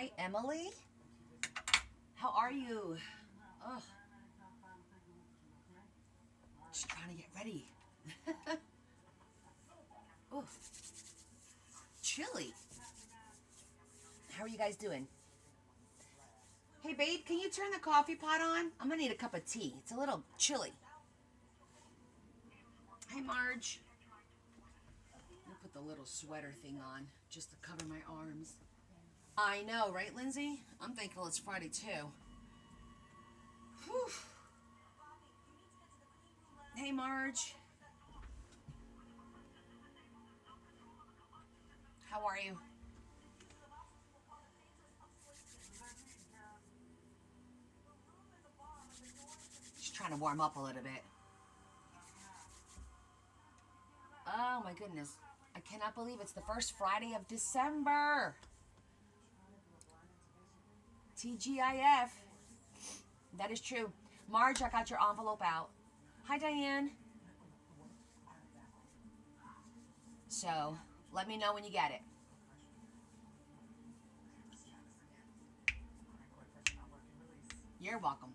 Hi, Emily. How are you? Ugh. Just trying to get ready. Ooh. Chilly. How are you guys doing? Hey, babe, can you turn the coffee pot on? I'm gonna need a cup of tea. It's a little chilly. Hey, Marge. I'll put the little sweater thing on just to cover my arms. I know, right, Lindsay? I'm thankful it's Friday, too. Whew. Hey, Marge. How are you? Just trying to warm up a little bit. Oh, my goodness. I cannot believe it's the first Friday of December. TGIF. That is true. Marge, I got your envelope out. Hi, Diane. So, let me know when you get it. You're welcome.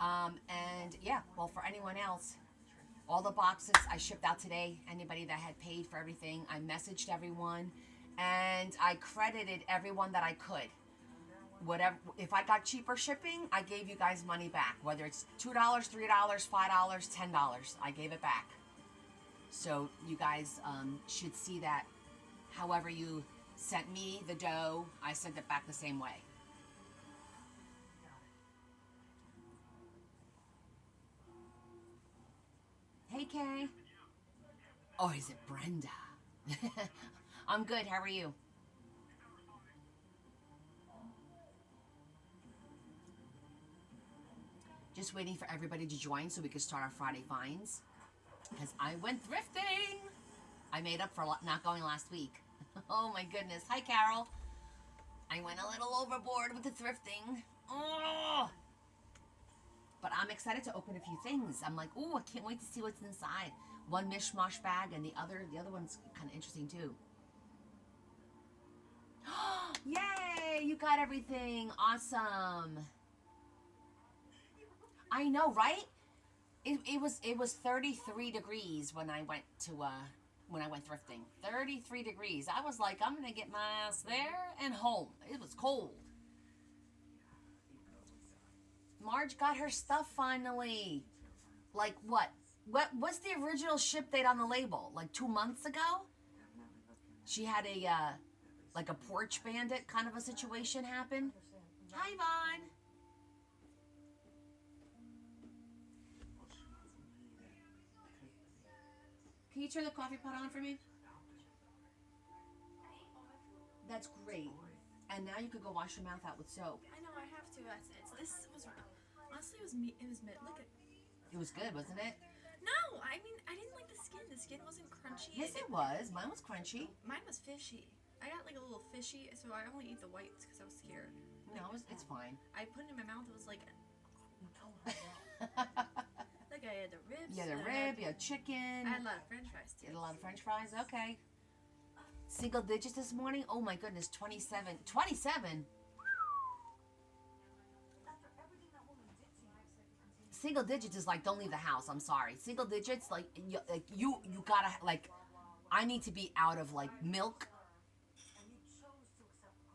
And yeah, well, for anyone else, all the boxes I shipped out today, anybody that had paid for everything, I messaged everyone, and I credited everyone that I could. Whatever, if I got cheaper shipping, I gave you guys money back. Whether it's $2, $3, $5, $10, I gave it back. So you guys should see that. However you sent me the dough, I sent it back the same way. Hey, Kay. Oh, is it Brenda? I'm good. How are you? Just waiting for everybody to join so we can start our Friday finds. Because I went thrifting. I made up for not going last week. Oh my goodness. Hi, Carol. I went a little overboard with the thrifting. Oh! But I'm excited to open a few things. I'm like, oh, I can't wait to see what's inside. One mishmash bag and the other one's kind of interesting too. Yay! You got everything. Awesome. I know, right? It was 33 degrees when I went to when I went thrifting. 33 degrees. I was like, I'm gonna get my ass there and home. It was cold. Marge got her stuff finally. Like what? What's the original ship date on the label? Like 2 months ago? She had a like a porch bandit kind of a situation happen. Hi, Vaughn. Can you turn the coffee pot on for me? That's great. And now you could go wash your mouth out with soap. I know I have to. This was honestly it was me. It was look at. It was good, wasn't it? No, I mean I didn't like the skin. The skin wasn't crunchy. Yes, it was. Mine was crunchy. Mine was fishy. I got like a little fishy, so I only eat the whites because I was scared. No, it's fine. I put it in my mouth. It was like. Like I had the ribs. You had a rib. You had chicken. I had a lot of French fries too. You had a lot of French fries. Okay. Single digits this morning. Oh my goodness, 27. 27. Single digits is like don't leave the house. I'm sorry. Single digits like you gotta like. I need to be out of like milk,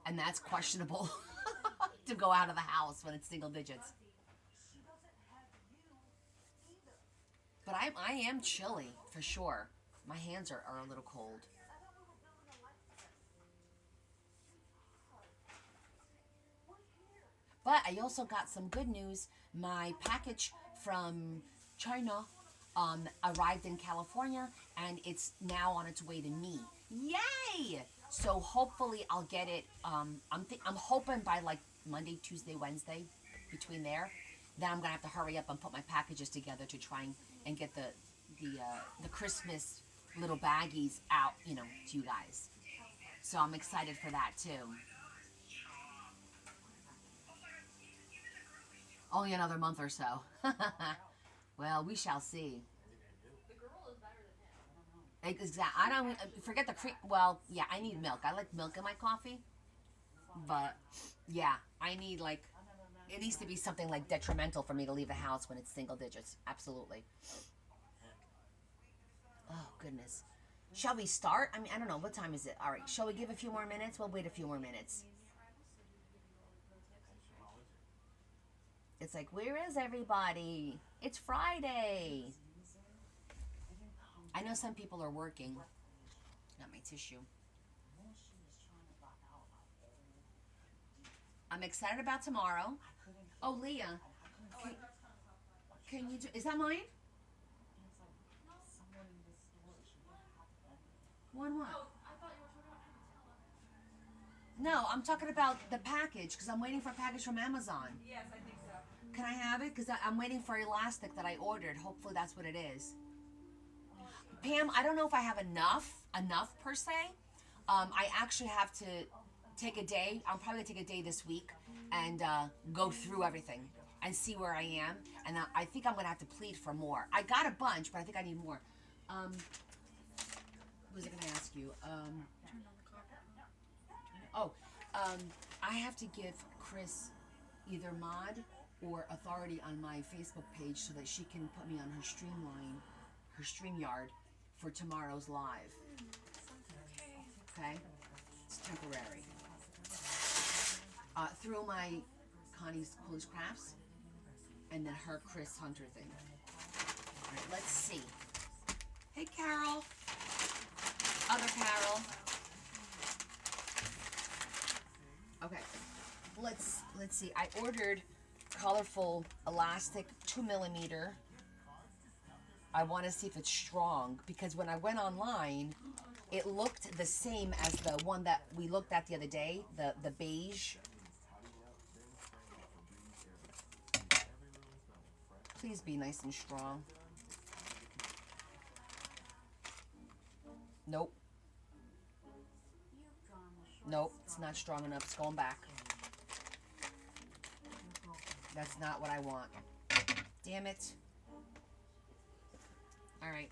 and that's questionable to go out of the house when it's single digits. But I am chilly for sure. My hands are a little cold. But I also got some good news. My package from China arrived in California, and it's now on its way to me. Yay! So hopefully I'll get it. I'm hoping by like Monday, Tuesday, Wednesday, between there. Then I'm gonna have to hurry up and put my packages together to try and get the Christmas little baggies out, to you guys. So I'm excited for that too. Only another month or so. Well, we shall see. Exactly. I don't forget the cream. Well, yeah, I need milk. I like milk in my coffee, but yeah, I need like it needs to be something like detrimental for me to leave the house when it's single digits. Absolutely. Oh goodness. Shall we start? I mean, I don't know. What time is it? All right. Shall we give a few more minutes? We'll wait a few more minutes. It's like, where is everybody? It's Friday. I know some people are working. Got my tissue. I'm excited about tomorrow. Oh, Leah, can you do? Is that mine? One what? No, I'm talking about the package because I'm waiting for a package from Amazon. Yes, I think so. Can I have it? Because I'm waiting for elastic that I ordered. Hopefully that's what it is. Pam, I don't know if I have enough per se. I actually have to take a day. I'll probably take a day this week and go through everything and see where I am. And I think I'm gonna have to plead for more. I got a bunch, but I think I need more. What was I gonna ask you? I have to give Chris either mod or authority on my Facebook page so that she can put me on her her StreamYard for tomorrow's live. Okay? It's temporary. Through my Connie's Coolest Crafts and then her Chris Hunter thing. All right, let's see. Hey, Carol. Other Carol. Okay, let's see. I ordered colorful elastic 2mm. I want to see if it's strong because when I went online, it looked the same as the one that we looked at the other day, the beige. Please be nice and strong. Nope. Nope, it's not strong enough. It's going back. That's not what I want. Damn it. All right.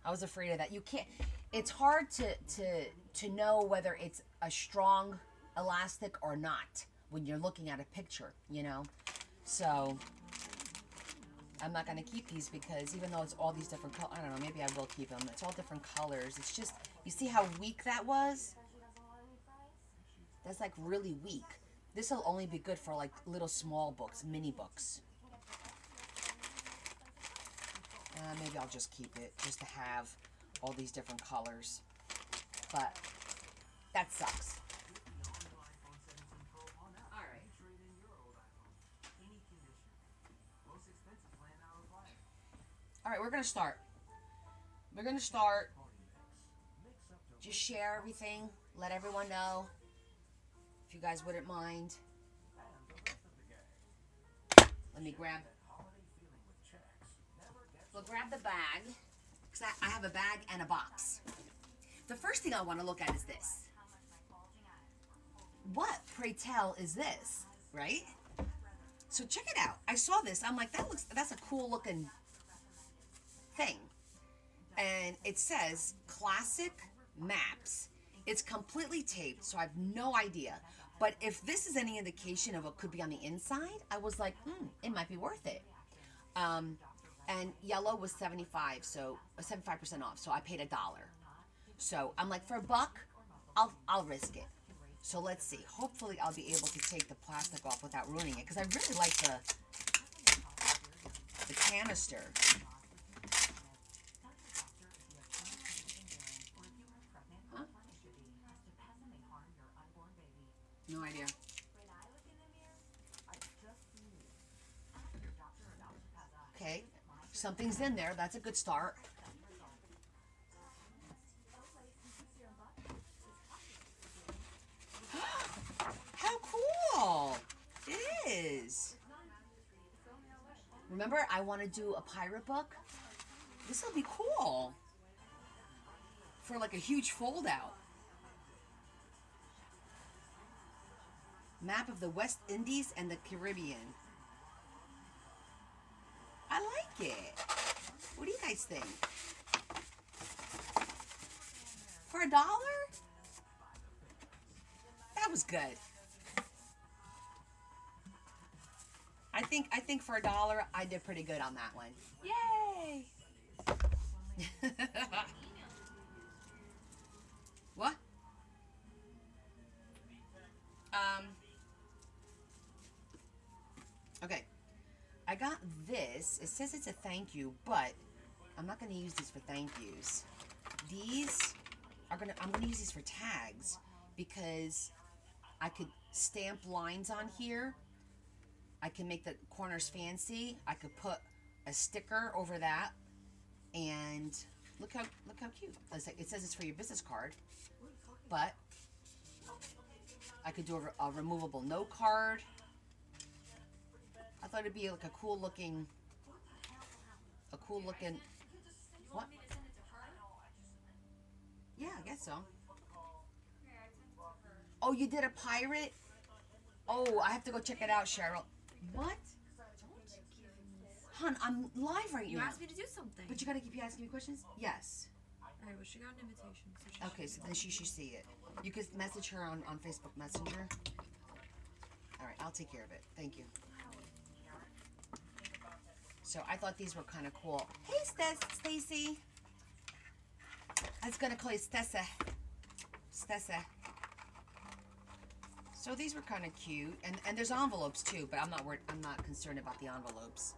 I was afraid of that. You can't. It's hard to know whether it's a strong elastic or not when you're looking at a picture, you know. So I'm not gonna keep these because even though it's all these different colors, I don't know. Maybe I will keep them. It's all different colors. It's just you see how weak that was. That's like really weak. This will only be good for like little small books, mini books. Maybe I'll just keep it just to have all these different colors. But that sucks. All right. All right, we're going to start. We're going to start. Just share everything. Let everyone know. If you guys wouldn't mind. Let me grab. We'll grab the bag. Because I have a bag and a box. The first thing I want to look at is this. What, pray tell, is this? Right? So check it out. I saw this. I'm like, that's a cool looking thing. And it says classic maps. It's completely taped, so I have no idea. But if this is any indication of what could be on the inside, I was like, it might be worth it. And yellow was 75%, so 75% off. So I paid $1. So I'm like, for $1, I'll risk it. So let's see. Hopefully, I'll be able to take the plastic off without ruining it because I really like the canister. Huh? No idea. Okay, something's in there. That's a good start. How cool! It is. Remember, I want to do a pirate book. This will be cool for like a huge fold out. Map of the West Indies and the Caribbean. I like it. What do you guys think? For $1? That was good. I think for $1 I did pretty good on that one. Yay! What? Okay. I got this. It says it's a thank you, but I'm not going to use these for thank yous. I'm going to use these for tags because I could stamp lines on here. I can make the corners fancy. I could put a sticker over that, and look how cute. It says it's for your business card, but I could do a removable note card. I thought it'd be like a cool looking. What? Yeah, I guess so. Oh, you did a pirate? Oh, I have to go check it out, Cheryl. What? Hun, I'm live right now. You asked me to do something. But you gotta keep asking me questions? Yes. Alright, well, she got an invitation. Okay, so then she should see it. You can message her on Facebook Messenger. Alright, I'll take care of it. Thank you. So I thought these were kind of cool. Hey, Stacy. I was gonna call you Stessa. So these were kind of cute, and there's envelopes too, but I'm not concerned about the envelopes.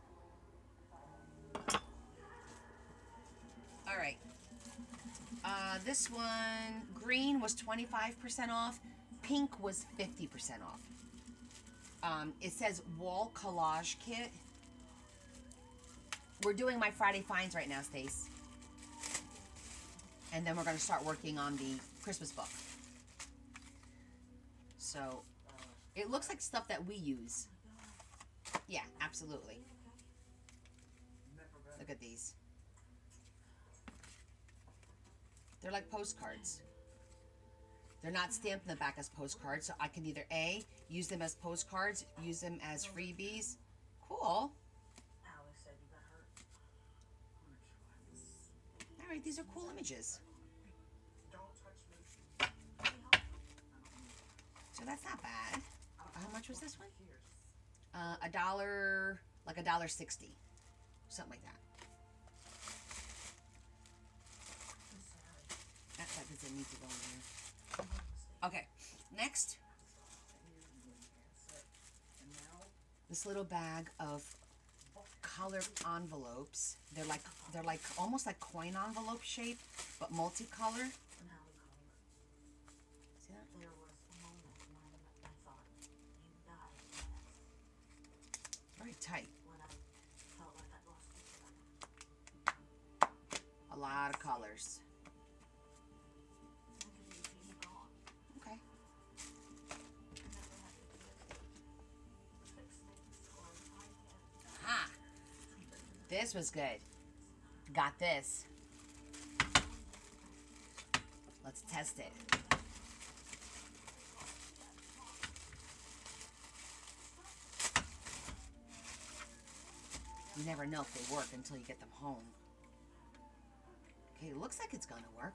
All right. This one, green was 25% off. Pink was 50% off. It says wall collage kit. We're doing my Friday finds right now, Stace. And then we're going to start working on the Christmas book. So, it looks like stuff that we use. Yeah, absolutely. Look at these. They're like postcards. They're not stamped in the back as postcards, so I can either A, use them as postcards, use them as freebies. Cool. Alright, these are cool images. So that's not bad. How much was this one? $1, like $1.60. Something like that. That doesn't need to go in here. Okay, next. This little bag of colored envelopes. They're like almost like coin envelope shape, but multicolor. See that? Very tight. A lot of colors. Okay. Ha! This was good. Got this. Let's test it. You never know if they work until you get them home. Okay, it looks like it's gonna work.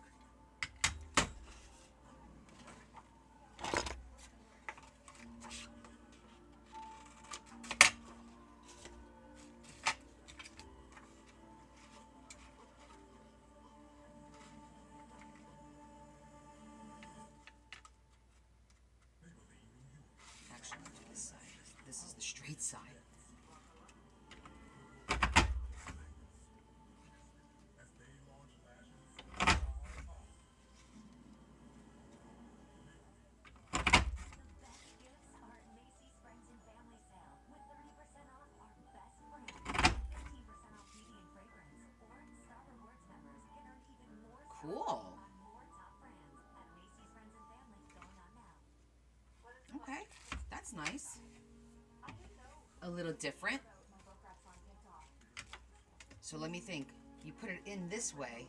Actually, I'll do this side. This is the straight side. Cool. Okay, that's nice. A little different. So let me think. You put it in this way.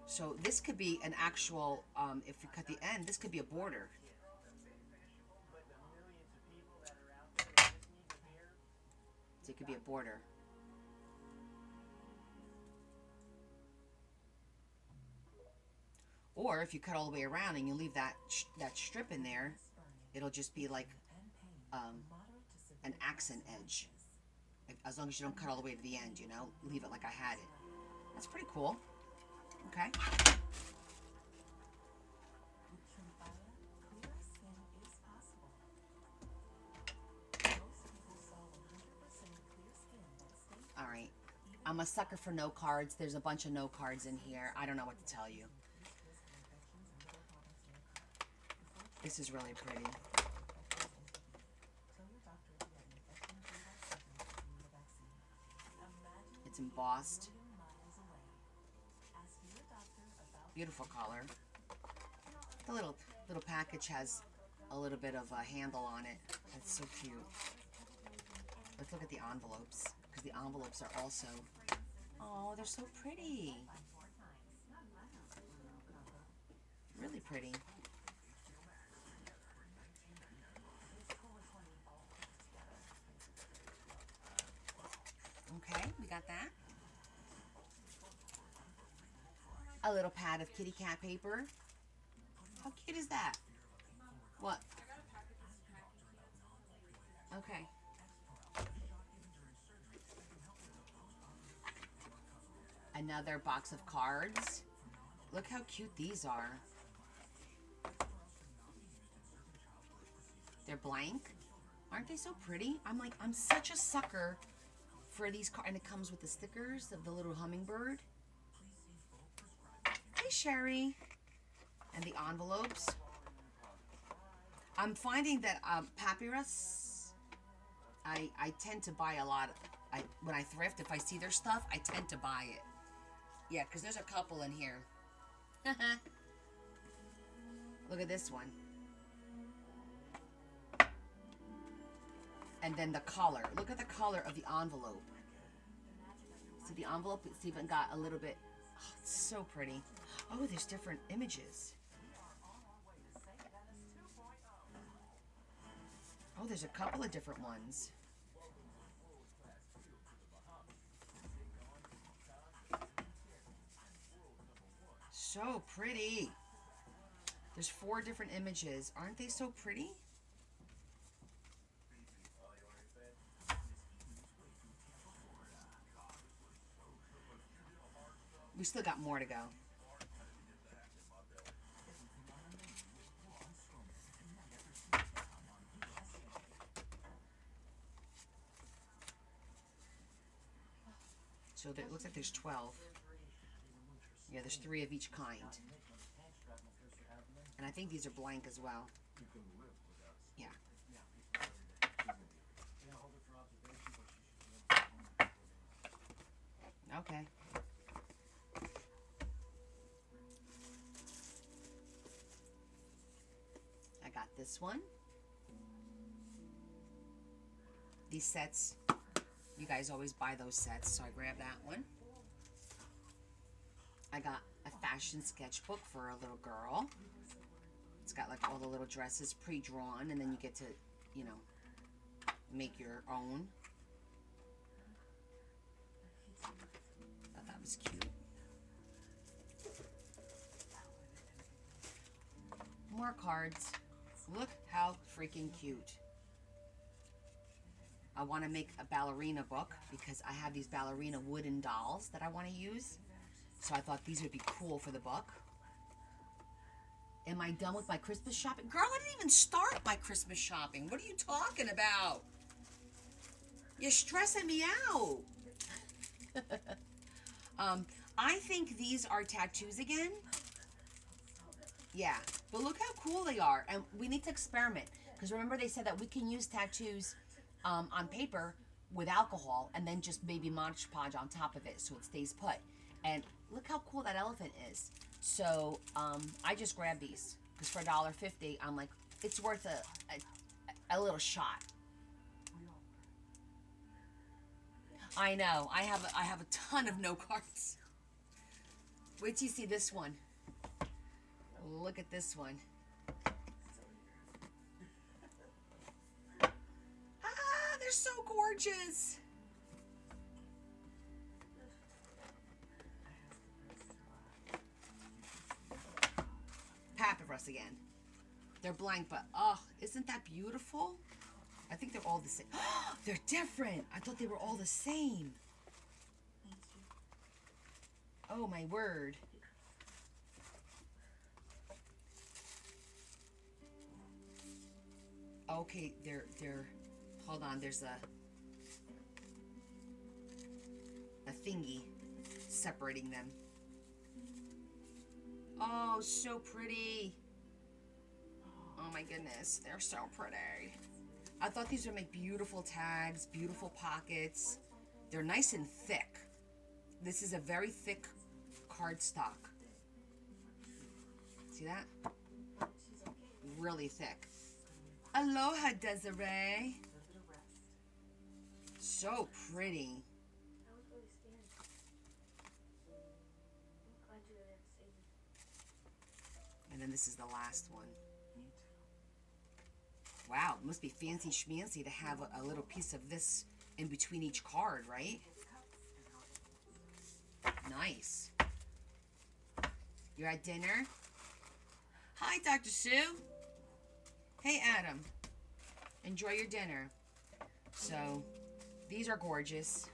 So this could be an actual, if you cut the end, this could be a border. So it could be a border. Or if you cut all the way around and you leave that that strip in there, it'll just be like an accent edge. As long as you don't cut all the way to the end, you know, leave it like I had it. That's pretty cool. Okay. All right. I'm a sucker for no cards. There's a bunch of no cards in here. I don't know what to tell you. This is really pretty. It's embossed. Beautiful color. The little package has a little bit of a handle on it. That's so cute. Let's look at the envelopes, because the envelopes are also, oh, they're so pretty. Really pretty. Okay, we got that. A little pad of kitty cat paper. How cute is that? What? Okay. Another box of cards. Look how cute these are. They're blank. Aren't they so pretty? I'm such a sucker for these cards. And it comes with the stickers of the little hummingbird. Hey, Sherry. And the envelopes. I'm finding that papyrus, I tend to buy a lot. When I thrift, if I see their stuff, I tend to buy it. Yeah, because there's a couple in here. Look at this one. And then the color. Look at the color of the envelope. See the envelope? It's even got a little bit. Oh, it's so pretty. Oh, there's different images. Oh, there's a couple of different ones. So pretty. There's 4 different images. Aren't they so pretty? We still got more to go. So it looks like there's 12. Yeah, there's 3 of each kind. And I think these are blank as well. Yeah. Okay. I got this one. These sets, you guys always buy those sets, so I grabbed that one. I got a fashion sketchbook for a little girl. It's got like all the little dresses pre-drawn, and then you get to, you know, make your own. Thought that was cute. More cards. Look how freaking cute. I want to make a ballerina book because I have these ballerina wooden dolls that I want to use. So I thought these would be cool for the book. Am I done with my Christmas shopping? Girl, I didn't even start my Christmas shopping. What are you talking about? You're stressing me out. I think these are tattoos again. Yeah, but look how cool they are. And we need to experiment. Because remember they said that we can use tattoos on paper with alcohol and then just maybe Mod Podge on top of it so it stays put. And look how cool that elephant is. So I just grabbed these because for $1.50, I'm like, it's worth a little shot. I know. I have a ton of no cards. Wait till you see this one. Look at this one. Ah, they're so gorgeous. press again. They're blank, but oh, isn't that beautiful? I think they're all the same. They're different. I thought they were all the same. Oh my word. Okay, they're hold on, there's a thingy separating them. Oh, so pretty. Oh my goodness, they're so pretty. I thought these would make beautiful tags, beautiful pockets. They're nice and thick. This is a very thick cardstock. See that? Really thick. Aloha, Desiree. So pretty. And then this is the last one. Wow, it must be fancy schmancy to have a little piece of this in between each card, right? Nice. You're at dinner? Hi, Dr. Sue. Hey, Adam. Enjoy your dinner. So, these are gorgeous.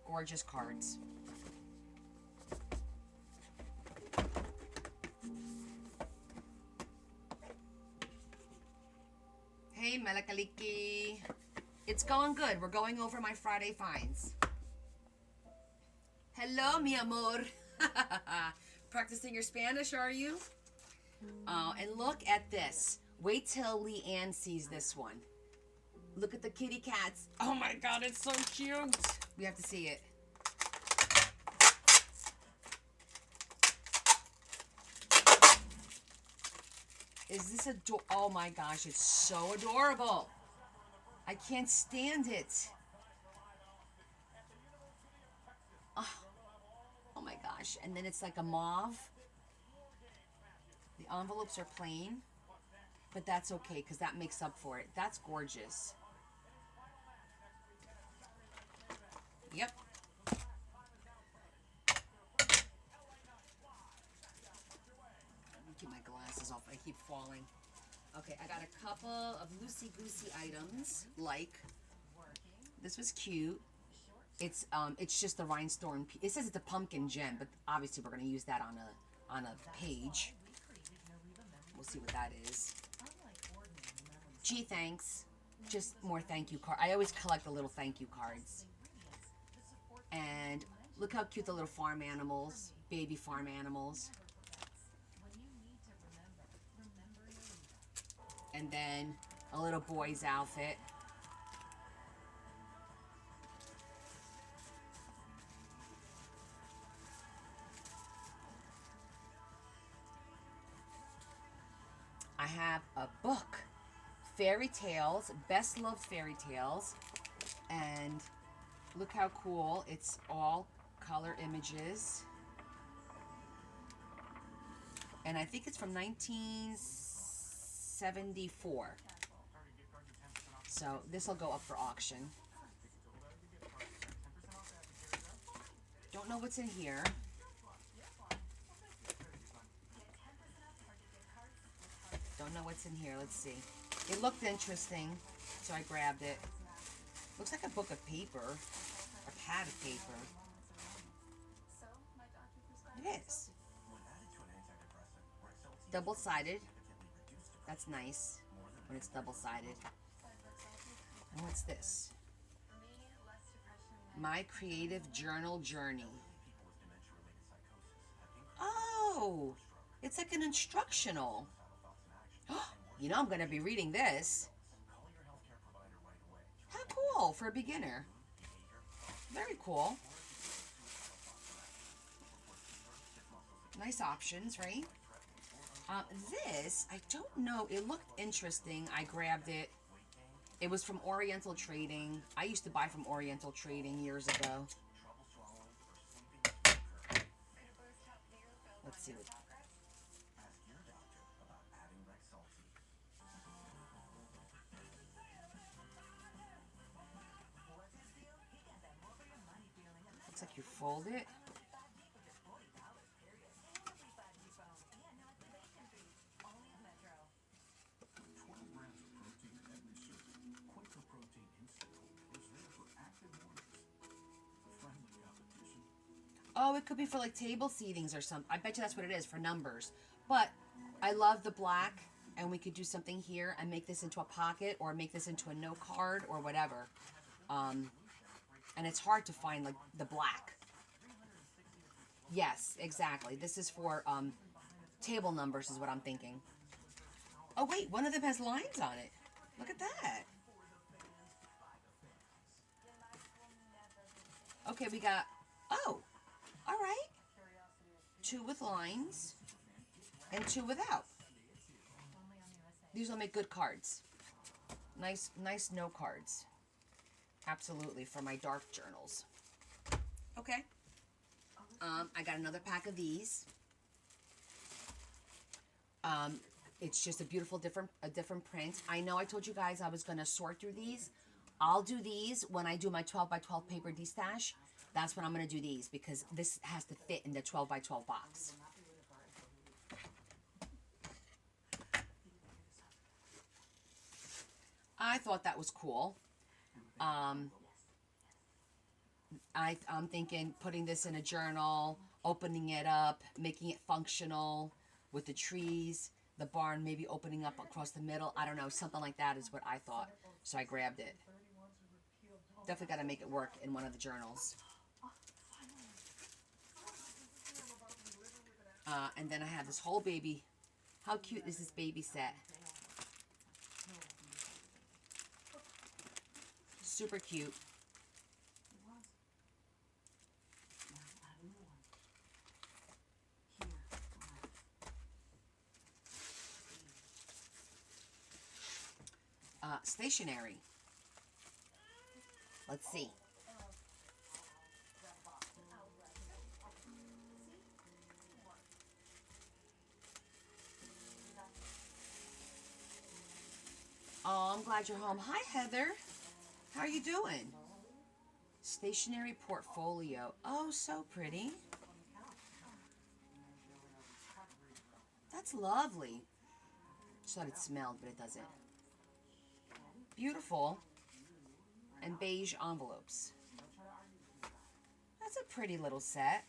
Gorgeous cards. Hey, Melakaliki. It's going good. We're going over my Friday finds. Hello, mi amor. Practicing your Spanish, are you? And look at this. Wait till Leanne sees this one. Look at the kitty cats. Oh my God, it's so cute. We have to see it. Is this oh my gosh, it's so adorable. I can't stand it. Oh my gosh. And then it's like a mauve. The envelopes are plain, but that's okay because that makes up for it. That's gorgeous. Yep. Let me keep my glasses off. I keep falling. Okay, I got a couple of loosey-goosey items, like this was cute. It's just the rhinestone. It says it's a pumpkin gem, but obviously we're gonna use that on a page. We'll see what that is. Gee, thanks. Just more thank you card. I always collect the little thank you cards. And look how cute the little farm animals, baby farm animals. And then a little boy's outfit. I have a book, Fairy Tales, Best Loved Fairy Tales, and look how cool. It's all color images. And I think it's from 1974. So this will go up for auction. Don't know what's in here. Don't know what's in here. Let's see. It looked interesting, so I grabbed it. Looks like a book of paper. A pad of paper. It is. Double-sided. That's nice when it's double-sided. And what's this? My Creative Journal Journey. Oh, it's like an instructional. You know I'm going to be reading this. How cool for a beginner. Very cool. Nice options, right? This, I don't know. It looked interesting. I grabbed it. It was from Oriental Trading. I used to buy from Oriental Trading years ago. Let's see what... Looks like you fold it. Oh, it could be for like table seatings or something. I bet you that's what it is, for numbers. But I love the black, and we could do something here and make this into a pocket or make this into a note card or whatever. And it's hard to find like the black. Yes, exactly. This is for table numbers is what I'm thinking. Oh wait, one of them has lines on it. Look at that. Okay, we got, oh, all right. 2 with lines and 2 without. These will make good cards. Nice note cards. Absolutely, for my dark journals. Okay. I got another pack of these. It's just a beautiful different print. I know I told you guys I was going to sort through these. I'll do these when I do my 12 by 12 paper destash. That's when I'm going to do these, because this has to fit in the 12 by 12 box. I thought that was cool. I'm thinking putting this in a journal, opening it up, making it functional with the trees, the barn maybe opening up across the middle. I don't know, something like that is what I thought. So I grabbed it. Definitely got to make it work in one of the journals. And then I have this whole baby. How cute is this baby set? Super cute. Stationery. Let's see. Oh, I'm glad you're home. Hi, Heather. How are you doing? Stationery portfolio. Oh, so pretty. That's lovely. Just thought it smelled, but it doesn't. Beautiful. And beige envelopes. That's a pretty little set.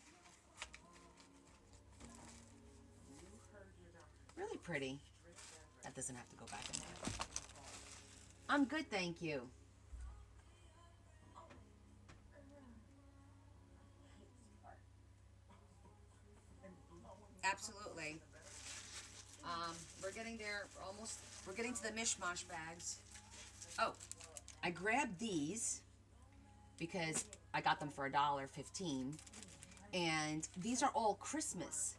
Really pretty. That doesn't have to go back in there. I'm good, thank you. Absolutely. We're getting there almost. We're getting to the mishmash bags. Oh, I grabbed these because I got them for $1.15, and these are all Christmas.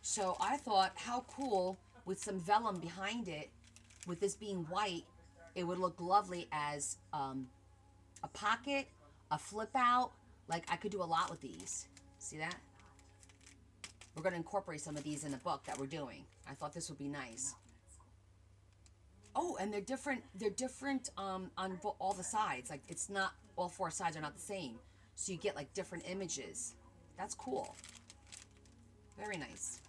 So I thought, how cool with some vellum behind it, with this being white, it would look lovely as a pocket, a flip out. Like, I could do a lot with these. See that? We're going to incorporate some of these in the book that we're doing. I thought this would be nice. Oh, and they're different. They're different on all the sides. Like, it's not, all 4 sides are not the same. So you get like different images. That's cool. Very nice.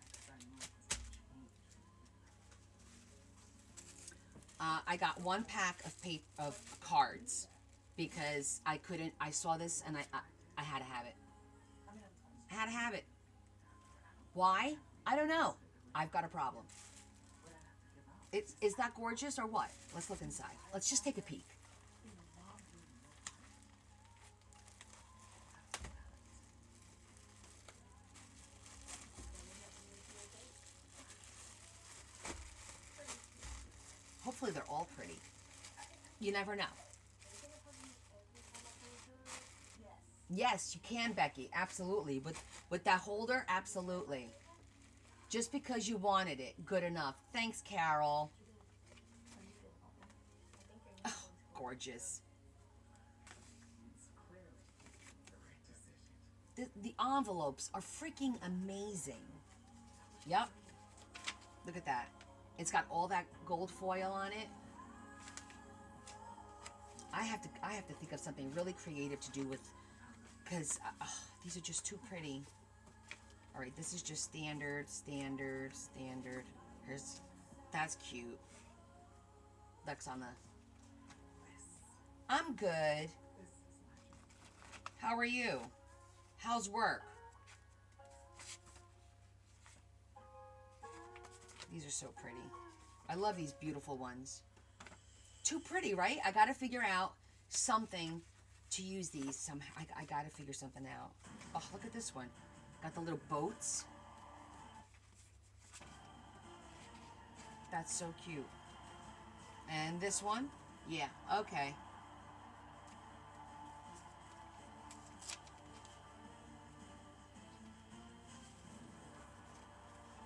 I got 1 pack of cards because I couldn't. I saw this and I had to have it. I had to have it. Why? I don't know. I've got a problem. Is that gorgeous or what? Let's look inside. Let's just take a peek. Hopefully they're all pretty. You never know. Yes, you can, Becky. Absolutely. With that holder, absolutely. Just because you wanted it, good enough. Thanks, Carol. Oh, gorgeous. The envelopes are freaking amazing. Yep. Look at that. It's got all that gold foil on it. I have to think of something really creative to do with, because these are just too pretty. All right, this is just standard. That's cute. That's on the. I'm good. How are you? How's work? These are so pretty. I love these beautiful ones. Too pretty, right? I got to figure out something to use these somehow. I got to figure something out. Oh, look at this one. Got the little boats. That's so cute. And this one? Yeah, okay.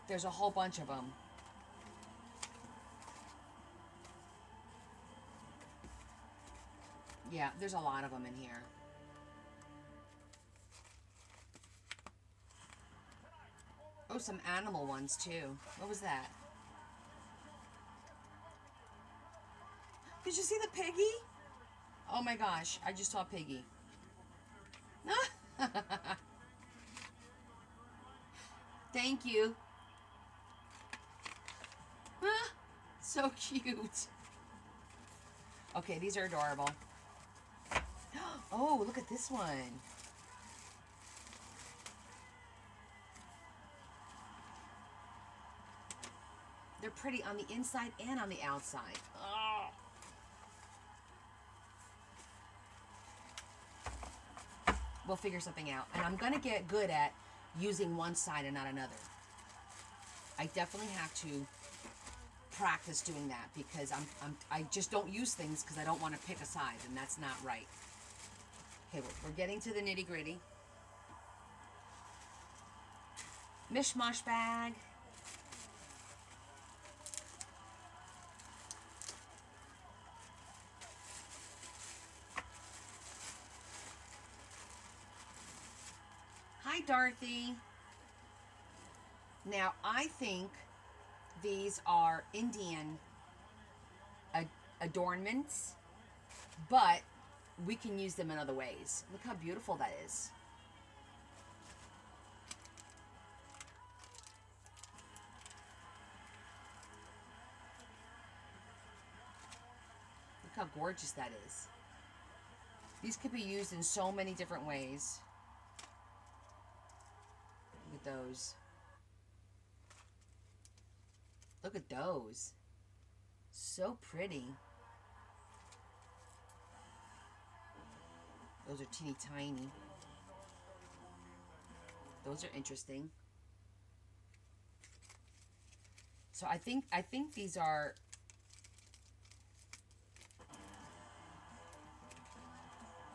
There's a whole bunch of them. Yeah, there's a lot of them in here. Oh, some animal ones too. What was that? Did you see the piggy? Oh my gosh, I just saw Piggy. Thank you. So cute. Okay, these are adorable. Oh, look at this one. They're pretty on the inside and on the outside. Oh. We'll figure something out. And I'm going to get good at using one side and not another. I definitely have to practice doing that because I just don't use things because I don't want to pick a side, and that's not right. Okay, we're getting to the nitty-gritty. Mishmash bag. Hi, Dorothy. Now, I think these are Indian adornments, but we can use them in other ways. Look how beautiful that is. Look how gorgeous that is. These could be used in so many different ways. Look at those. Look at those. So pretty. Those are teeny tiny. Those are interesting. So I think these are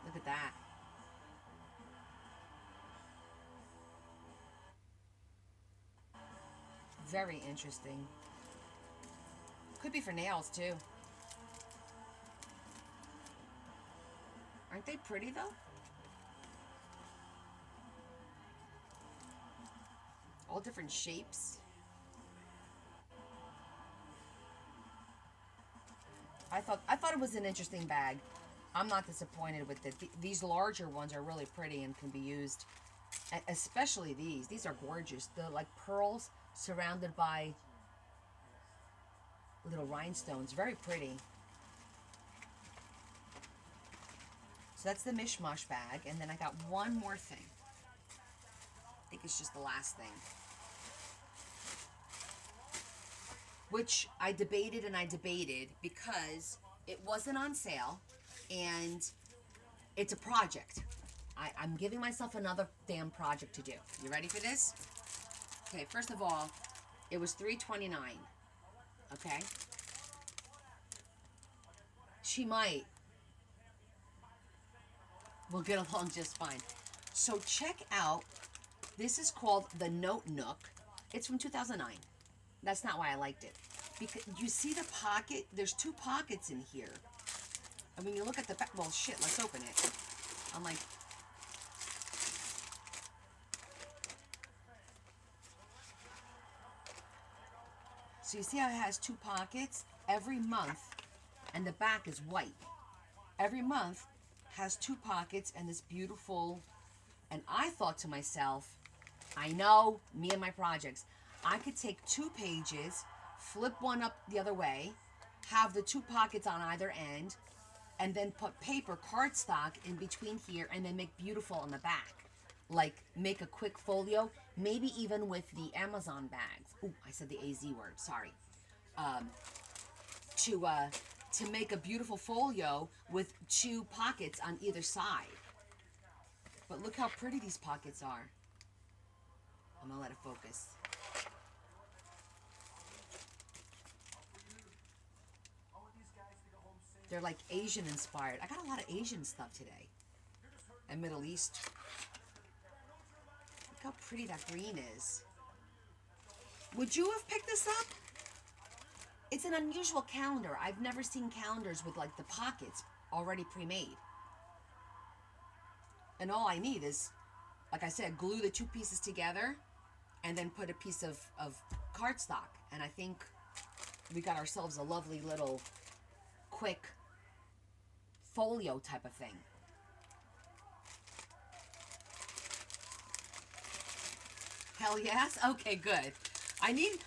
look at that. Very interesting. Could be for nails too. Aren't they pretty though? All different shapes. I thought it was an interesting bag. I'm not disappointed with it. These larger ones are really pretty and can be used, especially these. These are gorgeous. They're like pearls surrounded by little rhinestones. Very pretty. So that's the mishmash bag. And then I got one more thing. I think it's just the last thing. Which I debated and I debated because it wasn't on sale and it's a project. I'm giving myself another damn project to do. You ready for this? Okay, first of all, it was $3.29. Okay? She might. We'll get along just fine. So check out, this is called the Note Nook. It's from 2009. That's not why I liked it. Because you see the pocket? There's two pockets in here. And when you look at the back, well, shit, let's open it. I'm like, so you see how it has two pockets? Every month, and the back is white. Every month has two pockets and this beautiful, and I thought to myself, I know, me and my projects, I could take 2 pages, flip one up the other way, have the 2 pockets on either end, and then put paper cardstock in between here and then make beautiful on the back. Like make a quick folio, maybe even with the Amazon bags. Oh, I said the AZ word, sorry. Um, to make a beautiful folio with 2 pockets on either side. But look how pretty these pockets are. I'm gonna let it focus. They're like Asian inspired. I got a lot of Asian stuff today. And Middle East. Look how pretty that green is. Would you have picked this up? It's an unusual calendar. I've never seen calendars with like the pockets already pre-made. And all I need is, like I said, glue the 2 pieces together and then put a piece of cardstock. And I think we got ourselves a lovely little quick folio type of thing. Hell yes? Okay, good. I need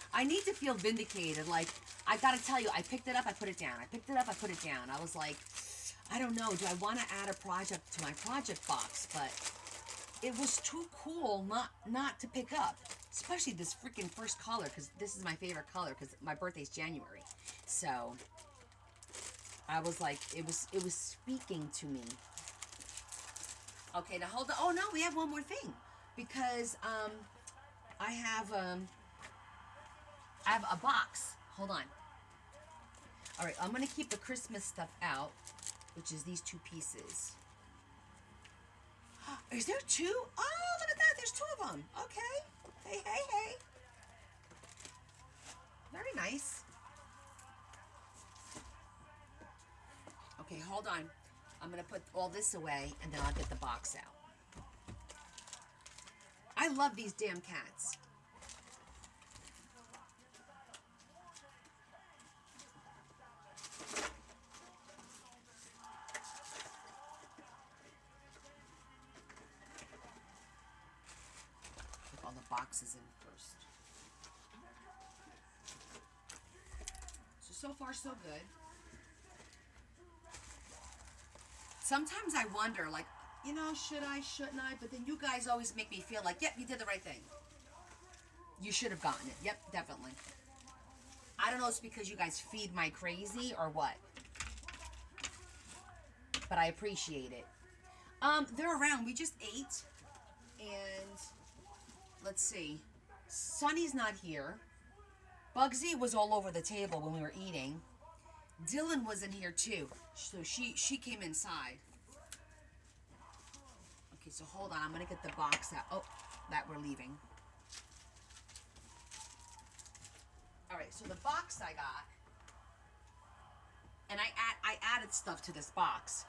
to feel vindicated. Like, I gotta tell you, I picked it up, I put it down. I picked it up, I put it down. I was like, I don't know, do I want to add a project to my project box? But it was too cool not to pick up. Especially this freaking first color, because this is my favorite color, because my birthday's January. So I was like, it was speaking to me. Okay, now hold on. Oh no, we have one more thing. Because I have a box. Hold on. All right, I'm gonna keep the Christmas stuff out, which is these 2 pieces. Is there 2? Oh, look at that. There's 2 of them. Okay. Hey, hey, hey. Very nice. Okay, hold on. I'm gonna put all this away, and then I'll get the box out. I love these damn cats. Put all the boxes in first. So far, so good. Sometimes I wonder, like, you know, should I, shouldn't I? But then you guys always make me feel like, yep, you did the right thing. You should have gotten it. Yep, definitely. I don't know if it's because you guys feed my crazy or what. But I appreciate it. They're around. We just ate. And let's see. Sunny's not here. Bugsy was all over the table when we were eating. Dylan was in here too. So she came inside. Okay, so hold on. I'm going to get the box out. Oh, that we're leaving. All right, so the box I got, and I added stuff to this box,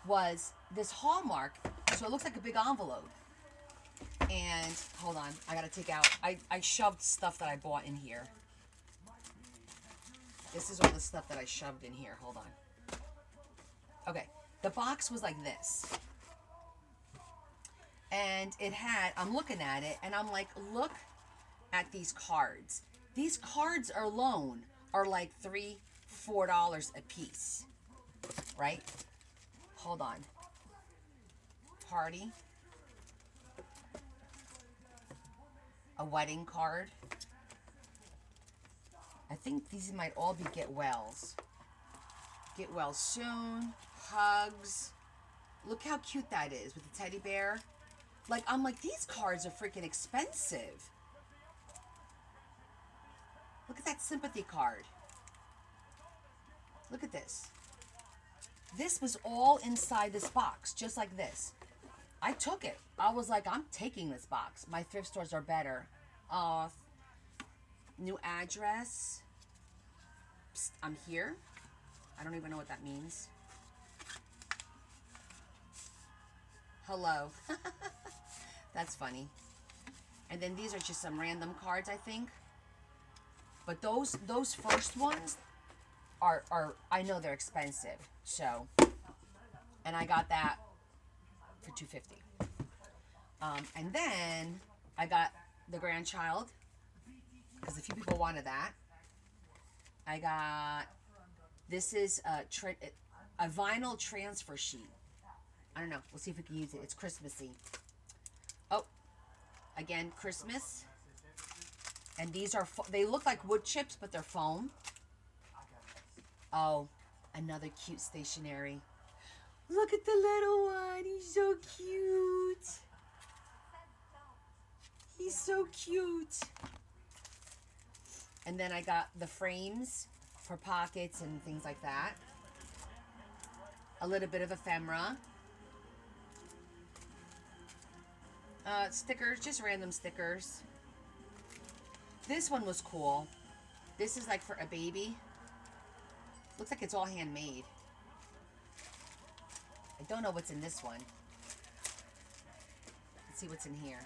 was this Hallmark. So it looks like a big envelope. And hold on, I got to take out. I shoved stuff that I bought in here. This is all the stuff that I shoved in here. Hold on. Okay, the box was like this. And it had, I'm looking at it, and I'm like, look at these cards. These cards alone are like $3, $4 a piece, right? Hold on. Party. A wedding card. I think these might all be get wells. Get well soon. Hugs. Look how cute that is with the teddy bear. Like, I'm like, these cards are freaking expensive. Look at that sympathy card. Look at this. This was all inside this box, just like this. I took it. I was like, I'm taking this box. My thrift stores are better. New address. Psst, I'm here. I don't even know what that means. Hello. That's funny. And then these are just some random cards, I think. But those first ones are I know they're expensive. So, and I got that for $2.50. And then I got the grandchild because a few people wanted that. I got, this is a vinyl transfer sheet. I don't know. We'll see if we can use it. It's Christmassy. Oh, Again, Christmas. And these are, they look like wood chips, but they're foam. Oh, another cute stationery. Look at the little one. He's so cute. He's so cute. And then I got the frames for pockets and things like that. A little bit of ephemera. Stickers, just random stickers. This one was cool. This is like for a baby. Looks like it's all handmade. I don't know what's in this one. Let's see what's in here.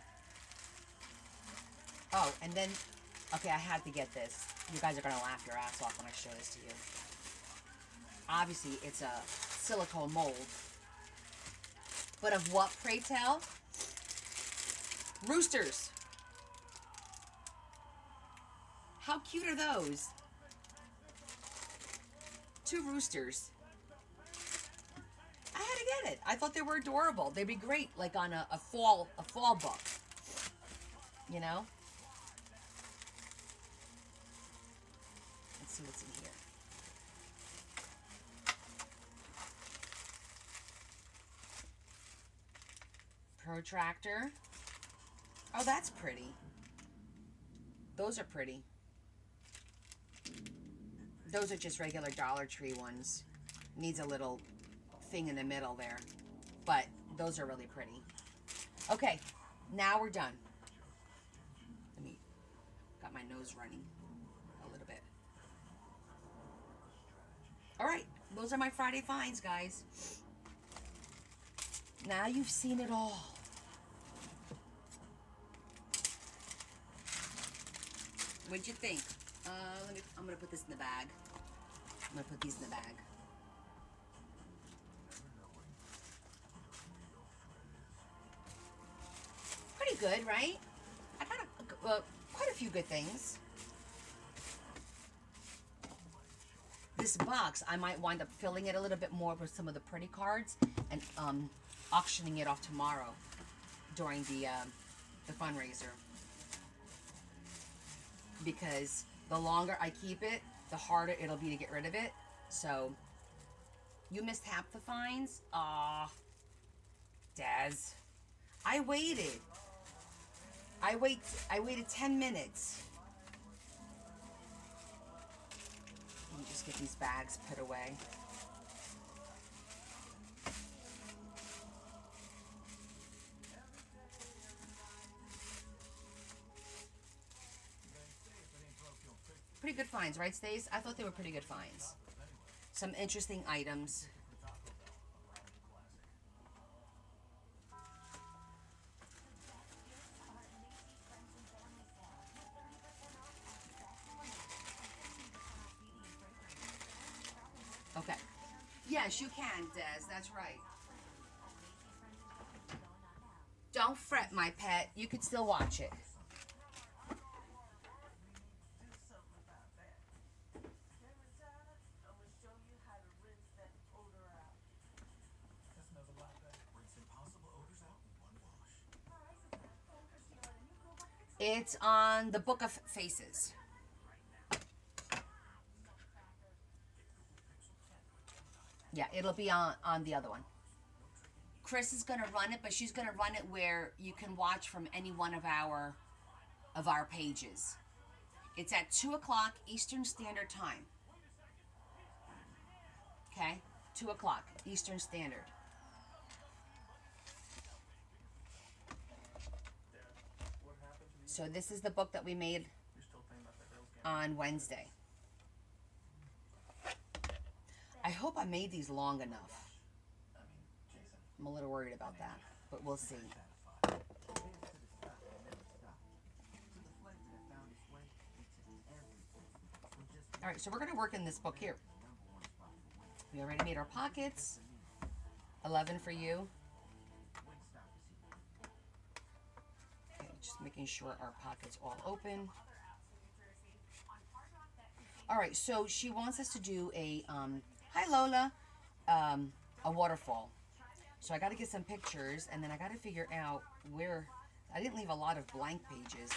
Oh, and then, okay, I had to get this. You guys are going to laugh your ass off when I show this to you. Obviously, it's a silicone mold. But of what, pray tell? Roosters. How cute are those? 2 roosters. I had to get it. I thought they were adorable. They'd be great, like on a fall book. You know? Let's see what's in here. Protractor. Oh, that's pretty. Those are pretty. Those are just regular Dollar Tree ones. Needs a little thing in the middle there. But those are really pretty. Okay, now we're done. Let me, got my nose running a little bit. All right, those are my Friday finds, guys. Now you've seen it all. What'd you think? I'm gonna put this in the bag. I'm gonna put these in the bag. Pretty good, right? I got quite a few good things. This box, I might wind up filling it a little bit more with some of the pretty cards and auctioning it off tomorrow during the fundraiser. Because the longer I keep it, the harder it'll be to get rid of it. So, you missed half the finds? Aw, Daz. I waited. I waited 10 minutes. Let me just get these bags put away. Pretty good finds, right, Stace? I thought they were pretty good finds. Some interesting items. Okay. Yes, you can, Des. That's right. Don't fret, my pet. You can still watch it. It's on the Book of Faces. Yeah, it'll be on the other one. Chris is going to run it, but she's going to run it where you can watch from any one of our pages. It's at 2 o'clock Eastern Standard Time. Okay? 2 o'clock Eastern Standard. So this is the book that we made on Wednesday. I hope I made these long enough. I'm a little worried about that, but we'll see. All right, so we're going to work in this book here. We already made our pockets. 11 for you. Okay, just making sure our pockets all open. All right, so she wants us to do a, hi Lola, a waterfall. So I got to get some pictures, and then I got to figure out where I didn't leave a lot of blank pages.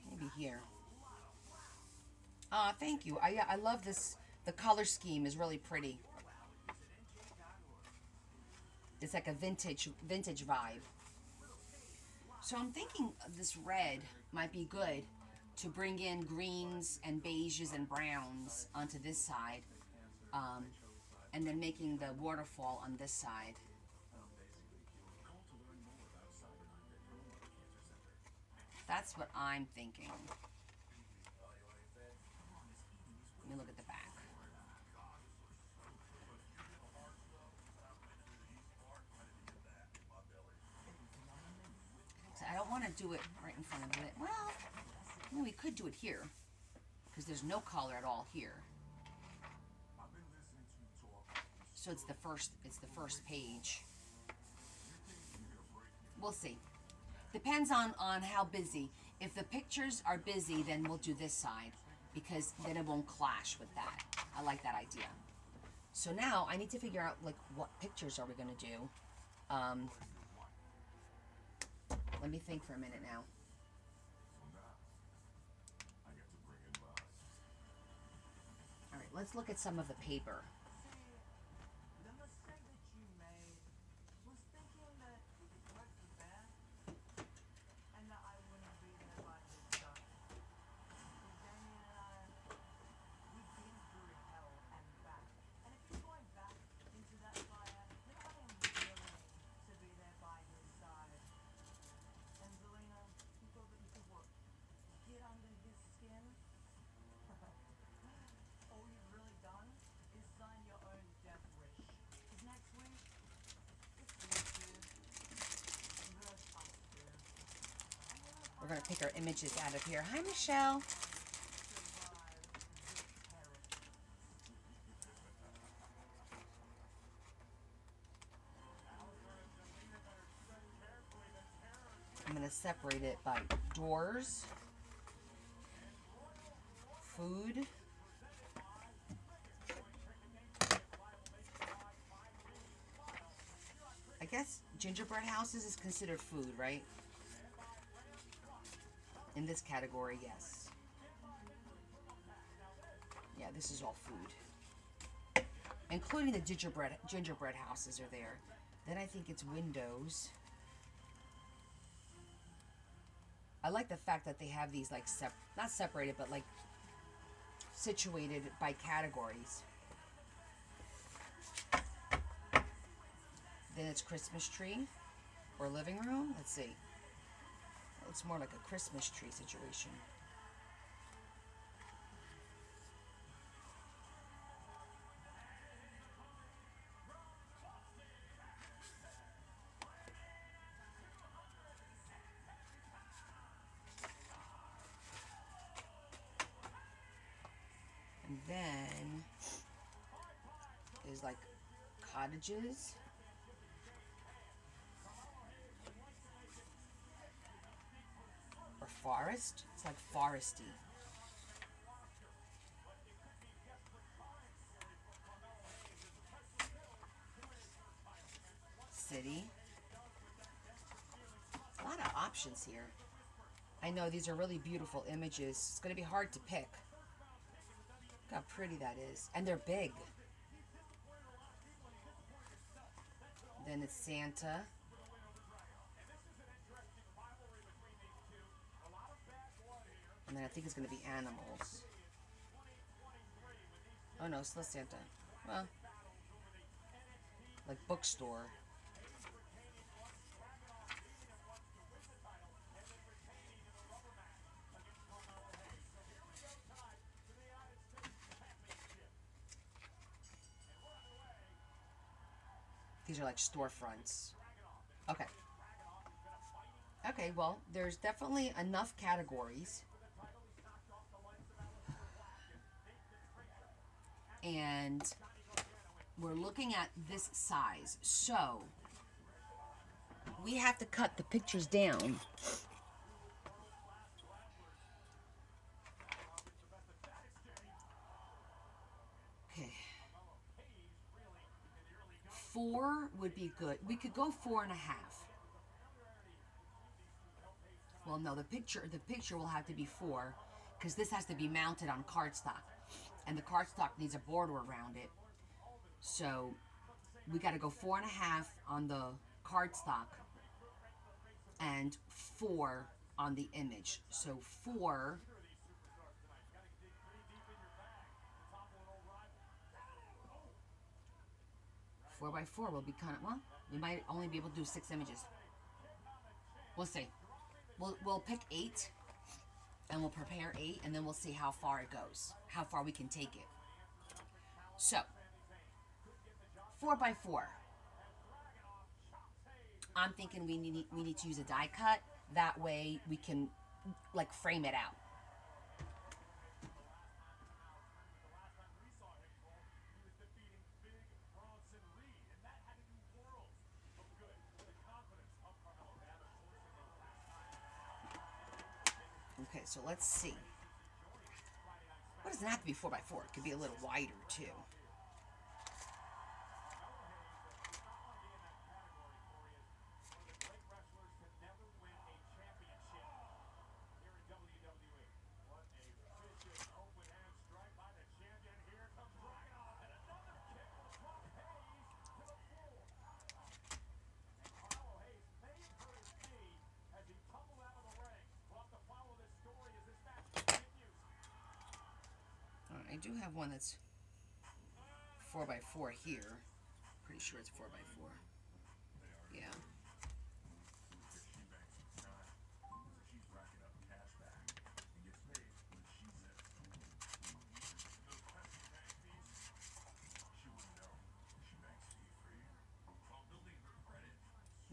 Maybe here. Thank you. I love this. The color scheme is really pretty. It's like a vintage vibe. So I'm thinking this red might be good to bring in greens and beiges and browns onto this side, and then making the waterfall on this side. That's what I'm thinking. Let me look at the back. So I don't want to do it right in front of it. Well, I mean, we could do it here because there's no color at all here. So it's the first page. We'll see. Depends on how busy. If the pictures are busy, then we'll do this side because then it won't clash with that. I like that idea. So now I need to figure out like what pictures are we gonna do. Let me think for a minute now. All right, let's look at some of the paper. We're going to pick our images out of here. Hi, Michelle. I'm going to separate it by doors, food, I guess gingerbread houses is considered food, right? In this category, yes. Yeah, this is all food. Including the gingerbread houses are there. Then I think it's windows. I like the fact that they have these like not separated, but like situated by categories. Then it's Christmas tree or living room. Let's see. It's more like a Christmas tree situation. And then there's like cottages. Or forest. It's like foresty. City. A lot of options here. I know these are really beautiful images. It's going to be hard to pick. Look how pretty that is. And they're big. Then it's Santa. And then I think it's going to be animals. Oh no, it's still Santa. Well, like bookstore. These are like storefronts. Okay. Okay, well, there's definitely enough categories. And we're looking at this size. So we have to cut the pictures down 4 would be good. We could go 4.5. Well, no, the picture will have to be 4 because this has to be mounted on cardstock, and the cardstock needs a border around it. So we got to go 4.5 on the cardstock and 4 on the image. So 4. 4x4 will be kind of, well, we might only be able to do 6 images. We'll see. We'll pick 8, and we'll prepare 8, and then we'll see how far it goes, how far we can take it. So 4x4. I'm thinking we need to use a die cut. That way we can like frame it out. Okay, so let's see. What doesn't have to be 4x4? It could be a little wider too. I do have one that's 4x4 here. Pretty sure it's 4x4. Yeah.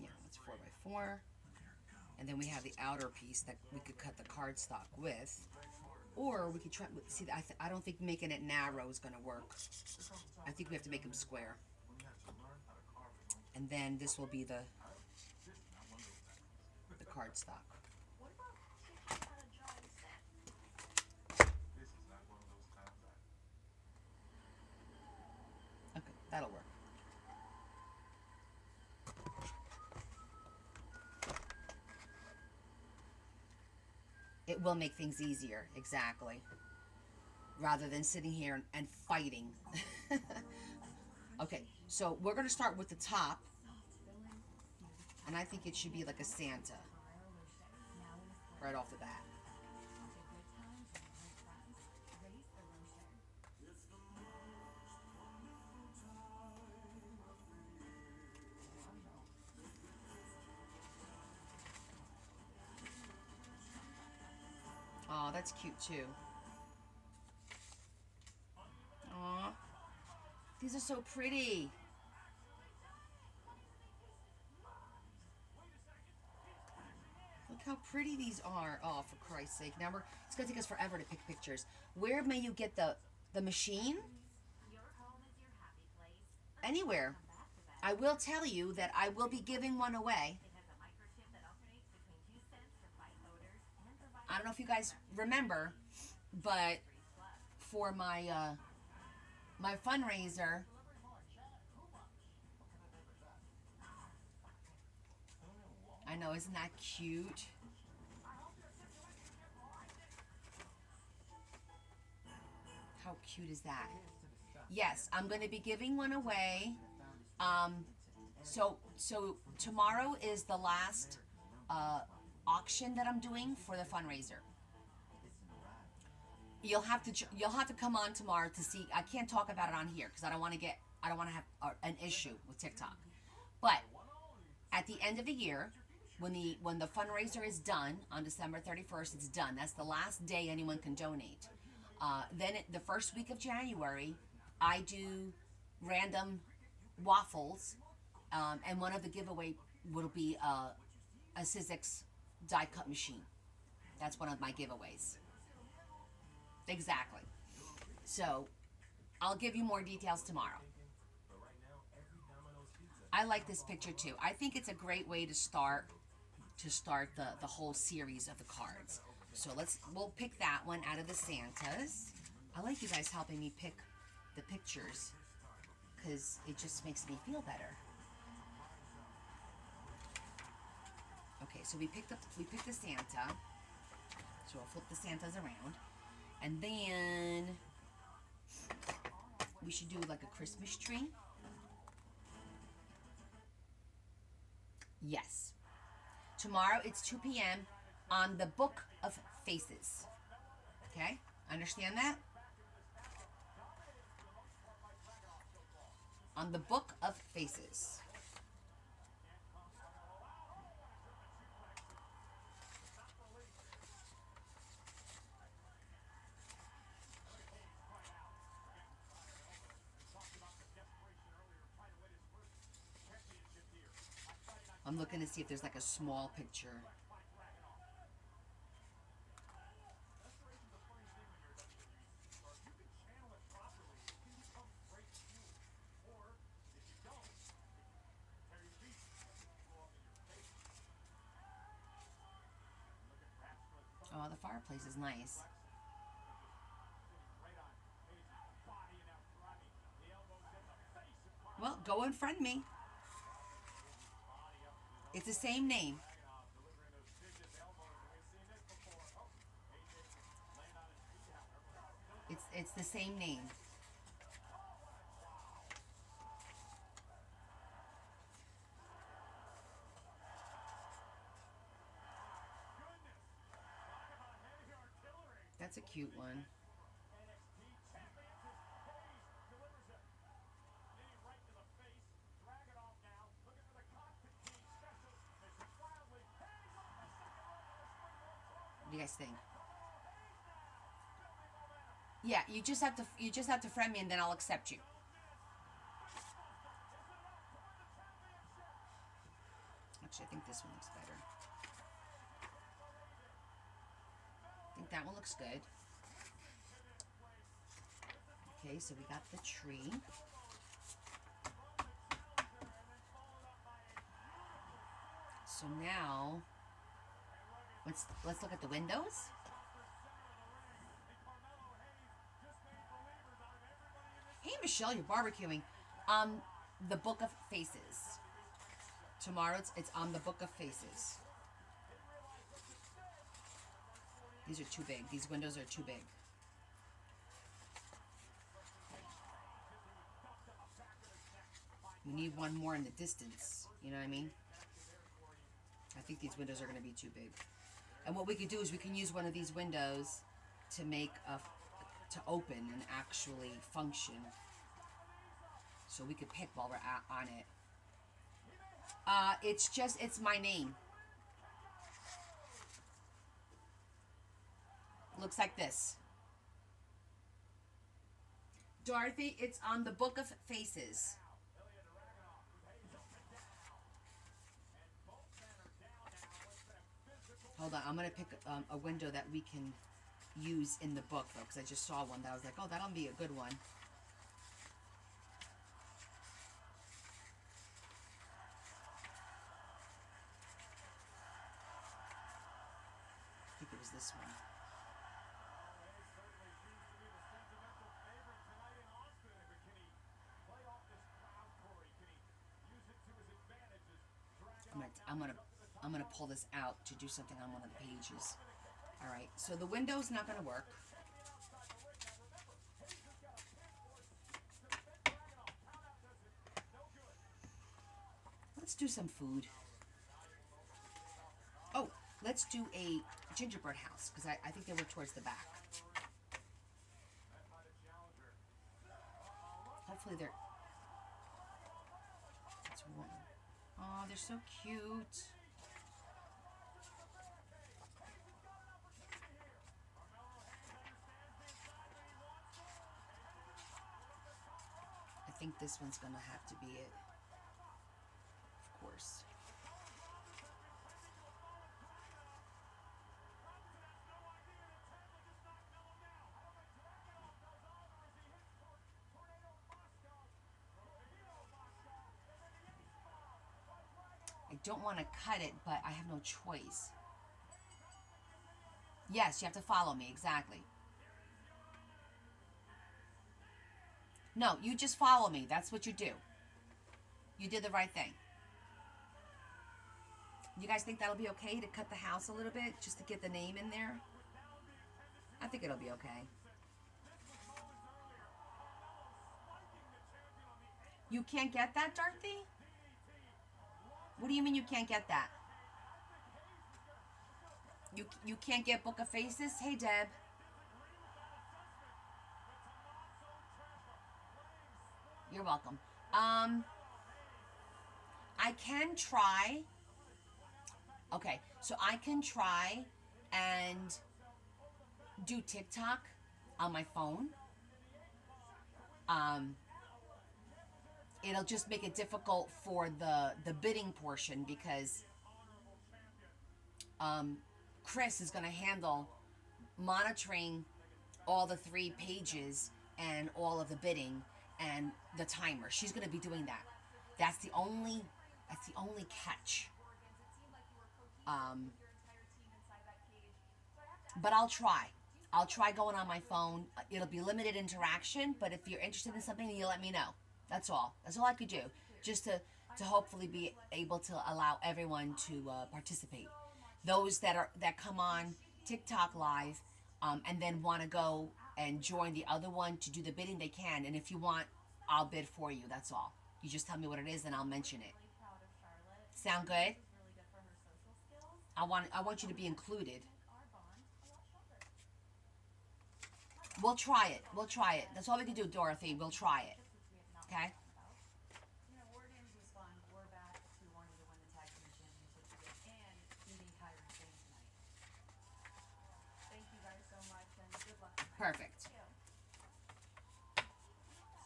Yeah, that's 4x4. And then we have the outer piece that we could cut the cardstock with. Or we could try, see, I don't think making it narrow is going to work. I think we have to make them square. And then this will be the cardstock. Okay, that'll work. It will make things easier, exactly. Rather than sitting here and fighting. Okay, so we're going to start with the top. And I think it should be like a Santa. Right off the bat. Oh, that's cute too. Aw, these are so pretty. Look how pretty these are. Oh, for Christ's sake. Now it's going to take us forever to pick pictures. Where may you get the machine? Anywhere. I will tell you that I will be giving one away. I don't know if you guys remember, but for my my fundraiser, I know, isn't that cute? How cute is that? Yes, I'm going to be giving one away. So tomorrow is the last auction that I'm doing for the fundraiser. You'll have to come on tomorrow to see. I can't talk about it on here because I don't want to have an issue with TikTok. But at the end of the year, when the fundraiser is done on December 31st, it's done. That's the last day anyone can donate. Then the first week of January, I do random waffles, and one of the giveaway will be a Sizzix die cut machine. That's one of my giveaways. Exactly. So I'll give you more details tomorrow. I like this picture too. I think it's a great way to start the whole series of the cards. So we'll pick that one out of the Santas. I like you guys helping me pick the pictures because it just makes me feel better. Okay, so we picked the Santa. So I'll flip the Santas around. And then we should do like a Christmas tree. Yes. Tomorrow it's 2 p.m. on the Book of Faces. Okay? Understand that? On the Book of Faces. I'm looking to see if there's like a small picture. Oh, the fireplace is nice. Well, go and friend me. It's the same name. It's the same name. That's a cute one. What do you guys think? Yeah, you just have to friend me and then I'll accept you. Actually, I think this one looks better. I think that one looks good. Okay, so we got the tree. So now let's look at the windows. Hey Michelle, you're barbecuing. The Book of Faces. Tomorrow it's on the Book of Faces. These are too big. These windows are too big. We need one more in the distance. You know what I mean? I think these windows are going to be too big. And what we could do is we can use one of these windows to make to open and actually function. So we could pick while we're on it. It's my name. Looks like this. Dorothy, it's on the Book of Faces. Hold on, I'm going to pick a window that we can use in the book, though, because I just saw one that I was like, oh, that'll be a good one. I think it was this one. I'm gonna pull this out to do something on one of the pages. All right, so the window's not gonna work. Let's do some food. Oh, let's do a gingerbread house, because I think they were towards the back. Hopefully they're... That's one. Oh, they're so cute. I think this one's gonna have to be it. Of course. I don't want to cut it, but I have no choice. Yes, you have to follow me, exactly. No, you just follow me. That's what you do. You did the right thing. You guys think that'll be okay to cut the house a little bit just to get the name in there? I think it'll be okay. You can't get that, Dorothy? What do you mean you can't get that? You can't get Book of Faces? Hey, Deb. You're welcome. I can try. Okay, so I can try and do TikTok on my phone. It'll just make it difficult for the bidding portion because Chris is going to handle monitoring all the 3 pages and all of the bidding and the timer. She's going to be doing that. That's the only catch. But I'll try. I'll try going on my phone. It'll be limited interaction, but if you're interested in something, you let me know. That's all. That's all I could do, just to hopefully be able to allow everyone to participate. Those that come on TikTok live and then want to go and join the other one to do the bidding, they can. And if you want, I'll bid for you. That's all. You just tell me what it is, and I'll mention it. Sound good? I want you to be included. We'll try it. We'll try it. That's all we can do, Dorothy. We'll try it. Okay? Perfect.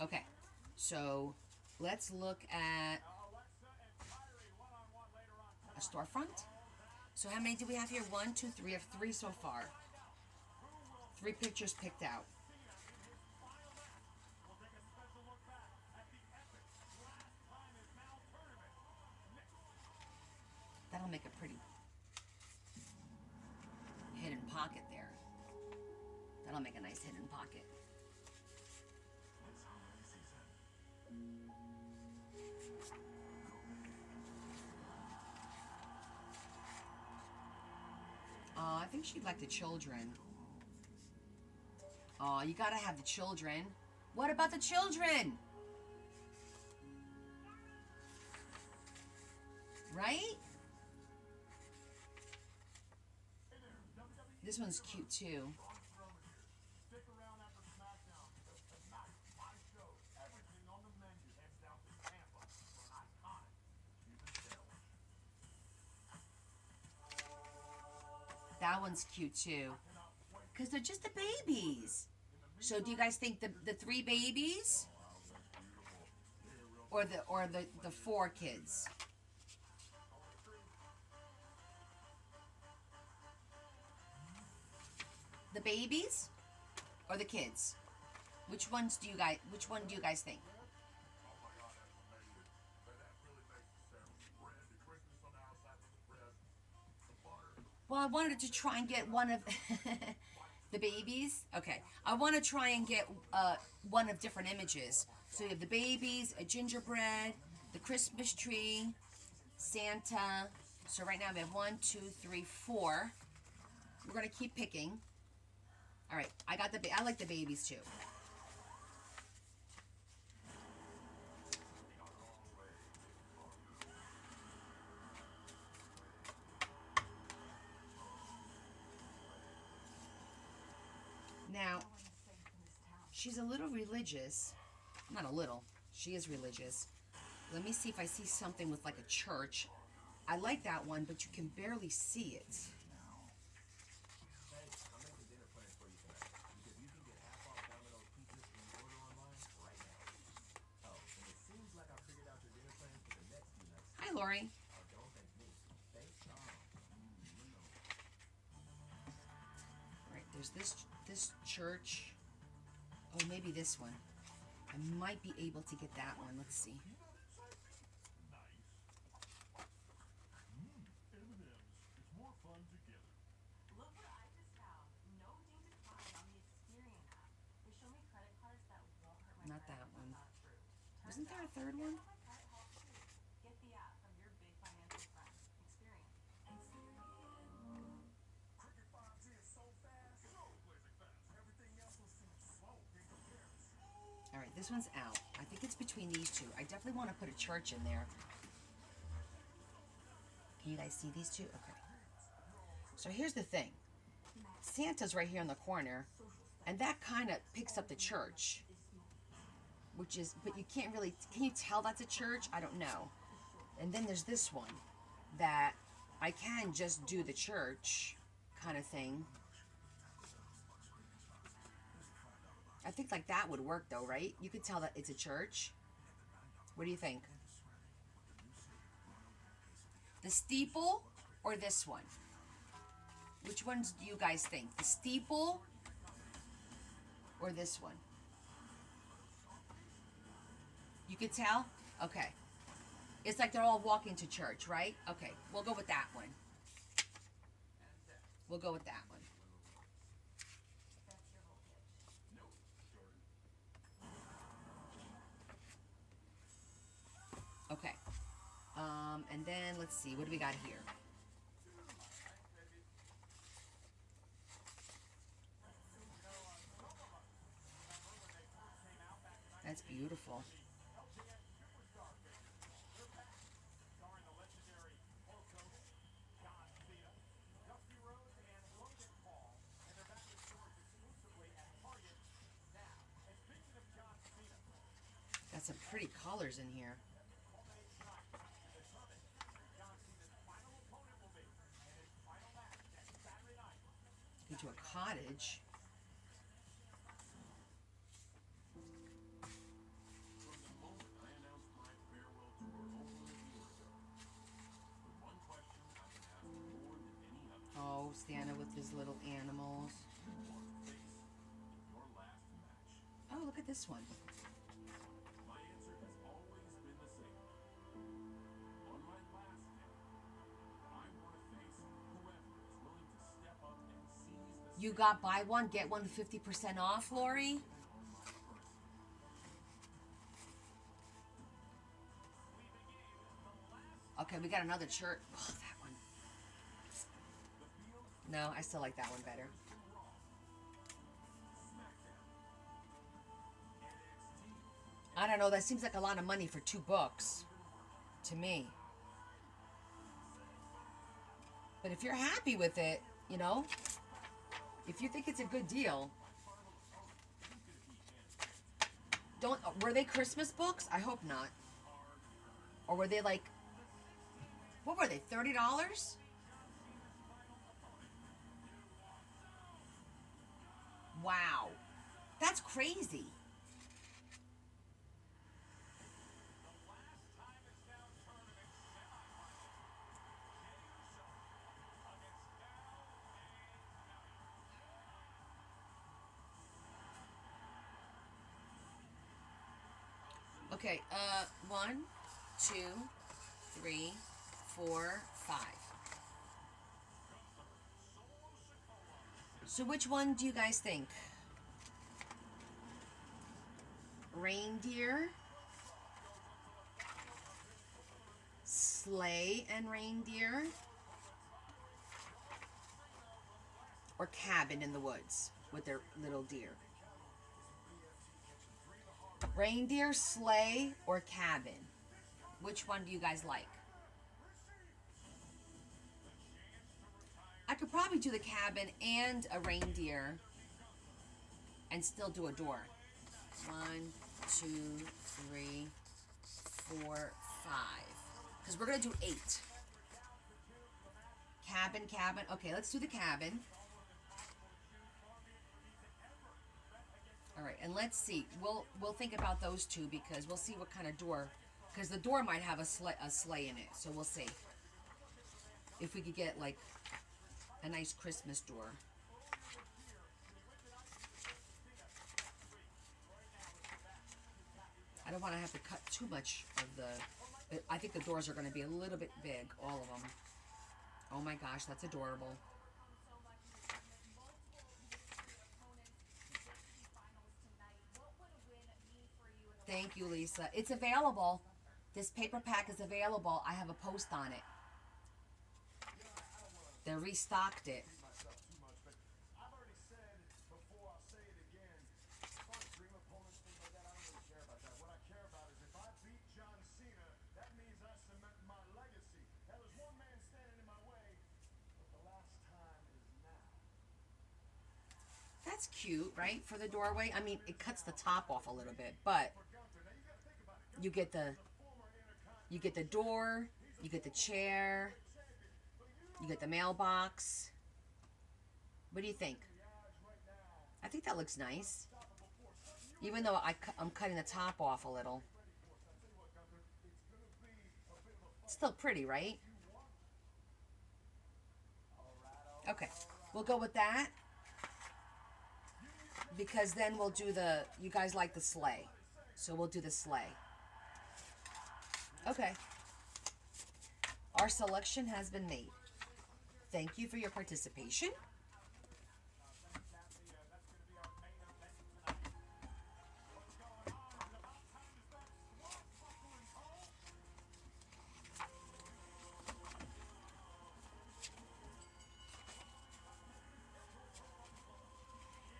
Okay. So, let's look at a storefront. So how many do we have here? 1, 2, 3. We have 3 so far. 3 pictures picked out. That'll make a pretty hidden pocket there. That'll make a nice hidden pocket. I think she'd like the children. Oh, you gotta have the children. What about the children? Right? This one's cute too. That one's cute too. Because they're just the babies. So do you guys think the 3 babies? Or the 4 kids? The babies? Or the kids? Which one do you guys think? Well, I wanted to try and get one of the babies. Okay, I want to try and get one of different images. So you have the babies, a gingerbread, the Christmas tree, Santa. So right now we have 1, 2, 3, 4. We're gonna keep picking. All right, I like the babies too. Now, she's a little religious. Not a little. She is religious. Let me see if I see something with like a church. I like that one, but you can barely see it. Hi, Lori. Right, there's this church. Oh, maybe this one. I might be able to get that one. Let's see. not that one. Wasn't there a third one? All right, this one's out. I think it's between these two. I definitely want to put a church in there. Can you guys see these two? Okay. So here's the thing. Santa's right here in the corner, and that kind of picks up the church. Which is, but you can't really, can you tell that's a church? I don't know. And then there's this one that I can just do the church kind of thing. I think like that would work though, right? You could tell that it's a church. What do you think? The steeple or this one? Which ones do you guys think? The steeple or this one? You could tell? Okay. It's like they're all walking to church, right? Okay, we'll go with that one. We'll go with that one. Okay. And then let's see, what do we got here? That's beautiful. Got some pretty colors in here. Into a cottage. Oh, Santa with his little animals. Oh, look at this one. You got buy one, get one 50% off, Lori? Okay, we got another church. Oh, that one. No, I still like that one better. I don't know, that seems like a lot of money for 2 books. To me. But if you're happy with it, you know, if you think it's a good deal, were they Christmas books? I hope not. Or were they like, what were they, $30? Wow. That's crazy. Okay, 1, 2, 3, 4, 5. So which one do you guys think? Reindeer, sleigh and reindeer, or cabin in the woods with their little deer? Reindeer, sleigh, or cabin? Which one do you guys like? I could probably do the cabin and a reindeer and still do a door. 1, 2, 3, 4, 5. Because we're going to do 8. Cabin, cabin. Okay, let's do the cabin. All right, and let's see. We'll think about those two because we'll see what kind of door. Because the door might have a sleigh in it, so we'll see if we could get like a nice Christmas door. I don't want to have to cut too much of the. I think the doors are going to be a little bit big, all of them. Oh my gosh, that's adorable. Thank you, Lisa. It's available. This paper pack is available. I have a post on it. They restocked it. That's cute, right? For the doorway. I mean, it cuts the top off a little bit, but you get the door, you get the chair, you get the mailbox. What do you think? I think that looks nice. Even though I'm cutting the top off a little. It's still pretty, right? Okay, we'll go with that. Because then we'll do you guys like the sleigh. So we'll do the sleigh. Okay. Our selection has been made. Thank you for your participation.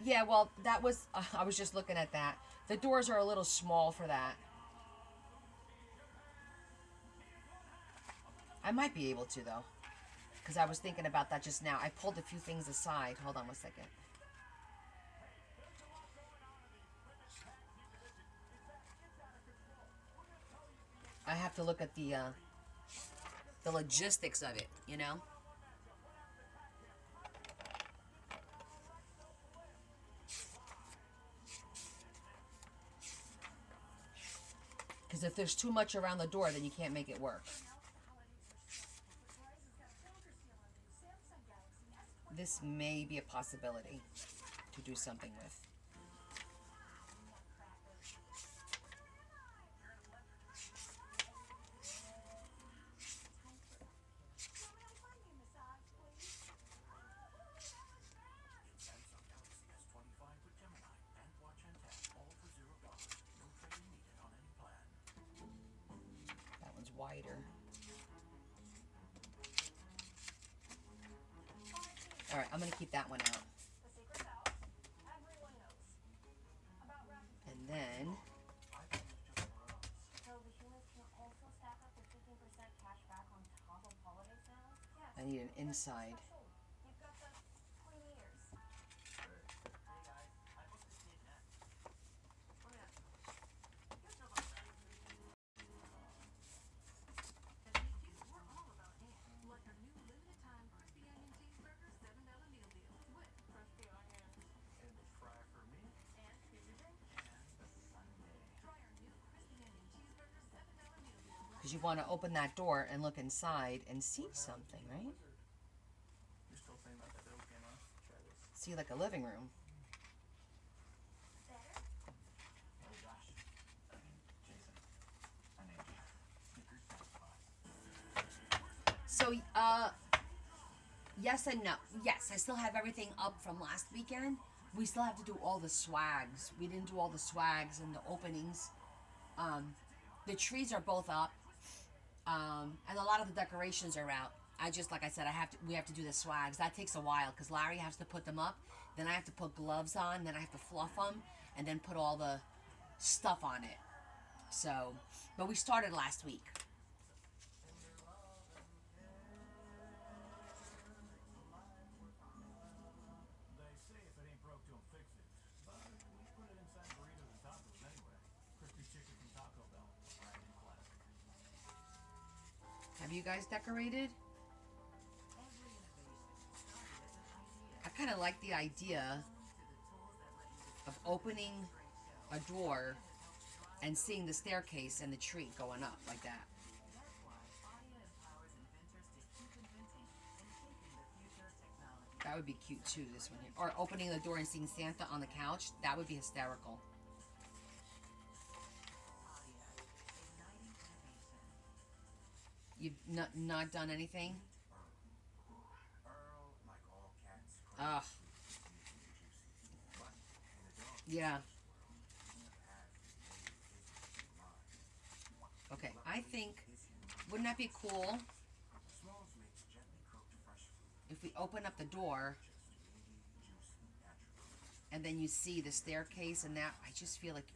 Yeah, well, that was, I was just looking at that. The doors are a little small for that. I might be able to, though. Because I was thinking about that just now. I pulled a few things aside. Hold on one second. I have to look at the logistics of it, you know? Because if there's too much around the door, then you can't make it work. This may be a possibility to do something with. That one's wider. All right, I'm going to keep that one out. And then I need an inside. Because you want to open that door and look inside and see something, right? See like a living room. So, yes and no. Yes, I still have everything up from last weekend. We still have to do all the swags. We didn't do all the swags and the openings. The trees are both up. And a lot of the decorations are out. I just, like I said, we have to do the swags. That takes a while because Larry has to put them up. Then I have to put gloves on. Then I have to fluff them. And then put all the stuff on it. So, but we started last week. Have you guys decorated? I kind of like the idea of opening a door and seeing the staircase and the tree going up like that. That would be cute too, this one here. Or opening the door and seeing Santa on the couch. That would be hysterical. You've not done anything? Ugh. Yeah. I think, wouldn't that be cool if we open up the door and then you see the staircase and that? I just feel like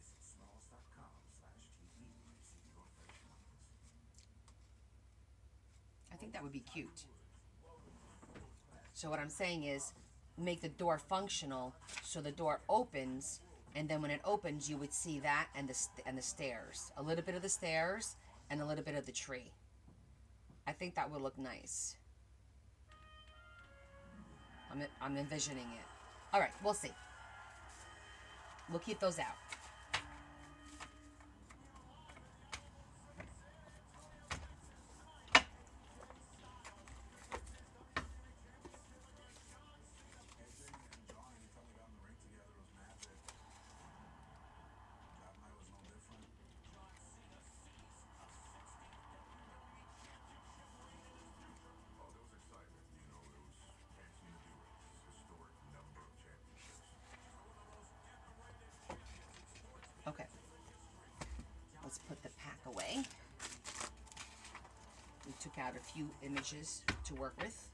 I think that would be cute. So what I'm saying is make the door functional so the door opens, and then when it opens you would see that and the stairs. A little bit of the stairs and a little bit of the tree. I think that would look nice. I'm envisioning it. All right, we'll see. We'll keep those out. Okay. Let's put the pack away. We took out a few images to work with.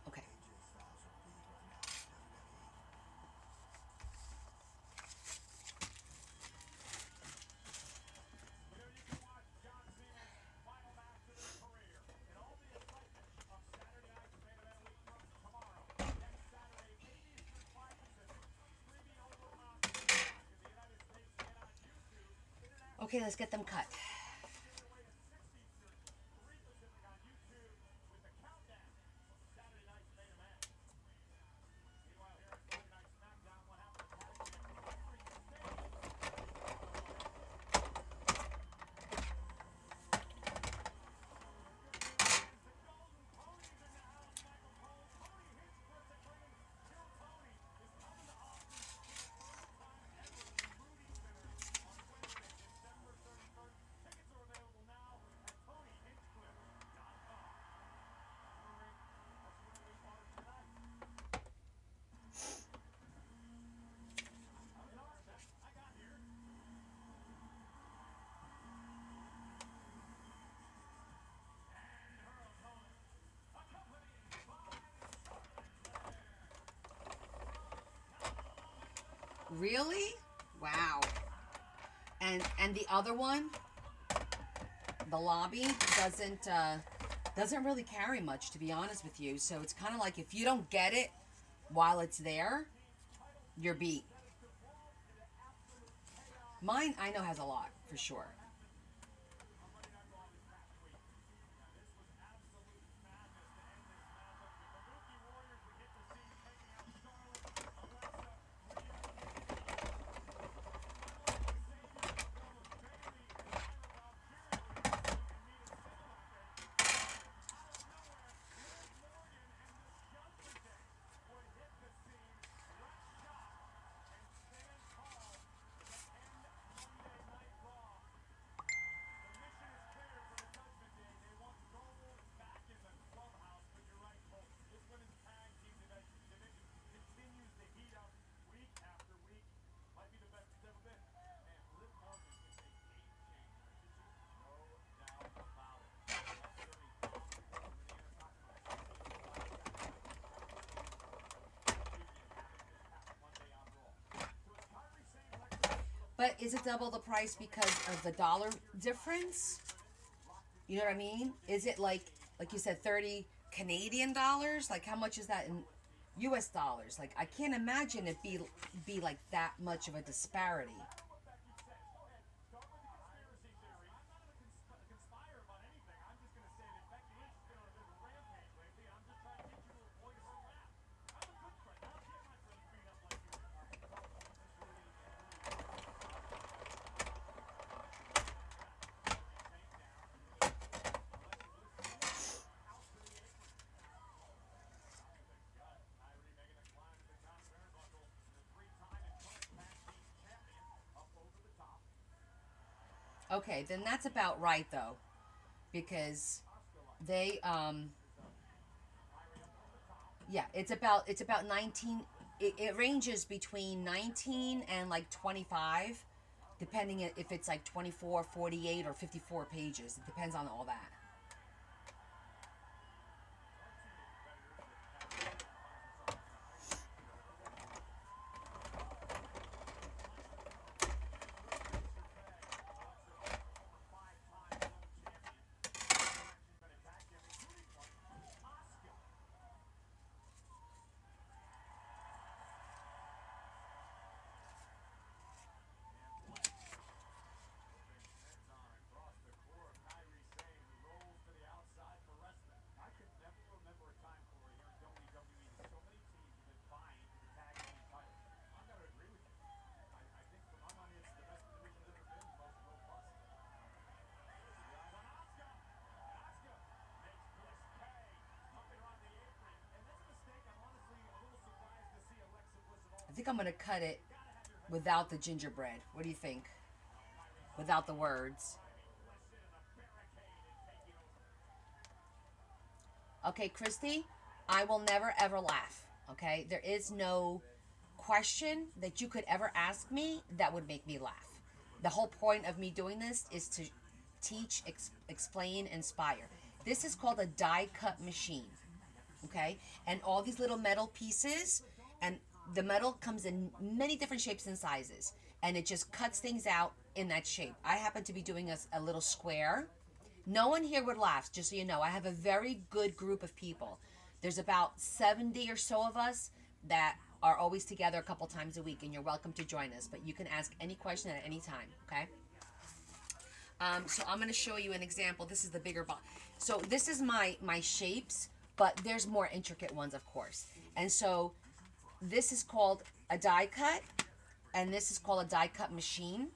Okay. Okay, let's get them cut. Really? Wow. And the other one, the lobby doesn't really carry much, to be honest with you. So it's kind of like if you don't get it while it's there, you're beat. Mine I know has a lot for sure. But is it double the price because of the dollar difference? You know what I mean? Is it like you said, 30 Canadian dollars? Like how much is that in US dollars? Like I can't imagine it be like that much of a disparity. Okay, then that's about right though, because they yeah, it's about 19. It ranges between 19 and like 25, depending if it's like 24, 48, or 54 pages. It depends on all that. I think I'm gonna cut it without the gingerbread. What do you think? Without the words. Okay, Christy, I will never ever laugh. Okay, there is no question that you could ever ask me that would make me laugh. The whole point of me doing this is to teach, explain, inspire. This is called a die cut machine. Okay, and all these little metal pieces, and the metal comes in many different shapes and sizes, and it just cuts things out in that shape. I happen to be doing a little square. No one here would laugh, just so you know. I have a very good group of people. There's about 70 or so of us that are always together a couple times a week, and you're welcome to join us. But you can ask any question at any time, okay? So I'm going to show you an example. This is the bigger box. So this is my shapes, but there's more intricate ones, of course. And so this is called a die cut, and this is called a die cut machine.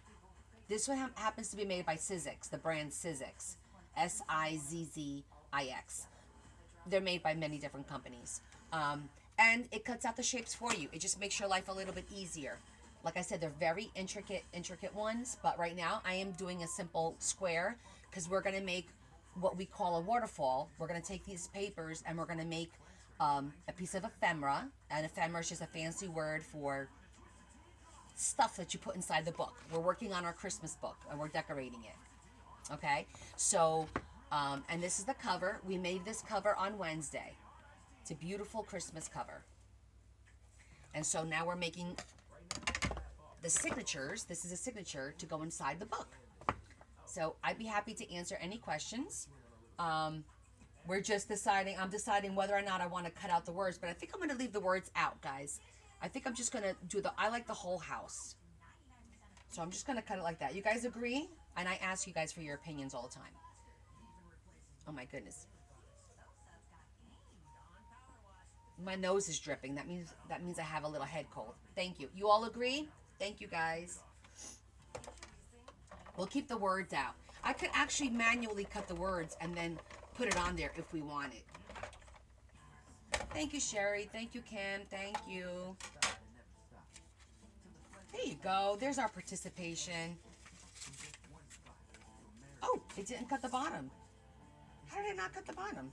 This one happens to be made by Sizzix, the brand Sizzix, Sizzix. They're made by many different companies. And it cuts out the shapes for you. It just makes your life a little bit easier. Like I said, they're very intricate ones, but right now I am doing a simple square because we're going to make what we call a waterfall. We're going to take these papers and we're going to make a piece of ephemera. And ephemera is just a fancy word for stuff that you put inside the book. We're working on our Christmas book and we're decorating it. Okay? So, and this is the cover. We made this cover on Wednesday. It's a beautiful Christmas cover. And so now we're making the signatures. This is a signature to go inside the book. So I'd be happy to answer any questions. We're just deciding, I'm deciding whether or not I want to cut out the words, but I think I'm going to leave the words out, guys. I think I'm just going to do I like the whole house. So I'm just going to cut it like that. You guys agree? And I ask you guys for your opinions all the time. Oh my goodness. My nose is dripping. That means I have a little head cold. Thank you. You all agree? Thank you, guys. We'll keep the words out. I could actually manually cut the words and then put it on there if we want it. Thank you, Sherry. Thank you, Kim. Thank you. There you go. There's our participation. Oh, it didn't cut the bottom. How did it not cut the bottom?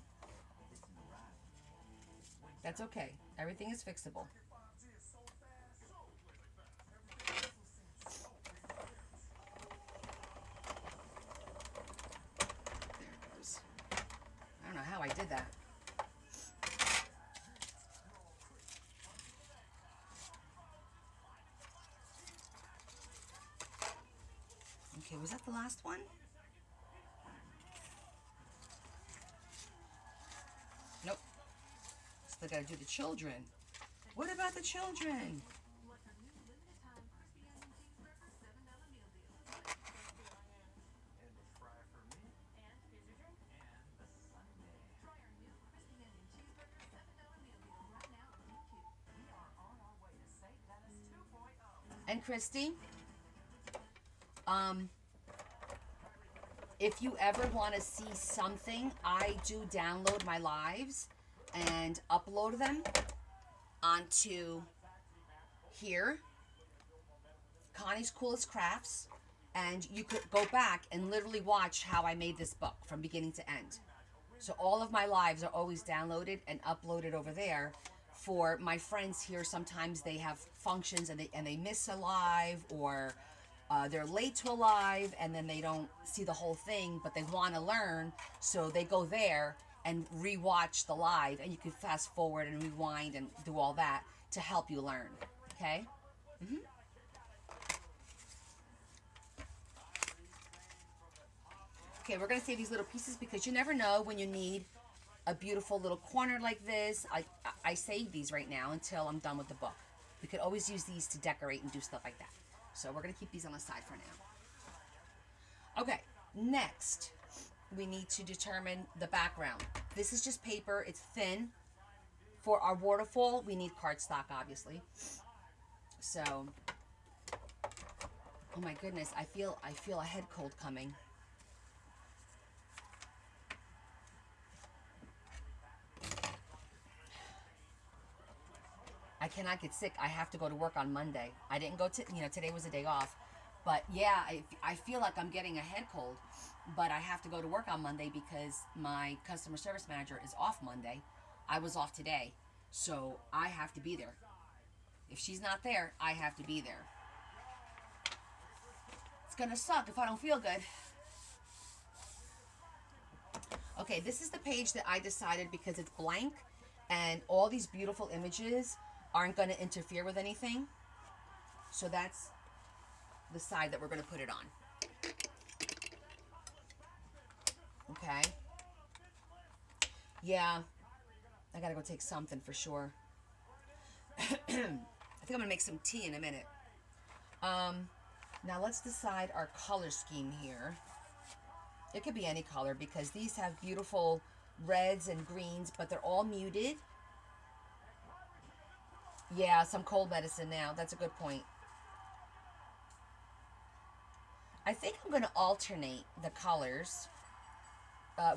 That's okay. Everything is fixable. There it goes. I don't know how I did that. Okay, was that the last one? Nope. Still gotta do the children. What about the children? And Christy, if you ever want to see something, I do download my lives and upload them onto here, Connie's Coolest Crafts, and you could go back and literally watch how I made this book from beginning to end. So all of my lives are always downloaded and uploaded over there. For my friends here, sometimes they have functions and they miss a live, or they're late to a live and then they don't see the whole thing, but they want to learn, so they go there and rewatch the live, and you can fast forward and rewind and do all that to help you learn. Okay. Okay, we're going to save these little pieces because you never know when you need a beautiful little corner like this. I save these right now until I'm done with the book. We could always use these to decorate and do stuff like that. So we're going to keep these on the side for now. Okay, next we need to determine the background. This is just paper. It's thin. For our waterfall, we need cardstock, obviously. So, oh my goodness, I feel a head cold coming. I cannot get sick. I have to go to work on Monday. I didn't go to, today was a day off. But yeah, I feel like I'm getting a head cold. But I have to go to work on Monday because my customer service manager is off Monday. I was off today. So I have to be there. If she's not there, I have to be there. It's going to suck if I don't feel good. Okay, this is the page that I decided because it's blank and all these beautiful images aren't going to interfere with anything. So that's the side that we're going to put it on. Okay. Yeah, I got to go take something for sure. I think I'm going to make some tea in a minute. Now let's decide our color scheme here. It could be any color because these have beautiful reds and greens, but they're all muted. Yeah, some cold medicine now. That's a good point. I think I'm going to alternate the colors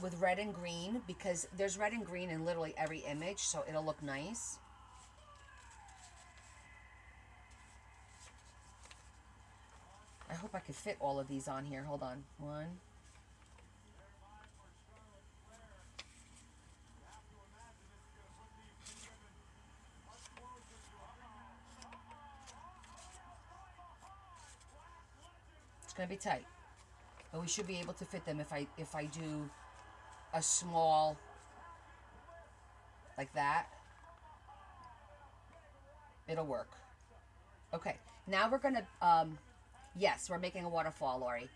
with red and green because there's red and green in literally every image, so it'll look nice. I hope I could fit all of these on here. Hold on. One. It's going to be tight. But we should be able to fit them if I do a small like that. It'll work. Okay. Now we're going to yes, we're making a waterfall, Lori.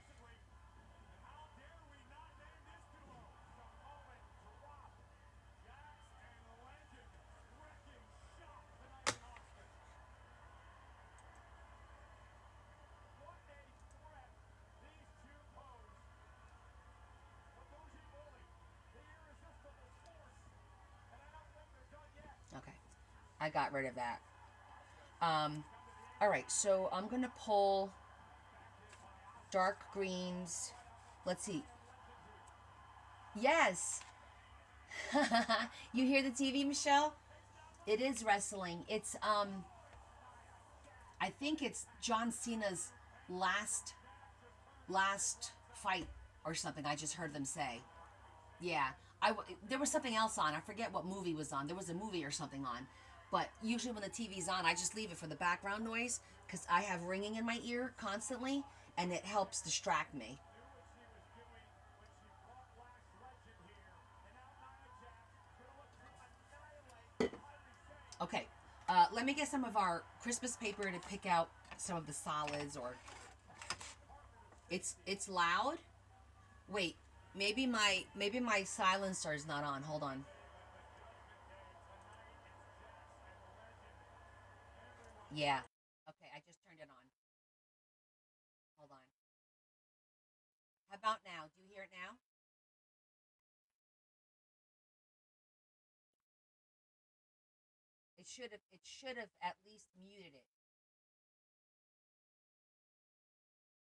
Okay. I got rid of that. All right, so I'm going to pull dark greens. Let's see. Yes. You hear the TV, Michelle? It is wrestling. It's I think it's John Cena's last fight or something. I just heard them say. Yeah. There was something else on. I forget what movie was on. There was a movie or something on. But usually when the TV's on, I just leave it for the background noise because I have ringing in my ear constantly and it helps distract me. Okay, let me get some of our Christmas paper to pick out some of the solids. Or it's loud. Wait, maybe my silencer is not on. Hold on. Yeah. Okay, I just turned it on. Hold on. How about now? Do you hear it now? It should have at least muted it.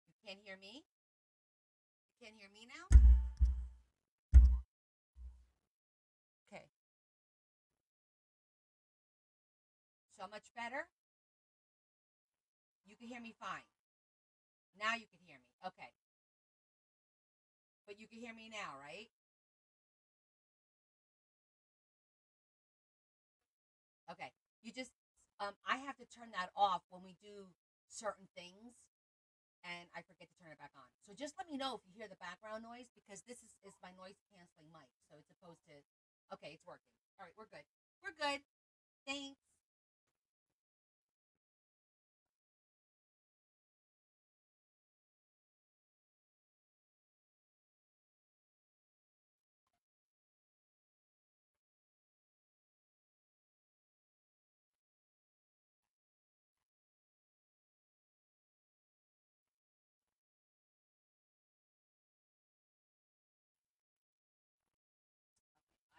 You can't hear me? You can't hear me now? Okay. So much better? You can hear me fine. Now you can hear me. Okay. But you can hear me now, right? Okay. You just I have to turn that off when we do certain things and I forget to turn it back on. So just let me know if you hear the background noise because this is my noise canceling mic. So it's supposed to okay, it's working. All right, we're good. We're good. Thanks.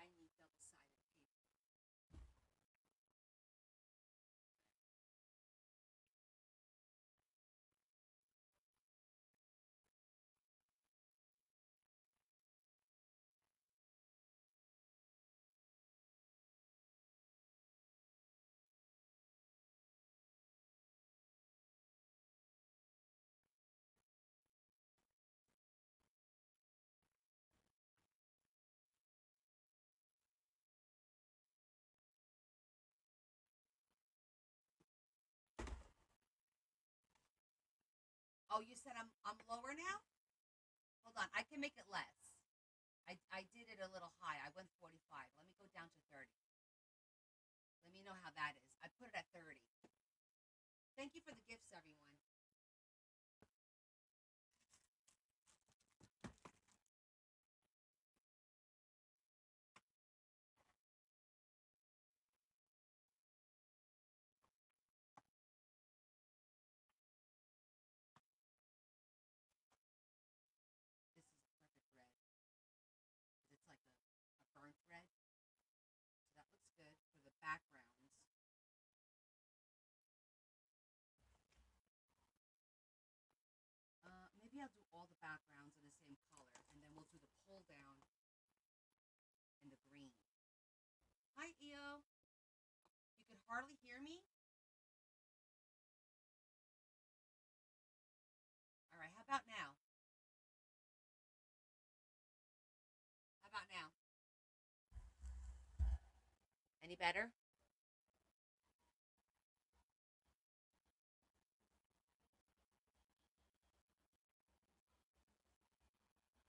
I need double-sided paper. Oh, you said I'm lower now? Hold on. I can make it less. I did it a little high. I went 45. Let me go down to 30. Let me know how that is. I put it at 30. Thank you for the gifts, everyone. This is a perfect red. It's like a burnt red. So that looks good for the backgrounds. Maybe I'll do all the backgrounds in the same color, and then we'll do the pull down in the green. Hi, EO. You can hardly hear me? All right, how about now? How about now? Any better?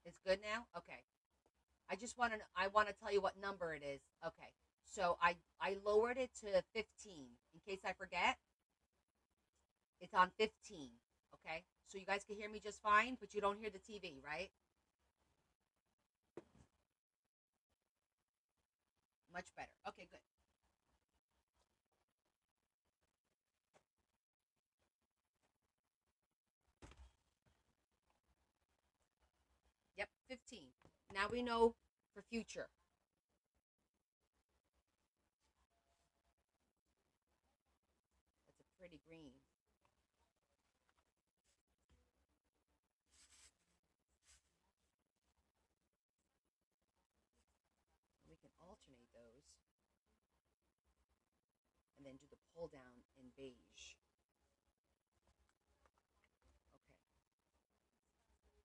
It's good now? Okay. I want to tell you what number it is. Okay. So I lowered it to 15 in case I forget. It's on 15. Okay? So you guys can hear me just fine, but you don't hear the TV, right? Much better. Okay, good. Yep, 15. Now we know for future. That's a pretty green. We can alternate those and then do the pull down in beige.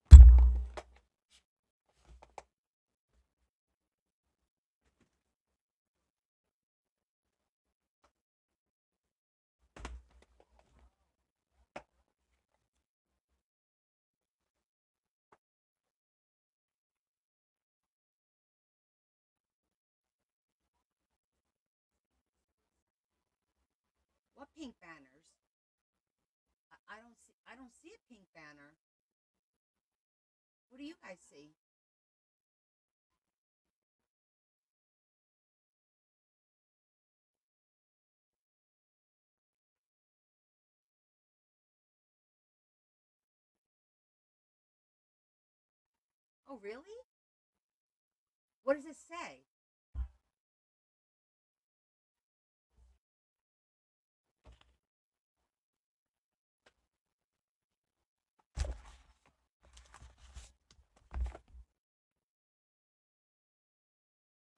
Okay. What pink banners? I don't see a pink banner. What do you guys see? Oh, really? What does it say?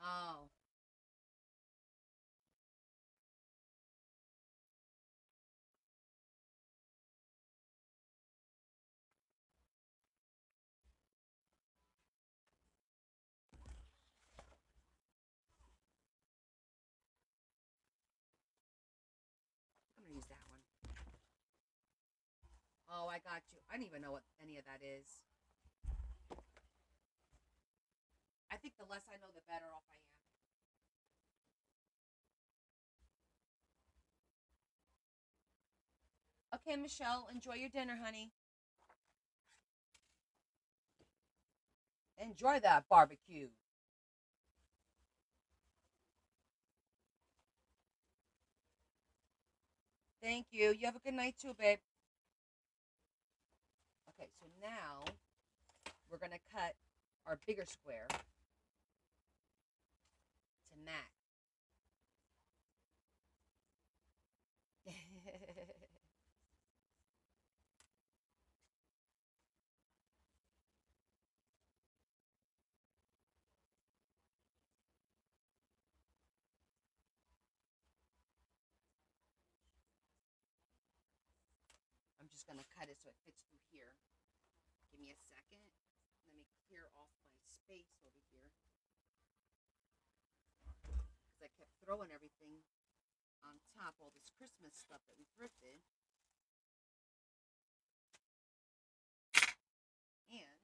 Oh, I got you. I don't even know what any of that is. I think the less I know, the better off I am. Okay, Michelle, enjoy your dinner, honey. Enjoy that barbecue. Thank you. You have a good night too, babe. Okay, so now we're going to cut our bigger square to match. I'm just going to cut it so it fits through here. Give me a second. Let me clear off my space over here. Because I kept throwing everything on top, all this Christmas stuff that we thrifted. And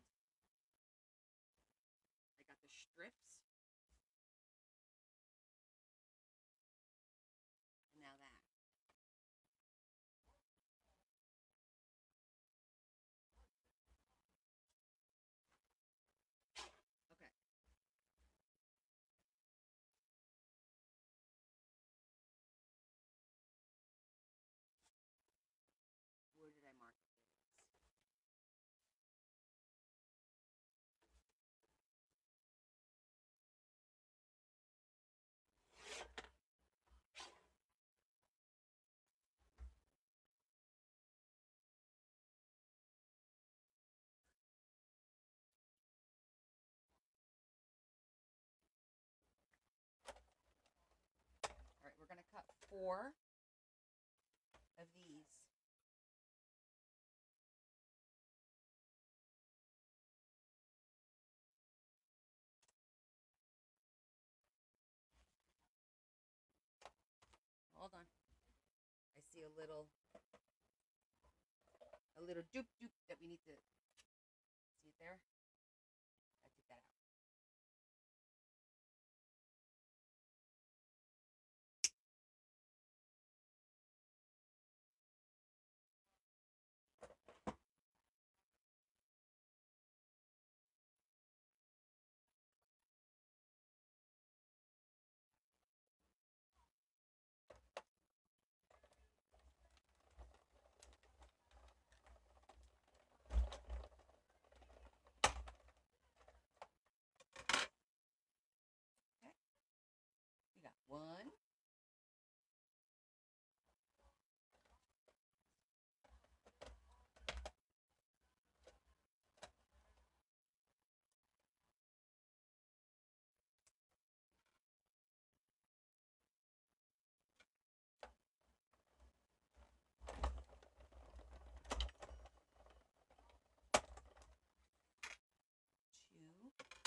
I got the strips. And now that. Okay. Where did I mark it? All right, we're going to cut 4 of these. Hold on. I see a little doop doop that we need to see it there. I took that out. Okay. We got 1.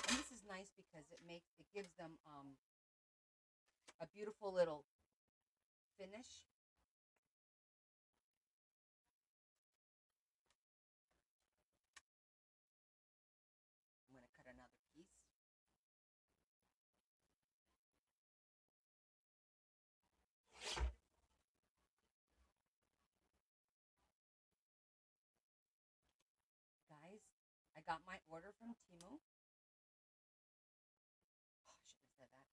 And this is nice because it gives them a beautiful little finish. I'm going to cut another piece. Guys, I got my order from Temu. Oh, I should have said that.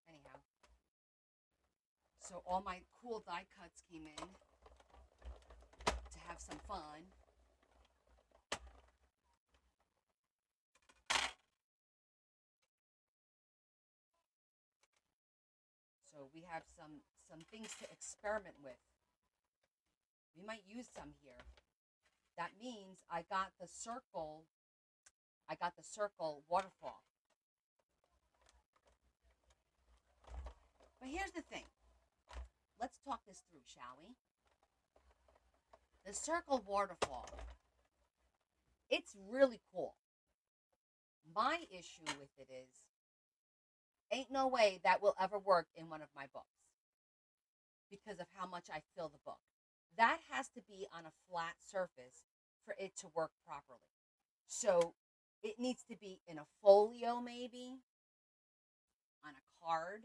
Anyhow, so all my cool die cuts came in to have some fun. So we have some things to experiment with. We might use some here. That means I got the circle waterfall. But here's the thing. Let's talk this through, shall we? The circle waterfall. It's really cool. My issue with it is, ain't no way that will ever work in one of my books because of how much I fill the book. That has to be on a flat surface for it to work properly. So it needs to be in a folio, maybe on a card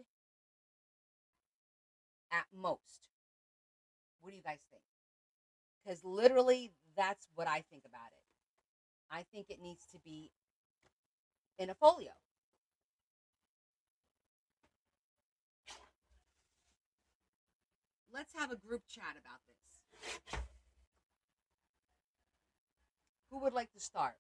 at most. What do you guys think? Because literally, that's what I think about it. I think it needs to be in a folio. Let's have a group chat about this. Who would like to start?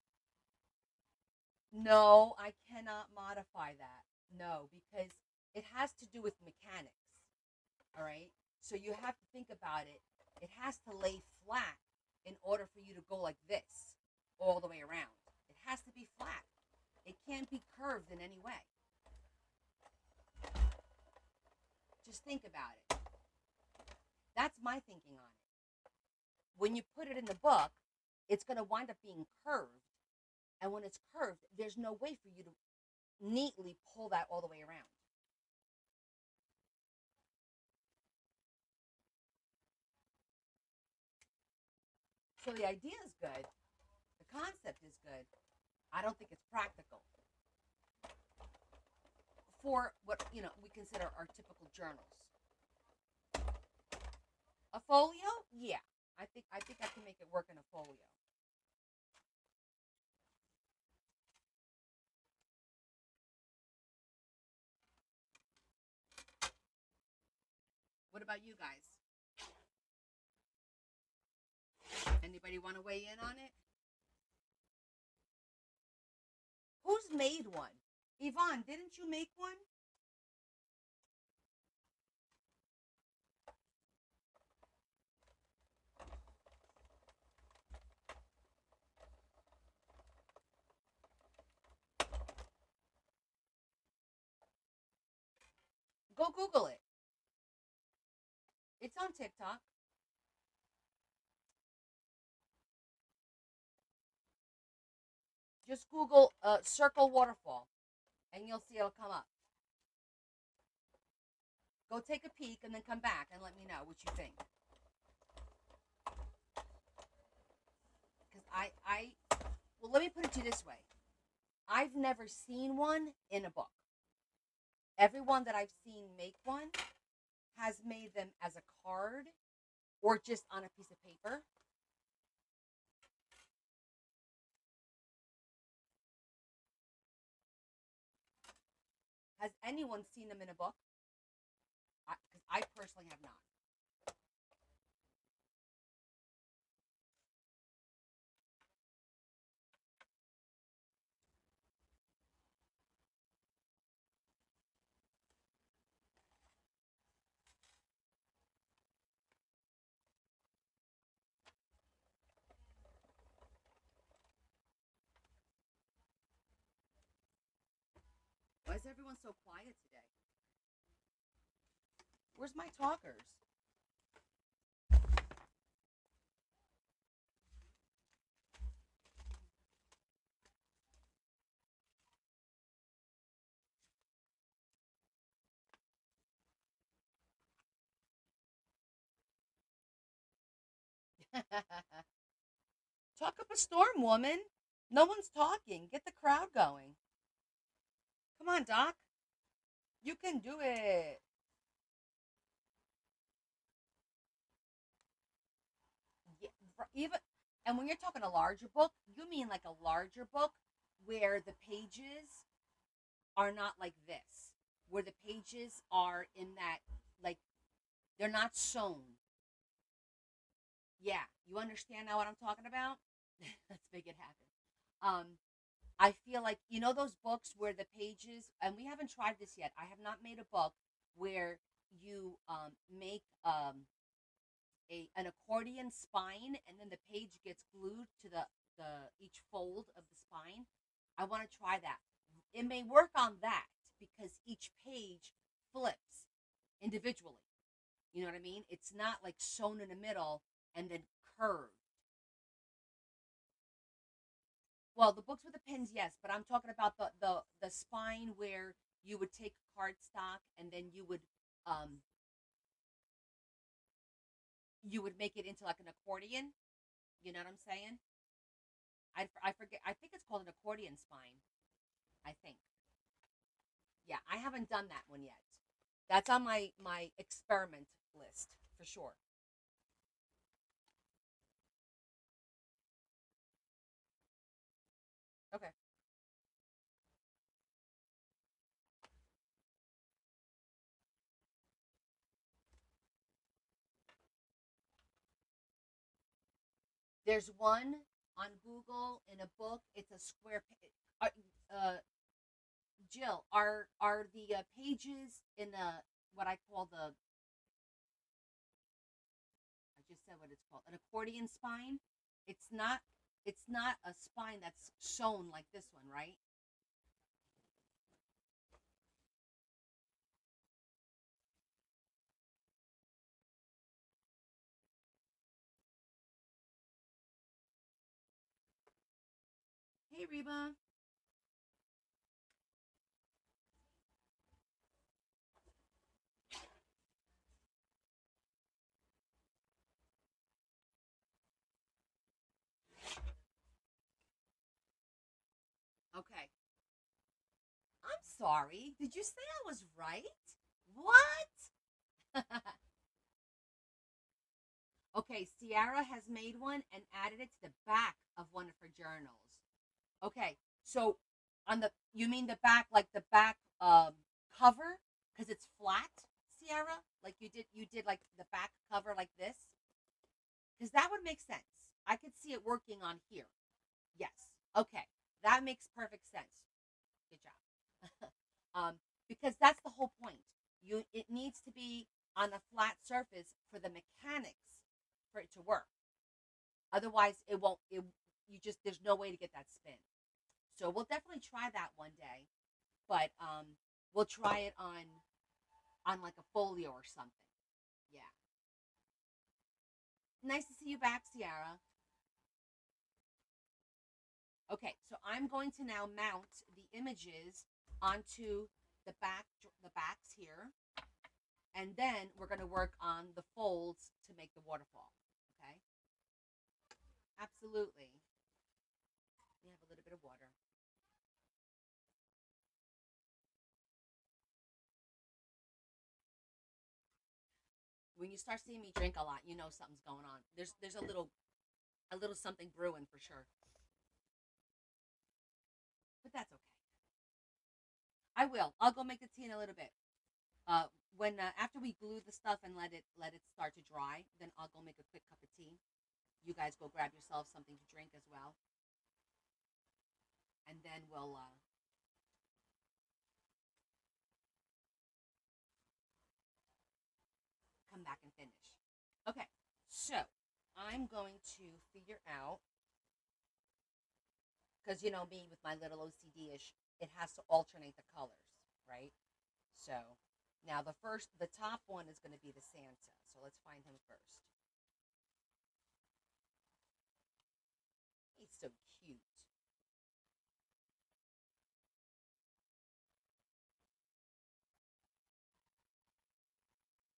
No, I cannot modify that. No, because it has to do with mechanics. All right? So you have to think about it. It has to lay flat in order for you to go like this all the way around. It has to be flat. It can't be curved in any way. Just think about it. That's my thinking on it. When you put it in the book, it's going to wind up being curved. And when it's curved, there's no way for you to neatly pull that all the way around. So the idea is good. The concept is good. I don't think it's practical for what we consider our typical journals. A folio? Yeah. I think I can make it work in a folio. What about you guys? Anybody want to weigh in on it? Who's made one? Yvonne, didn't you make one? Go Google it. It's on TikTok. Just Google circle waterfall and you'll see it'll come up. Go take a peek and then come back and let me know what you think. Because well, let me put it to you this way. I've never seen one in a book. Everyone that I've seen make one has made them as a card or just on a piece of paper. Has anyone seen them in a book? Because I personally have not. Why is everyone so quiet today? Where's my talkers? Talk up a storm, woman. No one's talking. Get the crowd going. Come on, Doc. You can do it. Yeah, even and when you're talking a larger book, you mean like a larger book where the pages are not like this, where the pages are in that like they're not sewn. Yeah, you understand now what I'm talking about? Let's make it happen. Um, I feel like those books where the pages, and we haven't tried this yet. I have not made a book where you make an accordion spine, and then the page gets glued to the each fold of the spine. I want to try that. It may work on that because each page flips individually. You know what I mean? It's not like sewn in the middle and then curved. Well, the books with the pins, yes, but I'm talking about the spine where you would take cardstock and then um you would make it into like an accordion. You know what I'm saying? I forget. I think it's called an accordion spine. I think. Yeah, I haven't done that one yet. That's on my experiment list for sure. Okay. There's one on Google in a book. It's a square. Jill, are the pages in the what I call the? I just said what it's called, an accordion spine. It's not. It's not a spine that's sewn like this one, right? Hey, Reba. Okay. I'm sorry. Did you say I was right? What? Okay, Sierra has made one and added it to the back of one of her journals. Okay, so on the you mean the back like the back cover because it's flat, Sierra? Like you did like the back cover like this? Because that would make sense. I could see it working on here. Yes. Okay, that makes perfect sense. Good job. Because that's the whole point. It needs to be on a flat surface for the mechanics for it to work. Otherwise, it won't. You just there's no way to get that spin. So we'll definitely try that one day, but we'll try it on like a folio or something. Yeah. Nice to see you back, Ciara. Okay, so I'm going to now mount the images onto the backs here, and then we're going to work on the folds to make the waterfall. Okay, absolutely. We have a little bit of water. When you start seeing me drink a lot, you know something's going on. There's a little something brewing for sure, but that's okay. I will. I'll go make the tea in a little bit. When after we glue the stuff and let it start to dry, then I'll go make a quick cup of tea. You guys go grab yourself something to drink as well, and then we'll come back and finish. Okay, so I'm going to figure out because you know me with my little OCD ish, it has to alternate the colors, right? So now the top one is going to be the Santa. So let's find him first. He's so cute.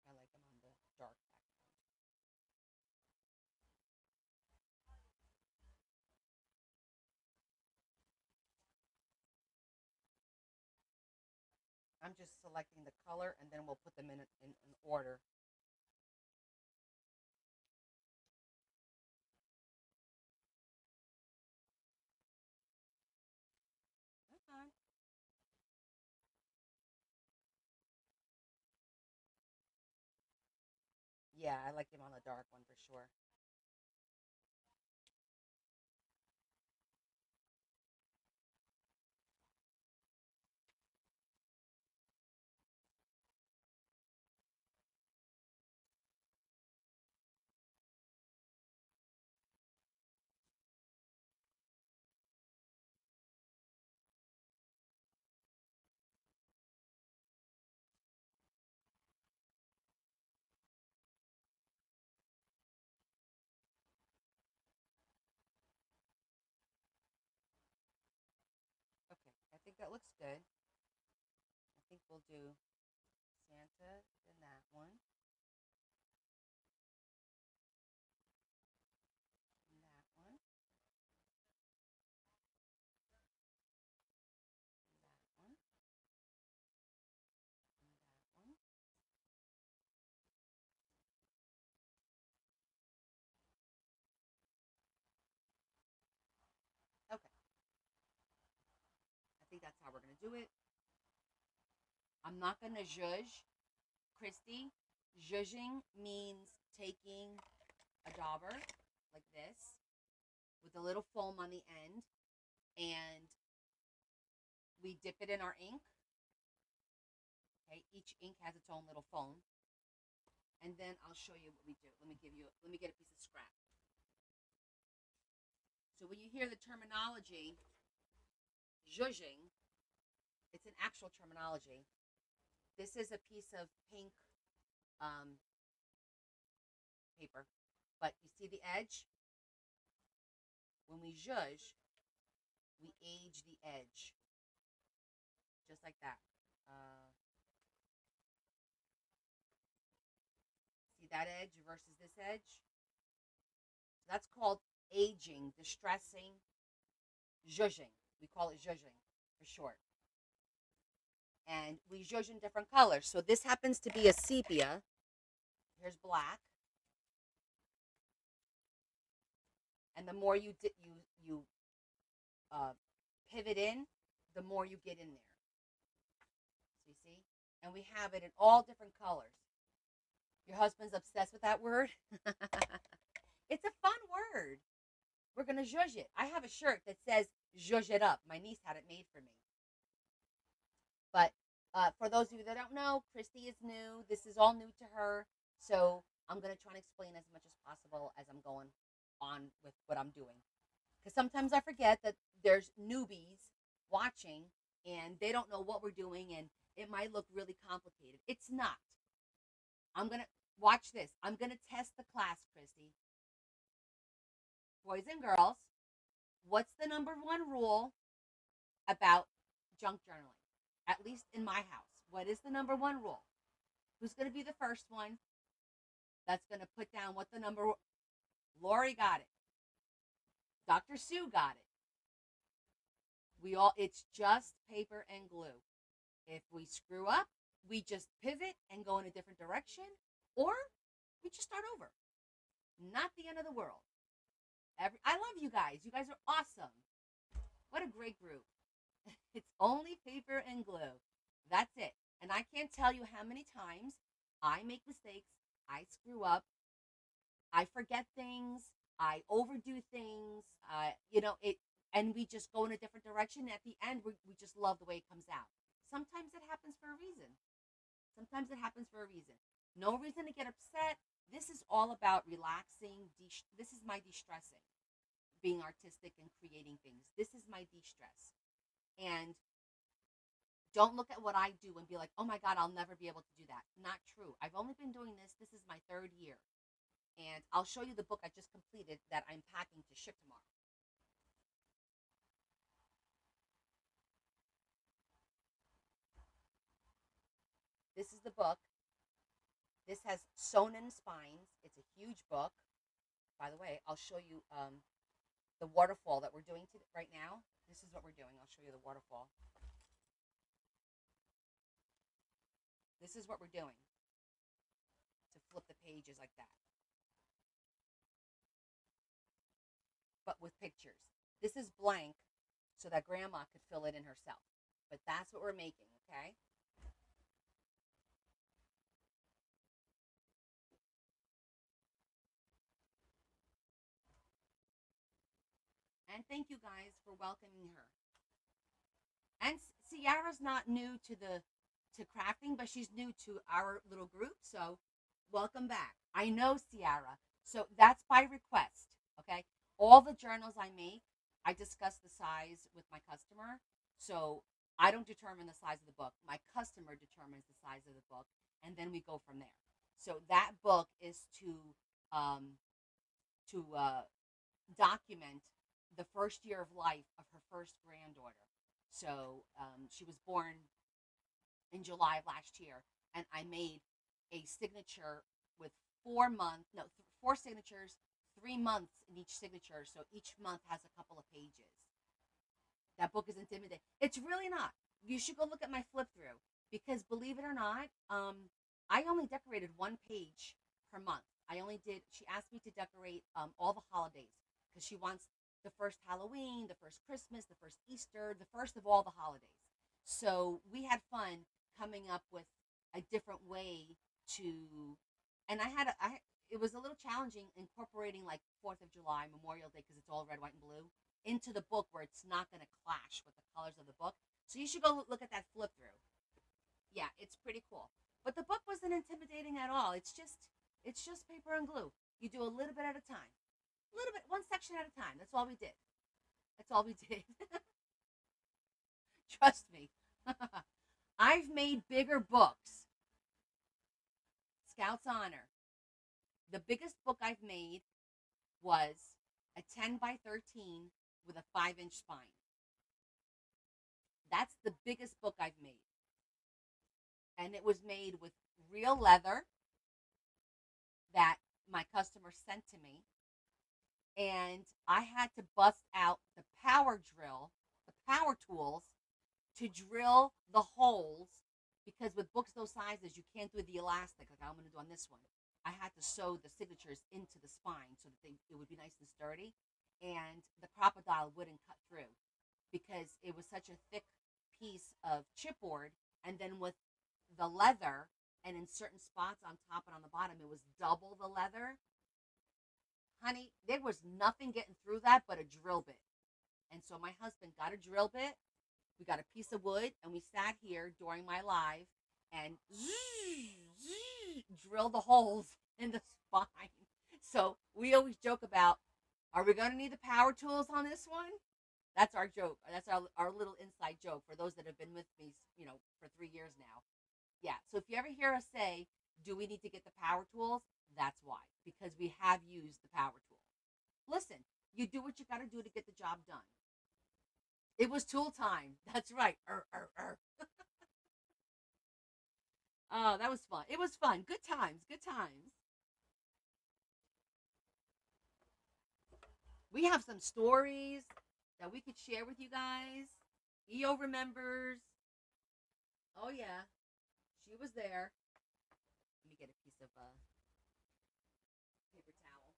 I like him on the dark background. I'm just selecting the color and then we'll put them in order. Okay. Yeah, I like him on the dark one for sure. Okay, I think that looks good. I think we'll do Santa, then that one, and that one. That's how we're going to do it. I'm not going to zhuzh, Christy. Zhuzhing means taking a dauber like this with a little foam on the end, and we dip it in our ink. Okay, each ink has its own little foam. And then I'll show you what we do. Let me get a piece of scrap. So when you hear the terminology, zhuzhing, it's an actual terminology. This is a piece of pink paper, but you see the edge? When we zhuzh, we age the edge, just like that. See that edge versus this edge? So that's called aging, distressing, zhuzhing. We call it zhuzhing for short. And we zhuzh in different colors. So this happens to be a sepia. Here's black. And the more you pivot in, the more you get in there. So you see? And we have it in all different colors. Your husband's obsessed with that word? It's a fun word. We're going to zhuzh it. I have a shirt that says zhuzh it up. My niece had it made for me. But for those of you that don't know, Christy is new. This is all new to her. So I'm going to try and explain as much as possible as I'm going on with what I'm doing. Because sometimes I forget that there's newbies watching and they don't know what we're doing and it might look really complicated. It's not. I'm going to watch this. I'm going to test the class, Christy. Boys and girls, what's the number one rule about junk journaling? At least in my house. What is the number one rule? Who's going to be the first one that's going to put down what the number... Lori got it. Dr. Sue got it. It's just paper and glue. If we screw up, we just pivot and go in a different direction, or we just start over. Not the end of the world. I love you guys. You guys are awesome. What a great group. It's only paper and glue. That's it. And I can't tell you how many times I make mistakes. I screw up. I forget things. I overdo things. And we just go in a different direction. At the end, we just love the way it comes out. Sometimes it happens for a reason. No reason to get upset. This is all about relaxing. This is my de-stressing. Being artistic and creating things. This is my de-stress. And don't look at what I do and be like, oh my God, I'll never be able to do that. Not true. I've only been doing this. This is my 3rd year. And I'll show you the book I just completed that I'm packing to ship tomorrow. This is the book. This has sewn-in spines. It's a huge book. By the way, I'll show you the waterfall that we're doing right now. This is what we're doing. I'll show you the waterfall. This is what we're doing to flip the pages like that. But with pictures. This is blank so that grandma could fill it in herself. But that's what we're making, okay? And thank you guys for welcoming her. And Ciara's not new to crafting, but she's new to our little group. So welcome back. I know Ciara. So that's by request. Okay. All the journals I make, I discuss the size with my customer. So I don't determine the size of the book. My customer determines the size of the book, and then we go from there. So that book is to document the first year of life of her first granddaughter. So she was born in July of last year, and I made a signature with 4 signatures, 3 months in each signature. So each month has a couple of pages. That book is intimidating. It's really not. You should go look at my flip through, because believe it or not, I only decorated 1 page per month. She asked me to decorate all the holidays, because she wants the first Halloween, the first Christmas, the first Easter, the first of all the holidays. So we had fun coming up with a different way to, and it was a little challenging incorporating like 4th of July, Memorial Day, because it's all red, white, and blue, into the book where it's not going to clash with the colors of the book. So you should go look at that flip through. Yeah, it's pretty cool. But the book wasn't intimidating at all. It's just paper and glue. You do a little bit at a time. A little bit, one section at a time. That's all we did. That's all we did. Trust me. I've made bigger books. Scout's Honor. The biggest book I've made was a 10 by 13 with a 5-inch spine. That's the biggest book I've made. And it was made with real leather that my customer sent to me. And I had to bust out the power drill, the power tools, to drill the holes, because with books those sizes, you can't do the elastic like I'm going to do on this one. I had to sew the signatures into the spine so that it would be nice and sturdy. And the crocodile wouldn't cut through because it was such a thick piece of chipboard. And then with the leather, and in certain spots on top and on the bottom, it was double the leather. Honey, there was nothing getting through that but a drill bit. And so my husband got a drill bit. We got a piece of wood, and we sat here during my live and drill the holes in the spine. So we always joke about, are we going to need the power tools on this one? That's our joke. That's our little inside joke for those that have been with me, for 3 years now. Yeah. So if you ever hear us say, do we need to get the power tools? That's why, because we have used the power tool. Listen, you do what you got to do to get the job done. It was tool time. That's right. Oh, that was fun. It was fun. Good times. Good times. We have some stories that we could share with you guys. EO remembers. Oh, yeah. She was there. Let me get a piece of paper towel.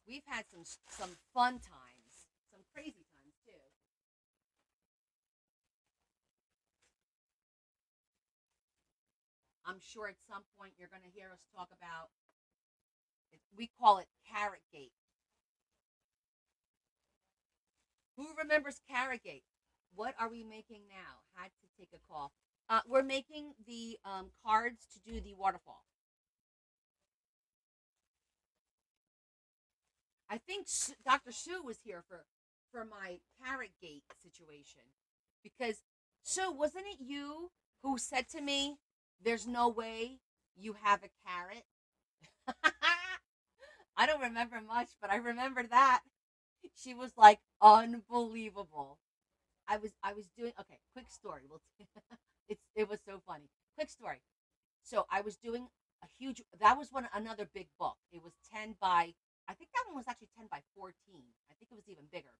We've had some fun times, some crazy times too. I'm sure at some point you're going to hear us talk about it. We call it Carrot Gate. Who remembers Carrot Gate? What are we making now? Had to take a call. We're making the cards to do the waterfall. I think Dr. Sue was here for my Carrot Gate situation, because Sue, wasn't it you who said to me, "There's no way you have a carrot"? I don't remember much, but I remember that. She was like unbelievable. I was doing, okay. Quick story. Well, it was so funny. Quick story. So I was doing a huge. That was another big book. It was 10 by. I think that one was actually 10 by 14. I think it was even bigger.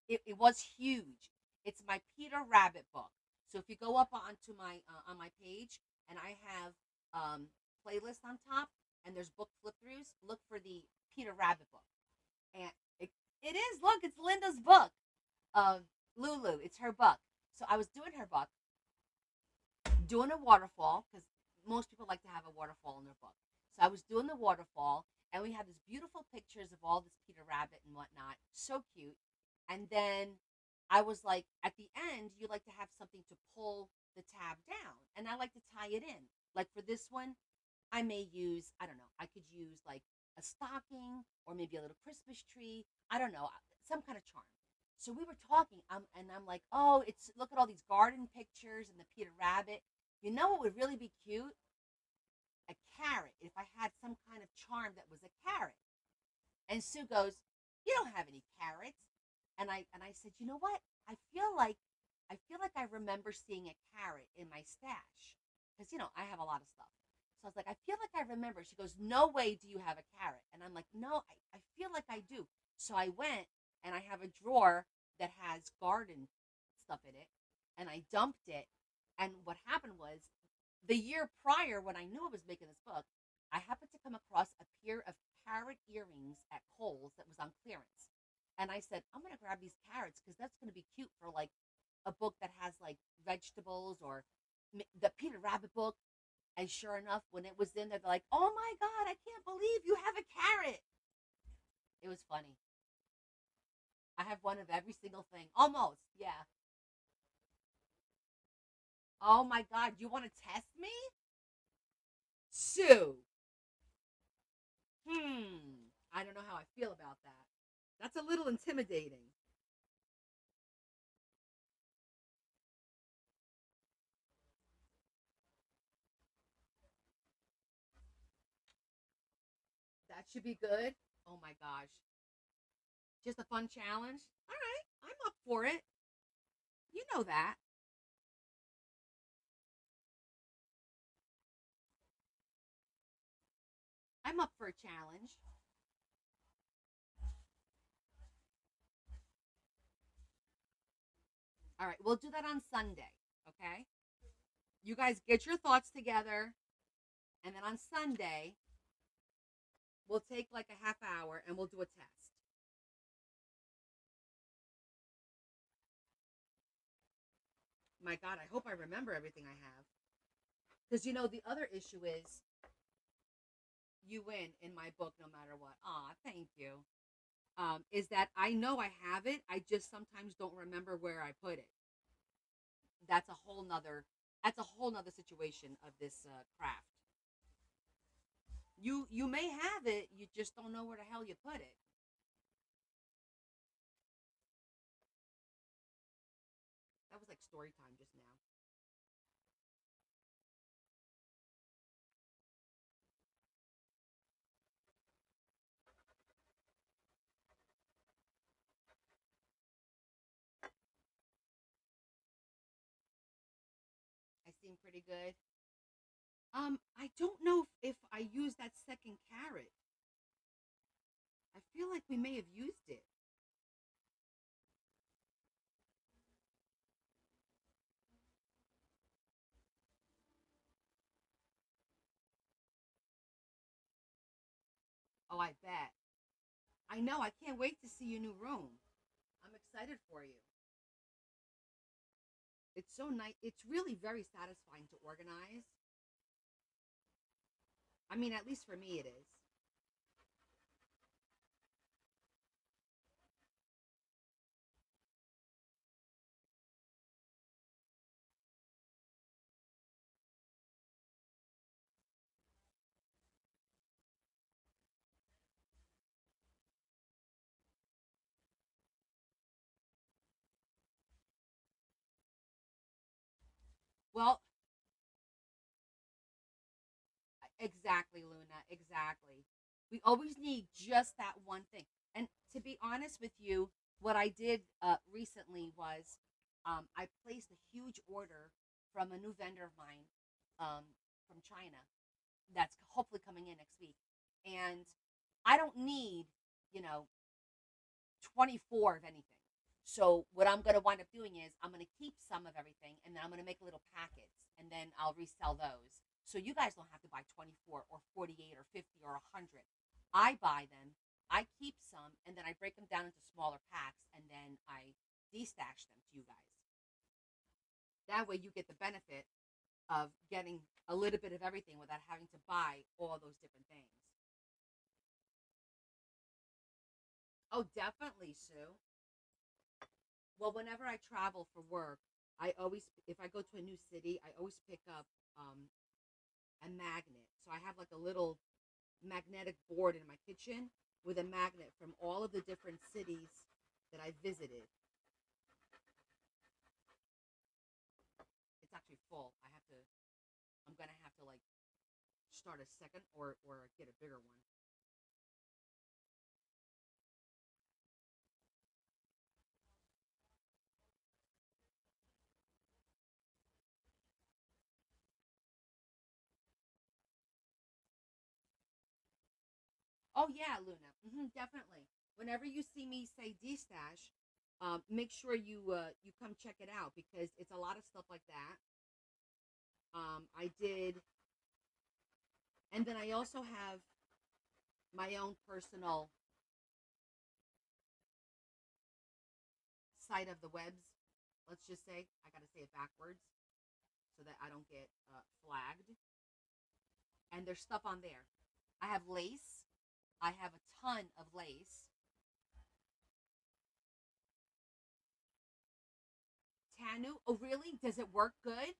It was huge. It's my Peter Rabbit book. So if you go up onto my on my page, and I have playlist on top, and there's book flip throughs, look for the Peter Rabbit book. And it is, look, it's Linda's book. Lulu, it's her book. So I was doing her book, doing a waterfall, because most people like to have a waterfall in their book. So I was doing the waterfall, and we had these beautiful pictures of all this Peter Rabbit and whatnot. So cute. And then I was like, at the end, you like to have something to pull the tab down. And I like to tie it in. Like for this one, I may use, I don't know, I could use like a stocking or maybe a little Christmas tree. I don't know, some kind of charm. So we were talking, and I'm like, oh, look at all these garden pictures and the Peter Rabbit. You know what would really be cute? A carrot. If I had some kind of charm that was a carrot. And Sue goes, "You don't have any carrots." And I said, "You know what? I feel like I remember seeing a carrot in my stash, because I have a lot of stuff." So I was like, "I feel like I remember." She goes, "No way do you have a carrot." And I'm like, "No, I feel like I do." So I went, and I have a drawer that has garden stuff in it, and I dumped it. And what happened was, the year prior, when I knew I was making this book, I happened to come across a pair of carrot earrings at Kohl's that was on clearance. And I said, I'm gonna grab these carrots because that's gonna be cute for like a book that has like vegetables or the Peter Rabbit book. And sure enough, when it was in there, they're like, "Oh my God, I can't believe you have a carrot." It was funny. I have one of every single thing, almost. Yeah. Oh my God, you want to test me, Sue? I don't know how I feel about that. That's a little intimidating. That should be good. Oh my gosh, just a fun challenge. All right, I'm up for it. You know that. I'm up for a challenge. All right, we'll do that on Sunday. Okay. You guys get your thoughts together, and then on Sunday, we'll take like a half hour and we'll do a test. My God, I hope I remember everything I have. Because you know, the other issue is you win in my book no matter what. Aw, thank you. Is that I know I have it, I just sometimes don't remember where I put it. That's a whole nother. That's a whole nother situation of this craft. You may have it, you just don't know where the hell you put it. That was like story time just now. I seem pretty good. I don't know if I used that second carrot. I feel like we may have used it. Oh, I bet. I know. I can't wait to see your new room. I'm excited for you. It's so nice. It's really very satisfying to organize. I mean, at least for me, it is. Well, exactly, Luna. Exactly. We always need just that one thing. And to be honest with you, what I did recently was I placed a huge order from a new vendor of mine from China that's hopefully coming in next week. And I don't need, you know, 24 of anything. So what I'm going to wind up doing is I'm going to keep some of everything and then I'm going to make little packets and then I'll resell those. So you guys don't have to buy 24 or 48 or 50 or 100. I buy them, I keep some, and then I break them down into smaller packs and then I destash them to you guys. That way you get the benefit of getting a little bit of everything without having to buy all those different things. Oh, definitely, Sue. Well, whenever I travel for work, I always, if I go to a new city, I always pick up a magnet. So I have like a little magnetic board in my kitchen with a magnet from all of the different cities that I visited. It's actually full. I'm gonna have to like start a second or get a bigger one. Oh yeah, Luna. Definitely. Whenever you see me say D-stash, make sure you come check it out because it's a lot of stuff like that. I did, and then I also have my own personal side of the webs. Let's just say I gotta say it backwards so that I don't get flagged. And there's stuff on there. I have lace. I have a ton of lace. Tanu. Oh, really? Does it work good?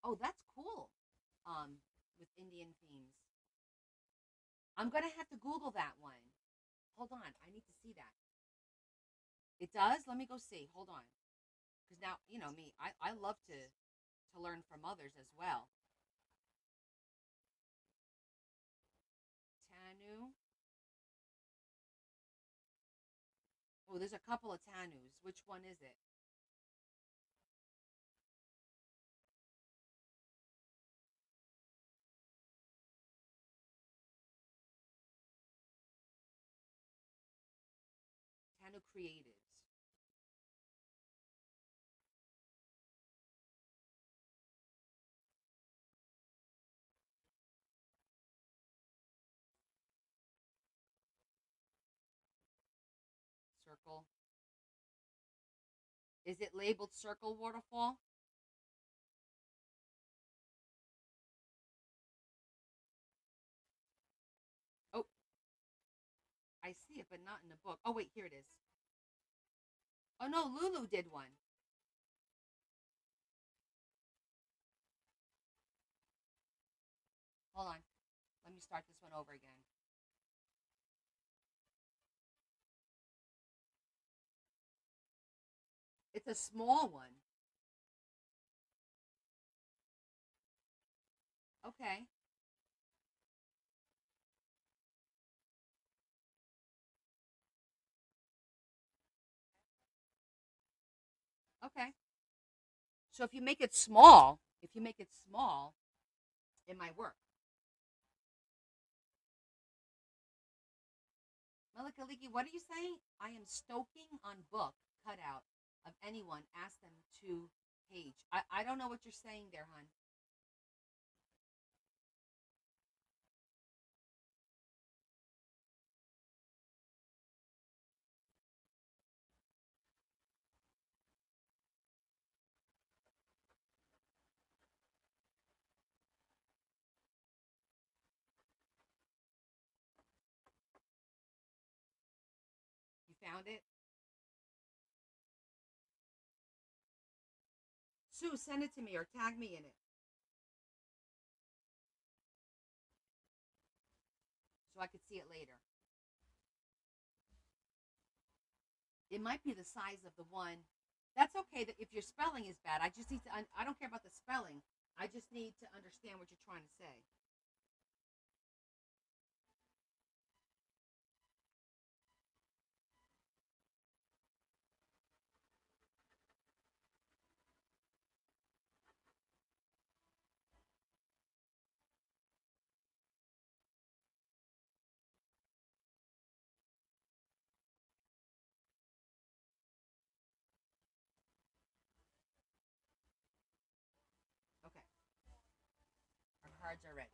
Oh, that's cool. With Indian themes. I'm gonna have to Google that one. Hold on, I need to see that. It does. Let me go see. Hold on, because now you know me. I love to learn from others as well. Tanu. Oh, there's a couple of Tanus. Which one is it? Tanu Creatives. Circle. Is it labeled Circle Waterfall? Oh, I see it, but not in the book. Oh, wait, here it is. Oh, no, Lulu did one. Hold on. Let me start this one over again. It's a small one. Okay. Okay. So if you make it small, it might work. Melikaliki, what are you saying? I am stoking on book cutout of anyone. Ask them to page. I don't know what you're saying there, hon. You found it? Sue, send it to me or tag me in it so I could see it later. It might be the size of the one. That's okay. That if your spelling is bad, I just need to. I don't care about the spelling. I just need to understand what you're trying to say. Okay, our cards are ready.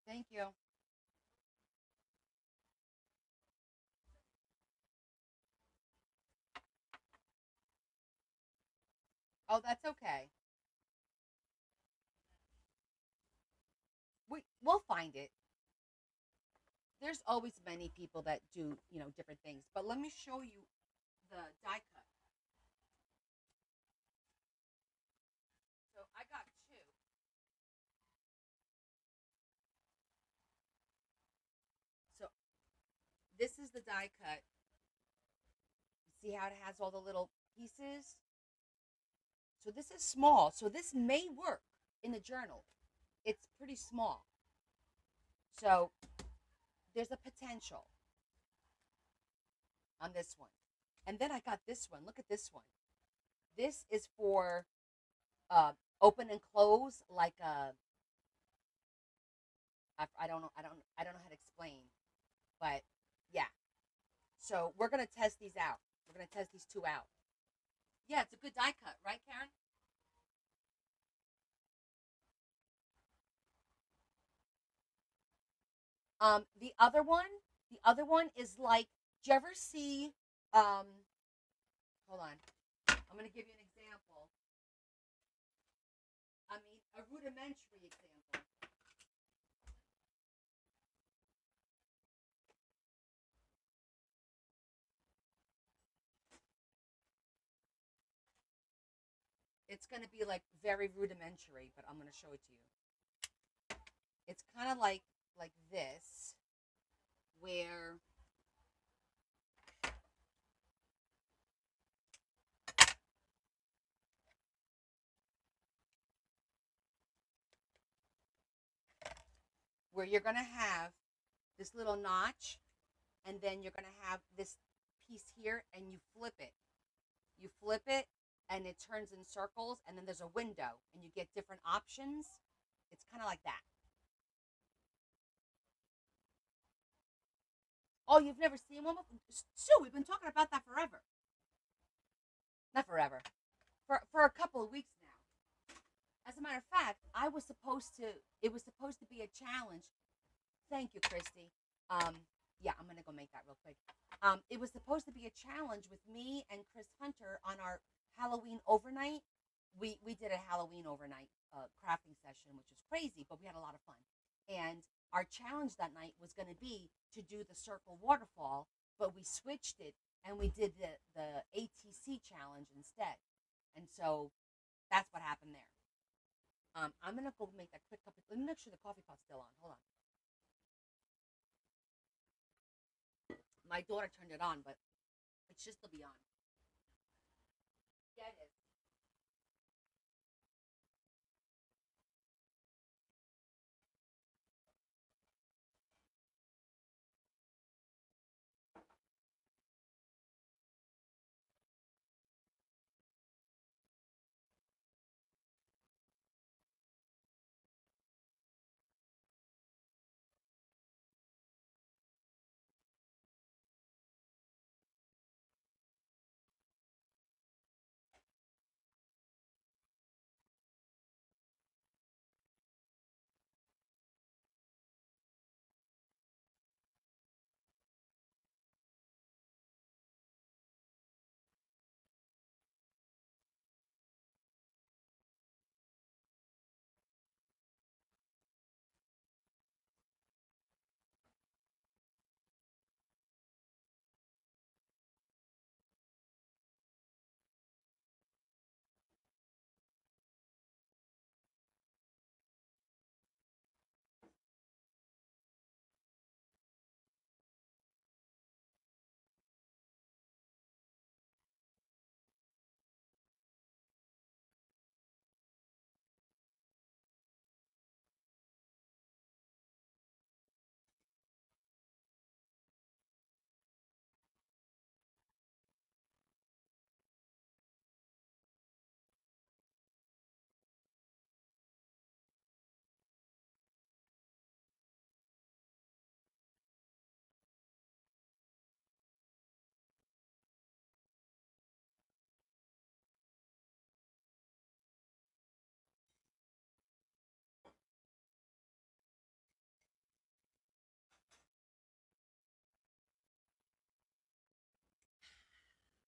Thank you. Oh, that's okay. We'll find it. There's always many people that do different things. But let me show you the die cut. So I got two. So this is the die cut. See how it has all the little pieces? So this is small. So this may work in the journal. It's pretty small. So there's a potential on this one. And then I got this one. Look at this one. This is for uh, open and close, like I don't know, I don't know how to explain, but yeah. So we're gonna test these out. We're gonna test these two out. Yeah, it's a good die cut, right, Karen? The other one is like, do you ever see? Um, hold on, I'm gonna give you an example. I mean, a rudimentary example. It's gonna be like very rudimentary, but I'm gonna show it to you. It's kind of like this, where you're gonna have this little notch, and then you're gonna have this piece here, and you flip it. You flip it, and it turns in circles, and then there's a window, and you get different options. It's kind of like that. Oh, you've never seen one before? Sue, we've been talking about that forever. Not forever. For a couple of weeks now. As a matter of fact, it was supposed to be a challenge. Thank you, Christy. Yeah, I'm gonna go make that real quick. It was supposed to be a challenge with me and Chris Hunter on our Halloween overnight. We did a Halloween overnight crafting session, which was crazy, but we had a lot of fun. And our challenge that night was going to be to do the circle waterfall, but we switched it and we did the ATC challenge instead. And so that's what happened there. I'm gonna go make that quick cup. Let me make sure the coffee pot's still on. Hold on. My daughter turned it on, but it should still be on. Yeah, it is.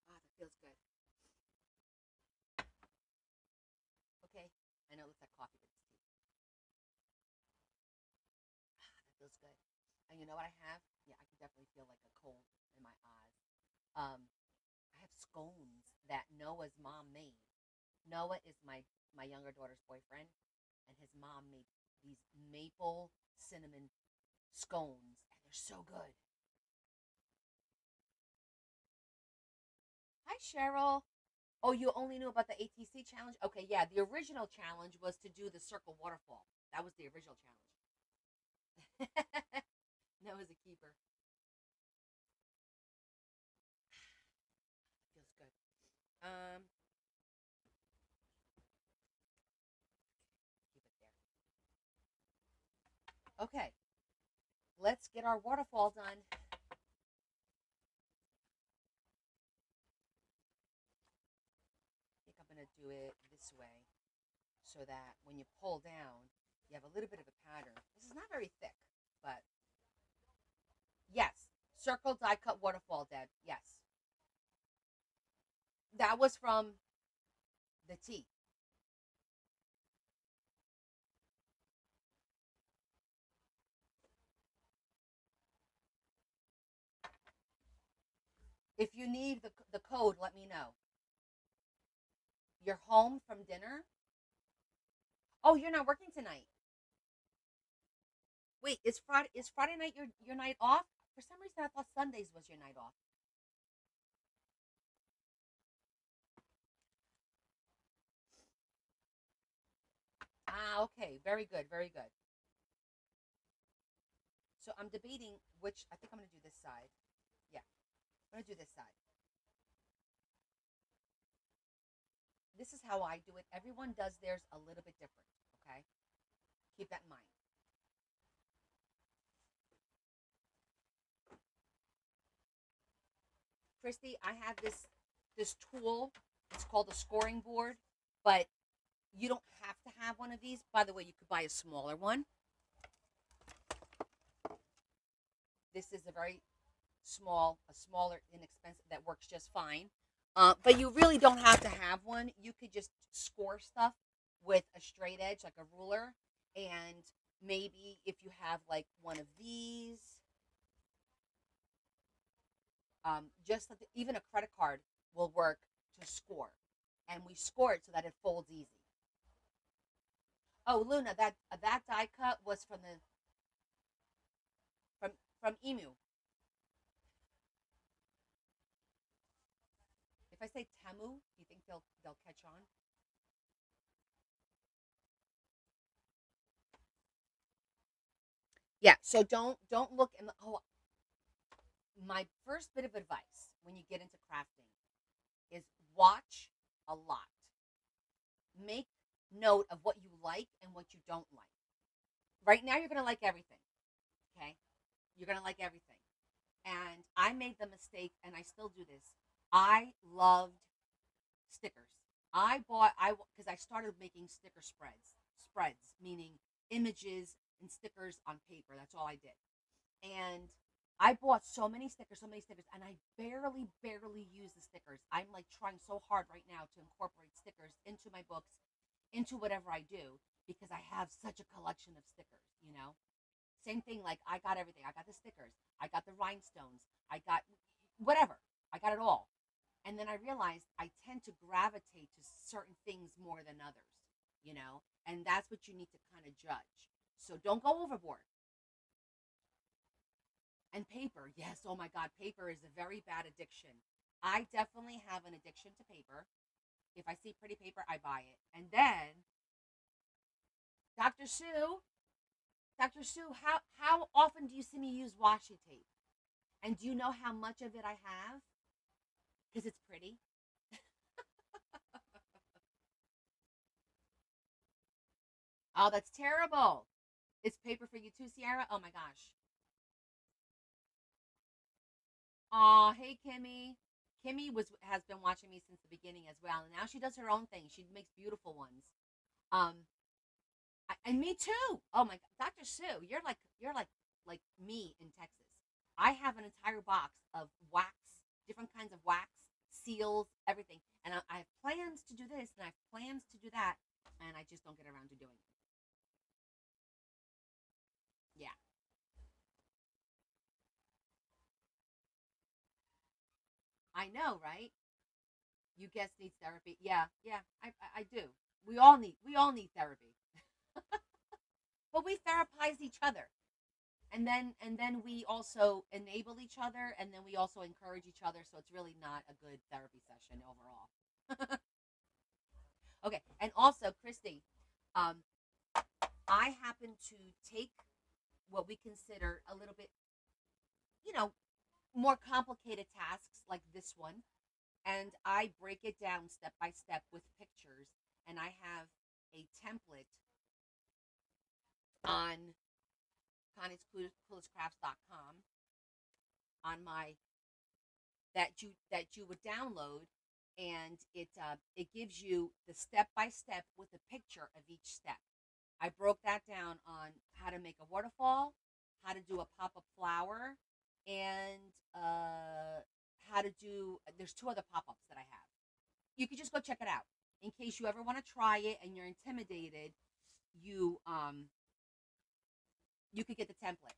Ah, that feels good. Okay, I know it looks like coffee, but it's tea. That feels good. And you know what I have? Yeah, I can definitely feel like a cold in my eyes. I have scones that Noah's mom made. Noah is my younger daughter's boyfriend, and his mom made these maple cinnamon scones, and they're so good. Hi, Cheryl. Oh, you only knew about the ATC challenge? Okay, yeah, the original challenge was to do the circle waterfall. That was the original challenge. No is a keeper. Feels good. Keep it there. Okay, let's get our waterfall done. I think I'm gonna do it this way so that when you pull down, you have a little bit of a pattern. This is not very thick, but yes, circle die cut waterfall, Deb. Yes, that was from the tea. If you need the code, let me know. You're home from dinner. Oh, you're not working tonight. Wait, is Friday night your night off? For some reason, I thought Sundays was your night off. Ah, okay, very good, very good. So I'm debating which. I think I'm gonna do this side. Yeah, I'm gonna do this side. This is how I do it. Everyone does theirs a little bit different. Okay, keep that in mind. Christy, I have this tool. It's called a scoring board, but you don't have to have one of these. By the way, you could buy a smaller one. This is a very smaller, inexpensive that works just fine. But you really don't have to have one. You could just score stuff with a straight edge, like a ruler, and maybe if you have like one of these, just like even a credit card will work to score, and we score it so that it folds easy. Oh, Luna, that die cut was from from Emu. If I say Temu, do you think they'll catch on? Yeah. So don't look in the. Oh, my first bit of advice when you get into crafting is watch a lot. Make note of what you like and what you don't like. Right now, you're gonna like everything. Okay, you're gonna like everything. And I made the mistake, and I still do this. I loved stickers. I because I started making sticker spreads meaning images and stickers on paper. That's all I did. And I bought so many stickers, and I barely use the stickers. I'm like trying so hard right now to incorporate stickers into my books, into whatever I do, because I have such a collection of stickers. Same thing, like I got everything. I got the stickers, I got the rhinestones, I got whatever. I got it all. And then I realized I tend to gravitate to certain things more than others. And that's what you need to kind of judge. So don't go overboard. And paper, yes, oh my God, paper is a very bad addiction. I definitely have an addiction to paper. If I see pretty paper, I buy it. And then, Dr. Sue, Dr. Sue, how often do you see me use washi tape? And do you know how much of it I have? Because it's pretty. Oh, that's terrible. It's paper for you too, Sierra? Oh my gosh. Oh, hey Kimmy. Kimmy has been watching me since the beginning as well, and now she does her own thing. She makes beautiful ones. Um, and me too. Oh my God, Dr. Sue, you're like me in Texas. I have an entire box of wax, different kinds of wax, seals, everything, and I have plans to do this, and I have plans to do that, and I just don't get around to doing it. Yeah, I know, right? You guess needs therapy. Yeah, yeah, I do. We all need therapy, but we therapize each other, and then we also enable each other, and then we also encourage each other. So it's really not a good therapy session overall. Okay, and also Christy, um, I happen to take what we consider a little bit, you know, more complicated tasks like this one. And I break it down step by step with pictures. And I have a template on conniescoolestcrafts.com on my that you would download, and it gives you the step by step with a picture of each step. I broke that down on how to make a waterfall, how to do a pop up flower, and how to do. There's two other pop ups that I have. You could just go check it out in case you ever want to try it and you're intimidated. You you could get the template.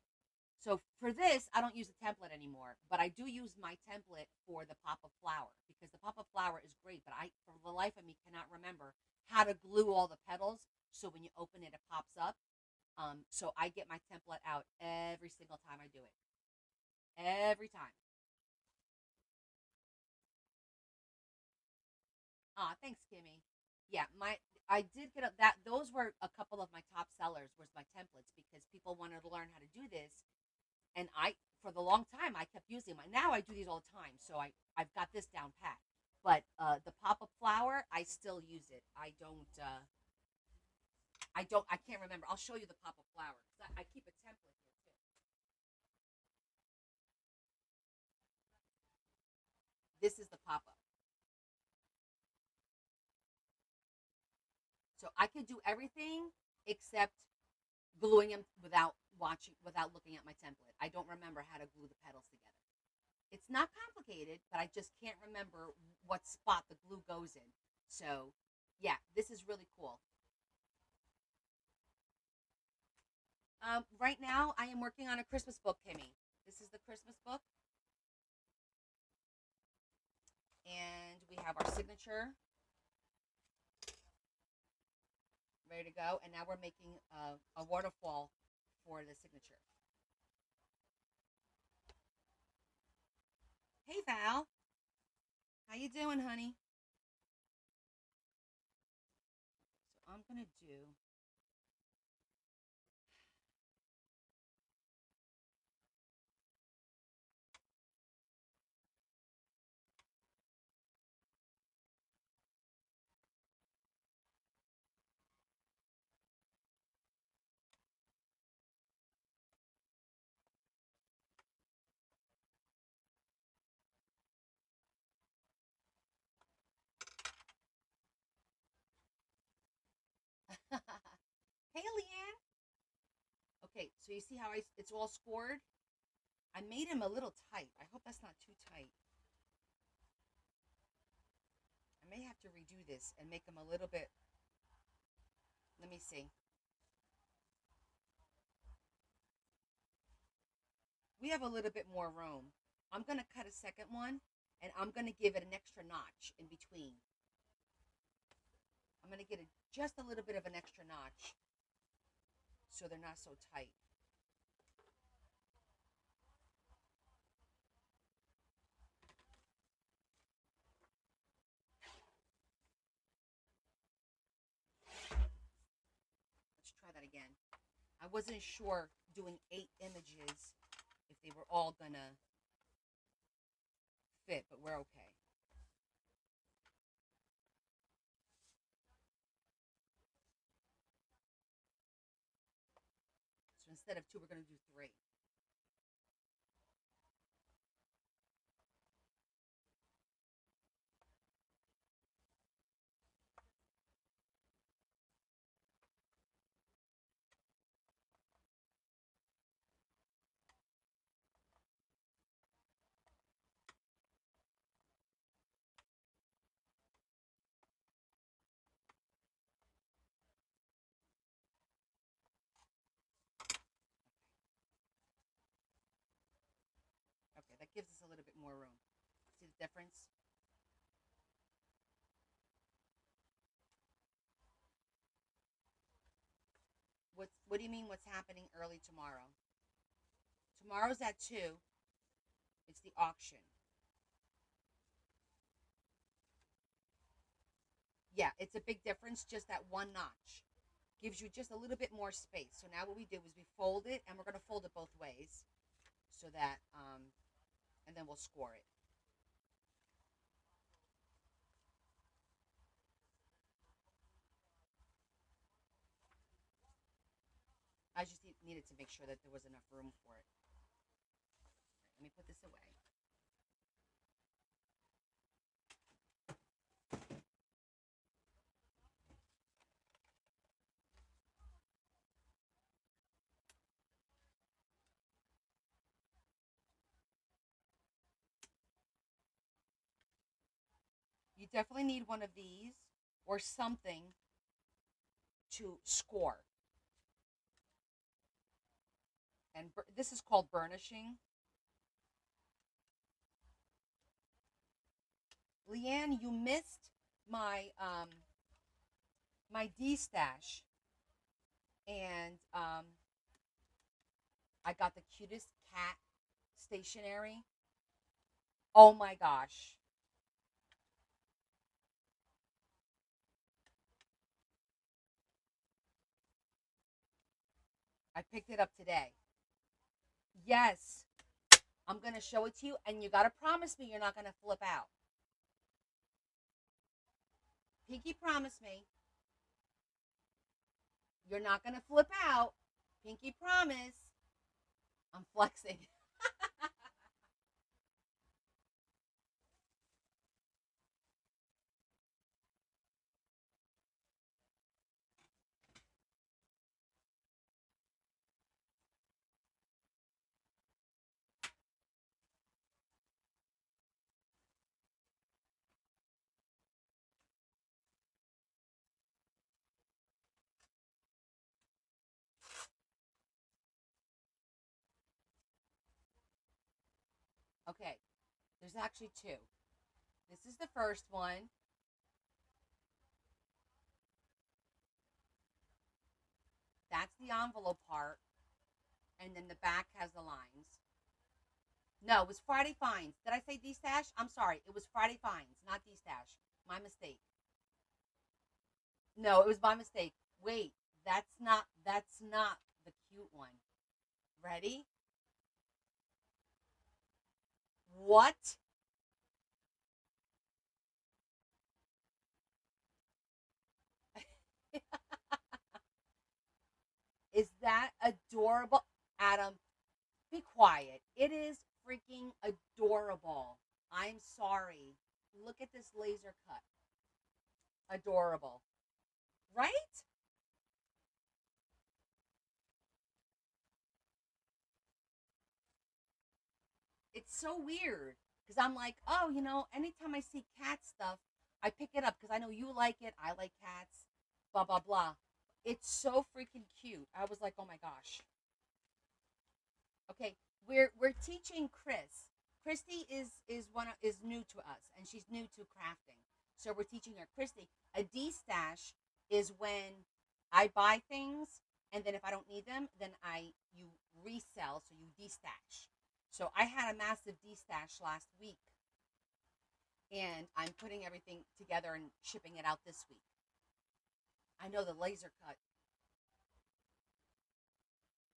So for this, I don't use a template anymore, but I do use my template for the pop up flower because the pop up flower is great. But I, for the life of me, cannot remember how to glue all the petals so when you open it, it pops up. So I get my template out every single time I do it. Every time. Ah, thanks, Kimmy. Yeah, my I did get that. Those were a couple of my top sellers. Was my templates because people wanted to learn how to do this, and I for the long time I kept using them. Now I do these all the time, so I've got this down pat. But the pop up flower, I still use it. I don't. I don't. I can't remember. I'll show you the pop up flower because I keep a template here too. This is the pop up. So I could do everything except gluing them without looking at my template. I don't remember how to glue the petals together. It's not complicated, but I just can't remember what spot the glue goes in. So, yeah, this is really cool. Right now, I am working on a Christmas book, Kimmy. This is the Christmas book, and we have our signature ready to go. And now we're making a waterfall for the signature. Hey, Val, how you doing, honey? So I'm gonna do. Hey, Leanne. Okay, so you see how it's all scored? I made him a little tight. I hope that's not too tight. I may have to redo this and make him a little bit. Let me see. We have a little bit more room. I'm going to cut a second one and I'm going to give it an extra notch in between. I'm going to get just a little bit of an extra notch so they're not so tight. Let's try that again. I wasn't sure doing 8 images if they were all going to fit, but we're okay. So instead of 2, we're going to do 3. Okay, that gives us a little bit more room. See the difference? What do you mean what's happening early tomorrow? Tomorrow's at 2. It's the auction. Yeah, it's a big difference, just that one notch. gives you just a little bit more space. So now what we did was we fold it, and we're going to fold it both ways so that, and then we'll score it. I just needed to make sure that there was enough room for it. Let me put this away. You definitely need one of these or something to score. And this is called burnishing. Leanne, you missed my D stash, and I got the cutest cat stationery. Oh my gosh. I picked it up today. Yes. I'm going to show it to you, and you got to promise me you're not going to flip out. Pinky, promise me. You're not going to flip out. Pinky, promise. I'm flexing. Okay, there's actually two. This is the first one. That's the envelope part. And then the back has the lines. No, it was Friday Finds. Did I say D-Stash? I'm sorry. It was Friday Finds, not D-Stash. My mistake. No, it was my mistake. Wait, that's not the cute one. Ready? What? Is that adorable? Adam, be quiet. It is freaking adorable. I'm sorry. Look at this laser cut. Adorable. Right? It's so weird because I'm like, oh, anytime I see cat stuff, I pick it up because I know you like it. I like cats. Blah blah blah. It's so freaking cute. I was like, oh my gosh. Okay, we're teaching Chris. Christy is new to us, and she's new to crafting. So we're teaching her. Christy, a D stash is when I buy things, and then if I don't need them, then you resell, so you de-stash. So I had a massive de-stash last week, and I'm putting everything together and shipping it out this week. I know the laser cut.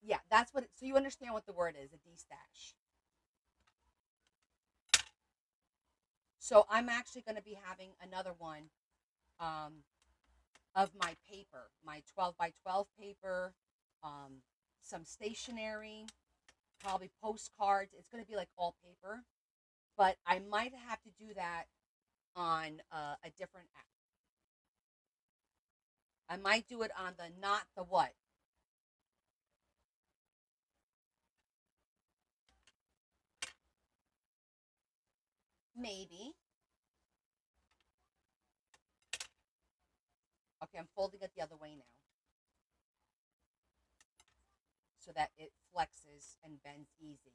Yeah, that's what. So you understand what the word is, a de-stash. So I'm actually going to be having another one um, of my paper, my 12 by 12 paper, some stationery, probably postcards. It's going to be like all paper, but I might have to do that on a different app. I might do it on the not the what. Maybe. Okay, I'm folding it the other way now so that it flexes and bends easy.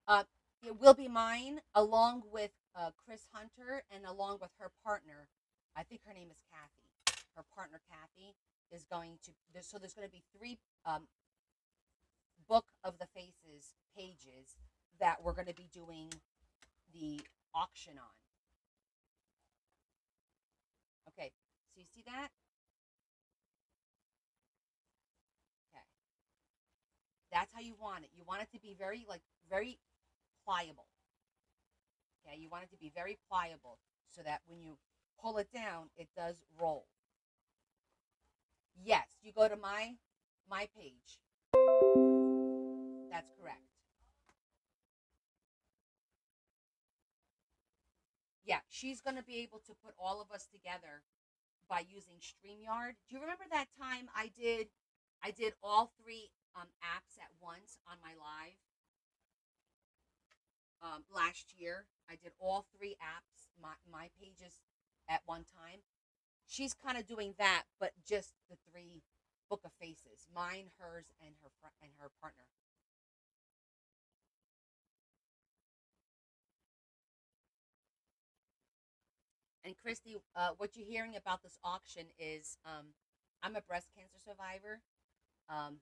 Uh, it will be mine along with Chris Hunter and along with her partner. I think her name is Kathy. Her partner Kathy is going to. So there's going to be three Book of the Faces pages that we're going to be doing the auction on. Okay, so you see that? you want it. You want it to be very, like, very pliable. Okay, you want it to be very pliable so that when you pull it down, it does roll. Yes, you go to my page. That's correct. Yeah, she's going to be able to put all of us together by using StreamYard. Do you remember that time I did all three apps at once on my live last year? I did all three apps, my pages at one time. She's kind of doing that, but just the three book of faces, mine, hers, and her partner. And Christy, what you're hearing about this auction is I'm a breast cancer survivor um,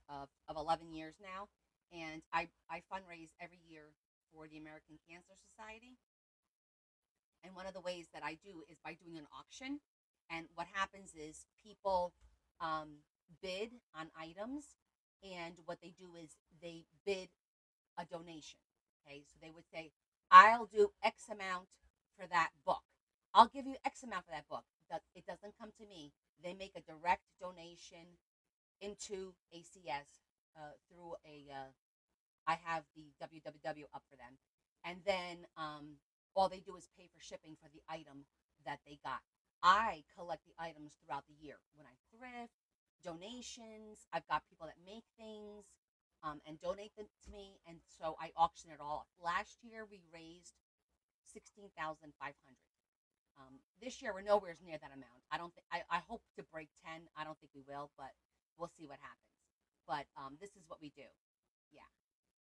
of 11 years now, and I fundraise every year for the American Cancer Society. And one of the ways that I do is by doing an auction. And what happens is people bid on items, and what they do is they bid a donation. Okay, so they would say, I'll do X amount for that book. I'll give you X amount for that book. It doesn't come to me. They make a direct donation into ACS through a. I have the www up for them, and then all they do is pay for shipping for the item that they got. I collect the items throughout the year when I thrift, donations. I've got people that make things and donate them to me, and so I auction it all. Last year we raised 16,500. This year we're nowhere near that amount. I don't think I hope to break 10. I don't think we will, but we'll see what happens. But this is what we do. Yeah.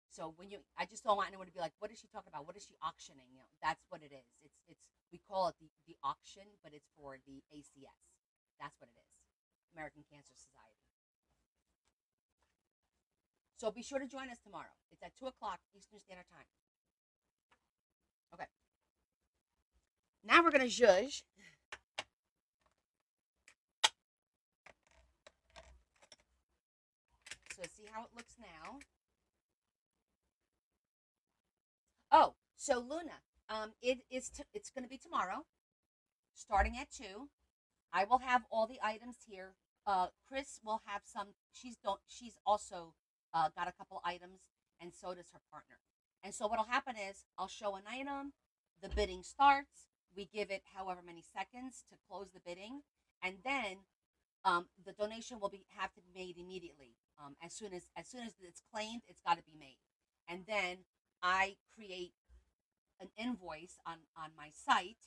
So I just don't want anyone to be like, what is she talking about? What is she auctioning? You know, that's what it is. It's we call it the auction, but it's for the ACS. That's what it is, American Cancer Society. So be sure to join us tomorrow. It's at 2 o'clock Eastern Standard Time. Okay. Now we're gonna zhuzh. So see how it looks now. Oh, so Luna, it's going to be tomorrow, starting at 2. I will have all the items here. Chris will have some. She's also got a couple items, and so does her partner. And so what'll happen is I'll show an item, the bidding starts. We give it however many seconds to close the bidding, and then the donation will have to be made immediately. As soon as it's claimed, it's got to be made, and then I create an invoice on my site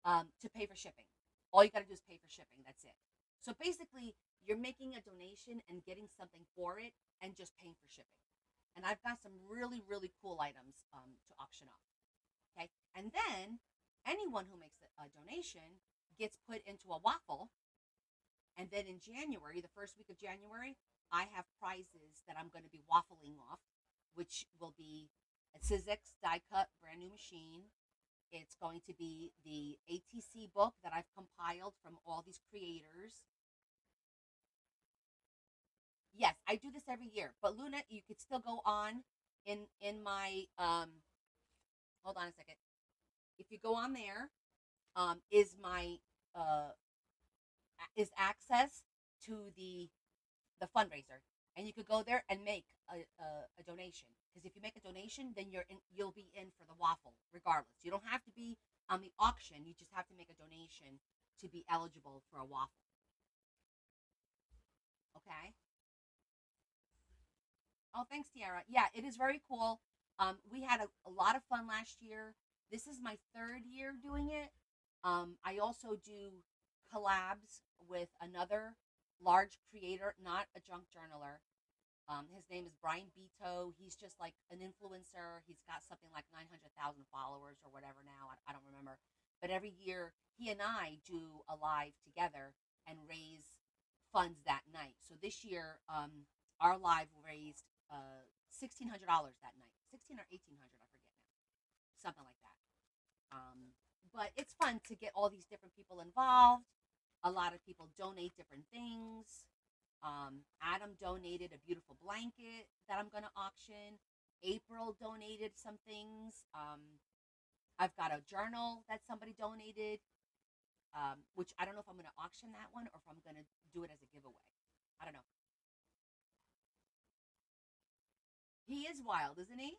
to pay for shipping. All you got to do is pay for shipping. That's it. So basically, you're making a donation and getting something for it, and just paying for shipping. And I've got some really really cool items to auction off. Okay, and then anyone who makes a donation gets put into a waffle. And then in January, the first week of January, I have prizes that I'm going to be waffling off, which will be a Sizzix die cut brand new machine. It's going to be the ATC book that I've compiled from all these creators. Yes, I do this every year. But Luna, you could still go on in my hold on a second. If you go on there, is my is access to the fundraiser, and you could go there and make a donation. Because if you make a donation, then you'll be in for the waffle regardless. You don't have to be on the auction. You just have to make a donation to be eligible for a waffle. Okay. Oh, thanks, Tiara. Yeah, it is very cool. We had a lot of fun last year. This is my third year doing it. I also do collabs with another large creator, not a junk journaler. His name is Brian Beto. He's just like an influencer. He's got something like 900,000 followers or whatever now. I don't remember. But every year, he and I do a live together and raise funds that night. So this year, our live raised $1,600 that night. 16 or 1,800, I forget now. Something like that. But it's fun to get all these different people involved. A lot of people donate different things. Adam donated a beautiful blanket that I'm going to auction. April donated some things. I've got a journal that somebody donated, which I don't know if I'm going to auction that one or if I'm going to do it as a giveaway. I don't know. He is wild, isn't he?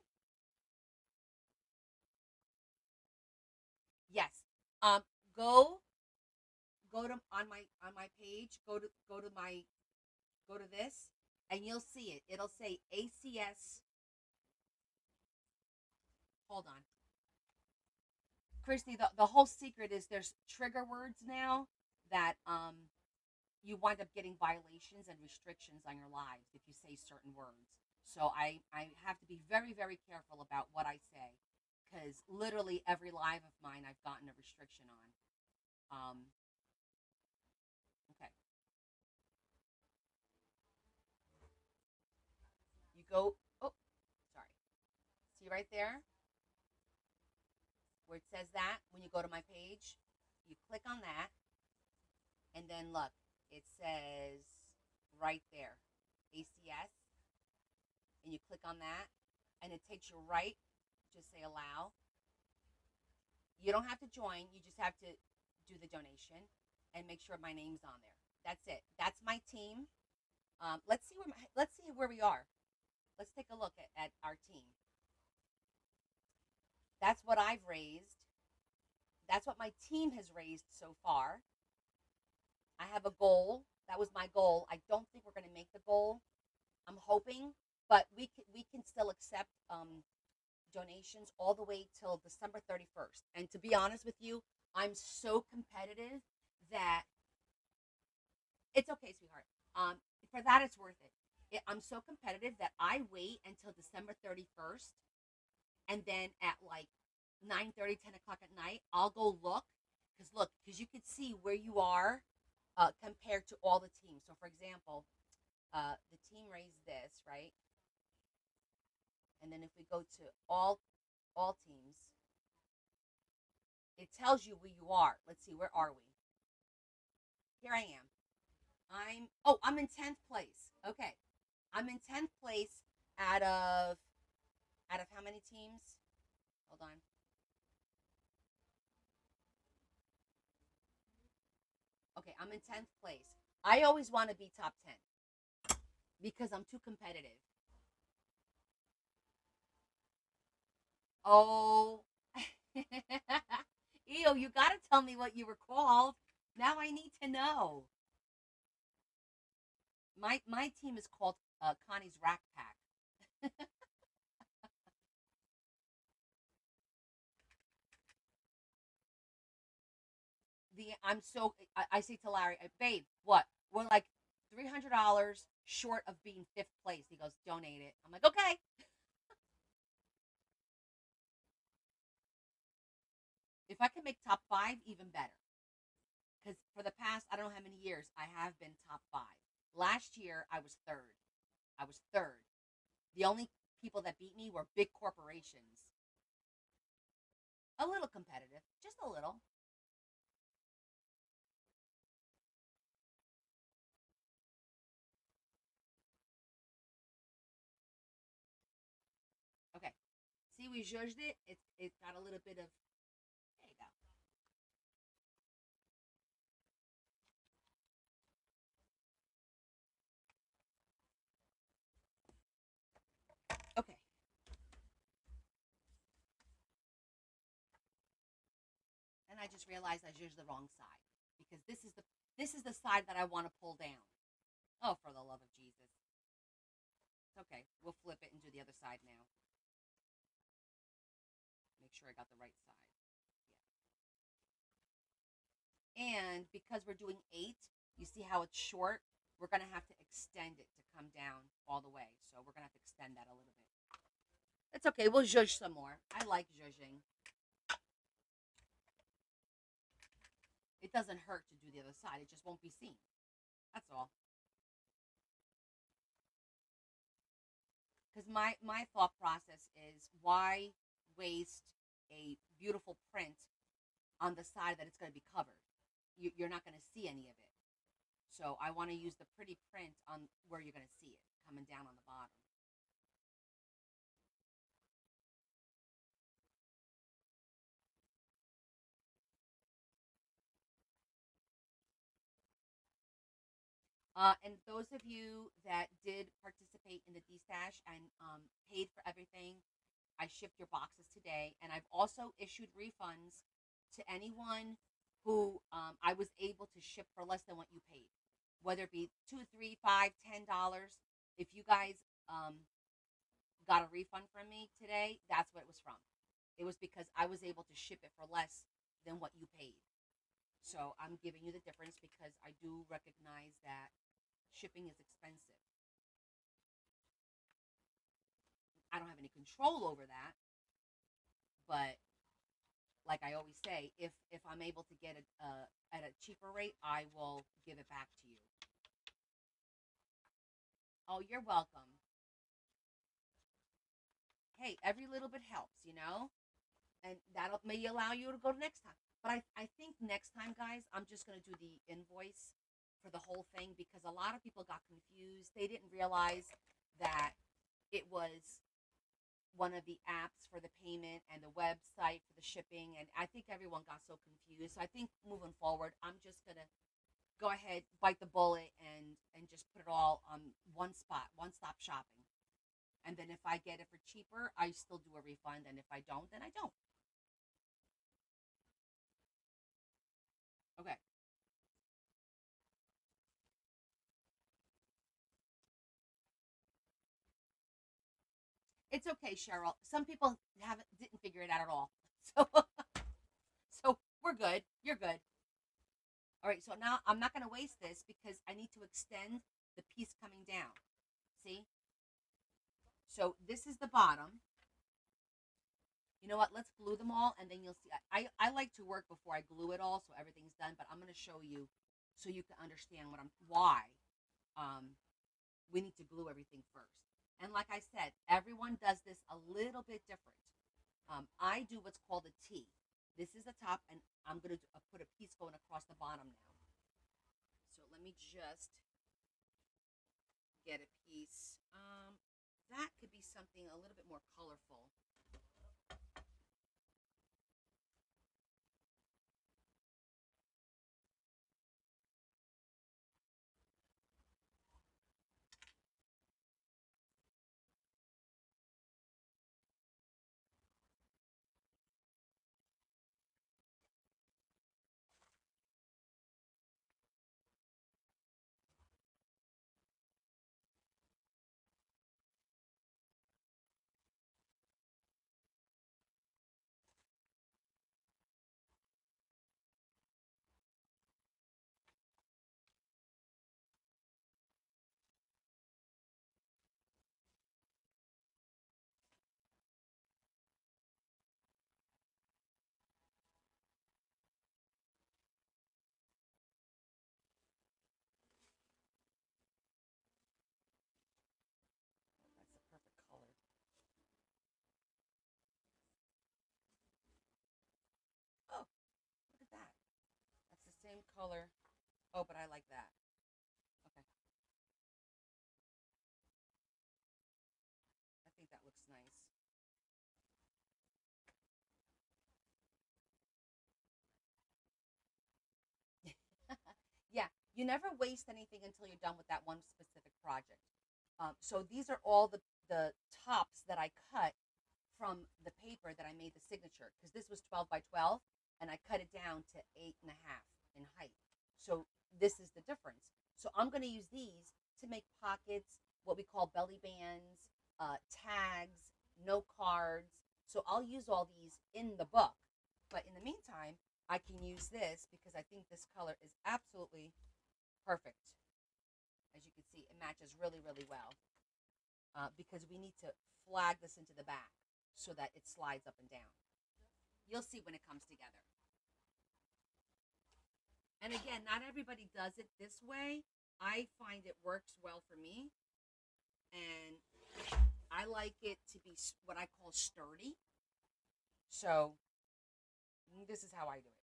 Yes. Um, go go to on my page. Go to this, and you'll see it. It'll say ACS. Hold on, Christy. The whole secret is there's trigger words now that you wind up getting violations and restrictions on your lives if you say certain words. So I have to be very, very careful about what I say because literally every live of mine I've gotten a restriction on. Okay, you go. Oh, sorry. See right there where it says that when you go to my page, you click on that, and then look, it says right there, ACS, and you click on that, and it takes you right. Just say allow. You don't have to join. You just have to do the donation and make sure my name's on there. That's it. That's my team. Let's see where we are. Let's take a look at our team. That's what I've raised. That's what my team has raised so far. I have a goal. That was my goal. I don't think we're going to make the goal. I'm hoping, but we can still accept donations all the way till December 31st. And to be honest with you, I'm so competitive that it's okay, sweetheart. For that, it's worth it. I'm so competitive that I wait until December 31st, and then at like 9:30, 10 o'clock at night, I'll go because you can see where you are compared to all the teams. So, for example, the team raised this, right? And then if we go to all teams, it tells you where you are. Let's see, where are we? Here I am. I'm in 10th place. Okay. I'm in 10th place out of how many teams? Hold on. Okay, I'm in 10th place. I always want to be top 10 because I'm too competitive. Oh, Ew, you got to tell me what you were called. Now I need to know. My team is called Connie's Rack Pack. I say to Larry, babe, what? We're like $300 short of being fifth place. He goes, donate it. I'm like, okay. If I can make top five, even better. Because for the past, I don't know how many years, I have been top five. Last year, I was third. I was third. The only people that beat me were big corporations. A little competitive, just a little. Okay. See, we judged it. It got a little bit of. There you go. Okay. And I just realized I judged the wrong side because this is the side that I want to pull down. Oh, for the love of Jesus! It's okay. We'll flip it and do the other side now. Make sure I got the right side. Yeah. And because we're doing 8, you see how it's short? We're going to have to extend it to come down all the way. So we're going to have to extend that a little bit. It's okay. We'll judge some more. I like judging. It doesn't hurt to do the other side. It just won't be seen. That's all. Because my thought process is why waste a beautiful print on the side that it's going to be covered? You're not going to see any of it. So I want to use the pretty print on where you're going to see it coming down on the bottom. And those of you that did participate in the D-Stash and paid for everything, I shipped your boxes today. And I've also issued refunds to anyone who I was able to ship for less than what you paid, whether it be $2, $3, $5, $10. If you guys got a refund from me today, that's what it was from. It was because I was able to ship it for less than what you paid. So I'm giving you the difference because I do recognize that shipping is expensive. I don't have any control over that, but like I always say, if I'm able to get it at a cheaper rate, I will give it back to you. Oh, you're welcome. Hey, every little bit helps, and that'll may allow you to go to next time. But I think next time, guys, I'm just gonna do the invoice for the whole thing because a lot of people got confused. They didn't realize that it was one of the apps for the payment and the website for the shipping, and I think everyone got so confused. So I think moving forward, I'm just gonna go ahead, bite the bullet, and just put it all on one spot, one stop shopping. And then if I get it for cheaper, I still do a refund, and if I don't, then I don't. Okay. It's okay, Cheryl. Some people haven't didn't figure it out at all. So so we're good. You're good. All right, so now I'm not going to waste this because I need to extend the piece coming down. See? So this is the bottom. You know what? Let's glue them all and then you'll see. I like to work before I glue it all so everything's done, but I'm going to show you so you can understand why we need to glue everything first. And like I said, everyone does this a little bit different. I do what's called a T. This is the top, and I'm going to put a piece going across the bottom now. So let me just get a piece. That could be something a little bit more colorful. That's the perfect color. Oh, look at that. That's the same color. Oh, but I like that. Okay, I think that looks nice. Yeah, you never waste anything until you're done with that one specific project. So these are all the tops that I cut from the paper that I made the signature because this was 12 by 12 and I cut it down to 8.5 in height. So this is the difference. So I'm going to use these to make pockets, what we call belly bands, tags, note cards. So I'll use all these in the book. But in the meantime, I can use this because I think this color is absolutely perfect. As you can see, it matches really, really well because we need to flag this into the back so that it slides up and down. You'll see when it comes together. And again, not everybody does it this way. I find it works well for me. And I like it to be what I call sturdy. So this is how I do it.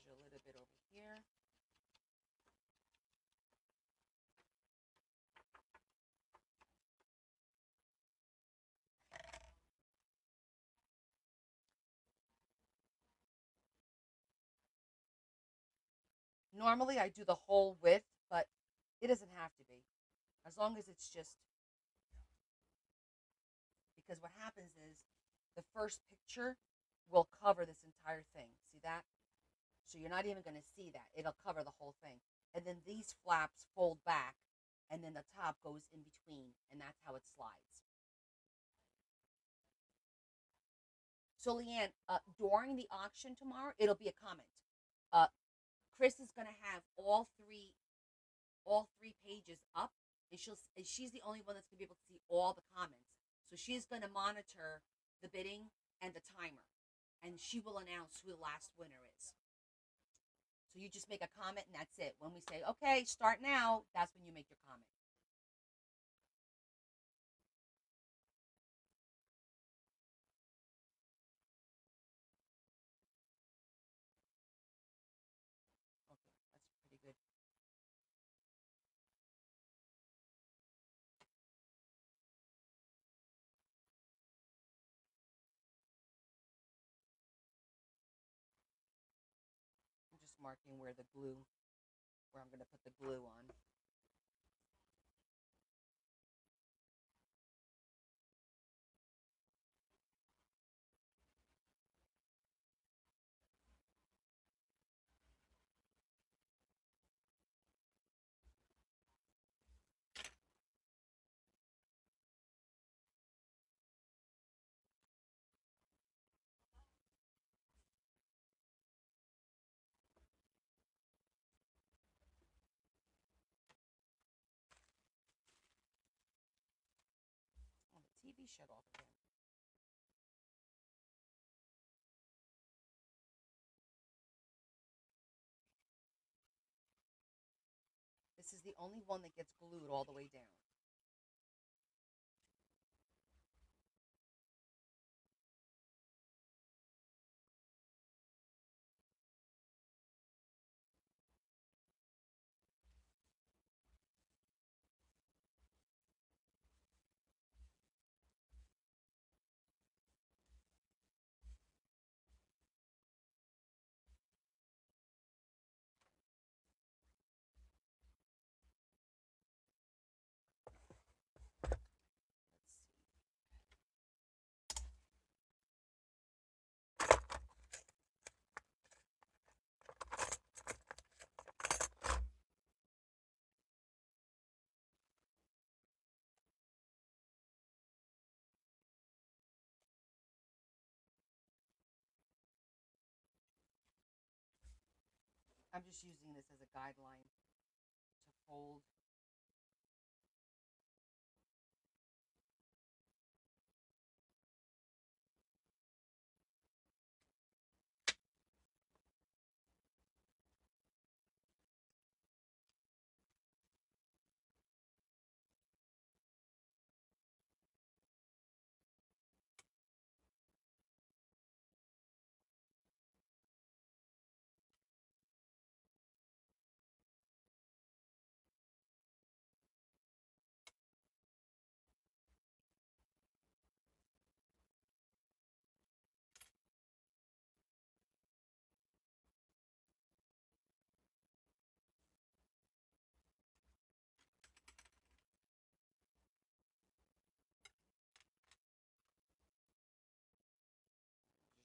There's a little bit over here. Normally I do the whole width, but it doesn't have to be. As long as it's just, because what happens is the first picture will cover this entire thing. See that? So you're not even going to see that. It'll cover the whole thing. And then these flaps fold back, and then the top goes in between, and that's how it slides. So Leanne, during the auction tomorrow, it'll be a comment. Chris is going to have all three pages up, and she's the only one that's going to be able to see all the comments. So she's going to monitor the bidding and the timer, and she will announce who the last winner is. So you just make a comment, and that's it. When we say, okay, start now, that's when you make your comment. Okay, that's pretty good. I'm just marking where I'm going to put the glue on. Oh, the TV shut off again. This is the only one that gets glued all the way down. Let's see. I'm just using this as a guideline to fold.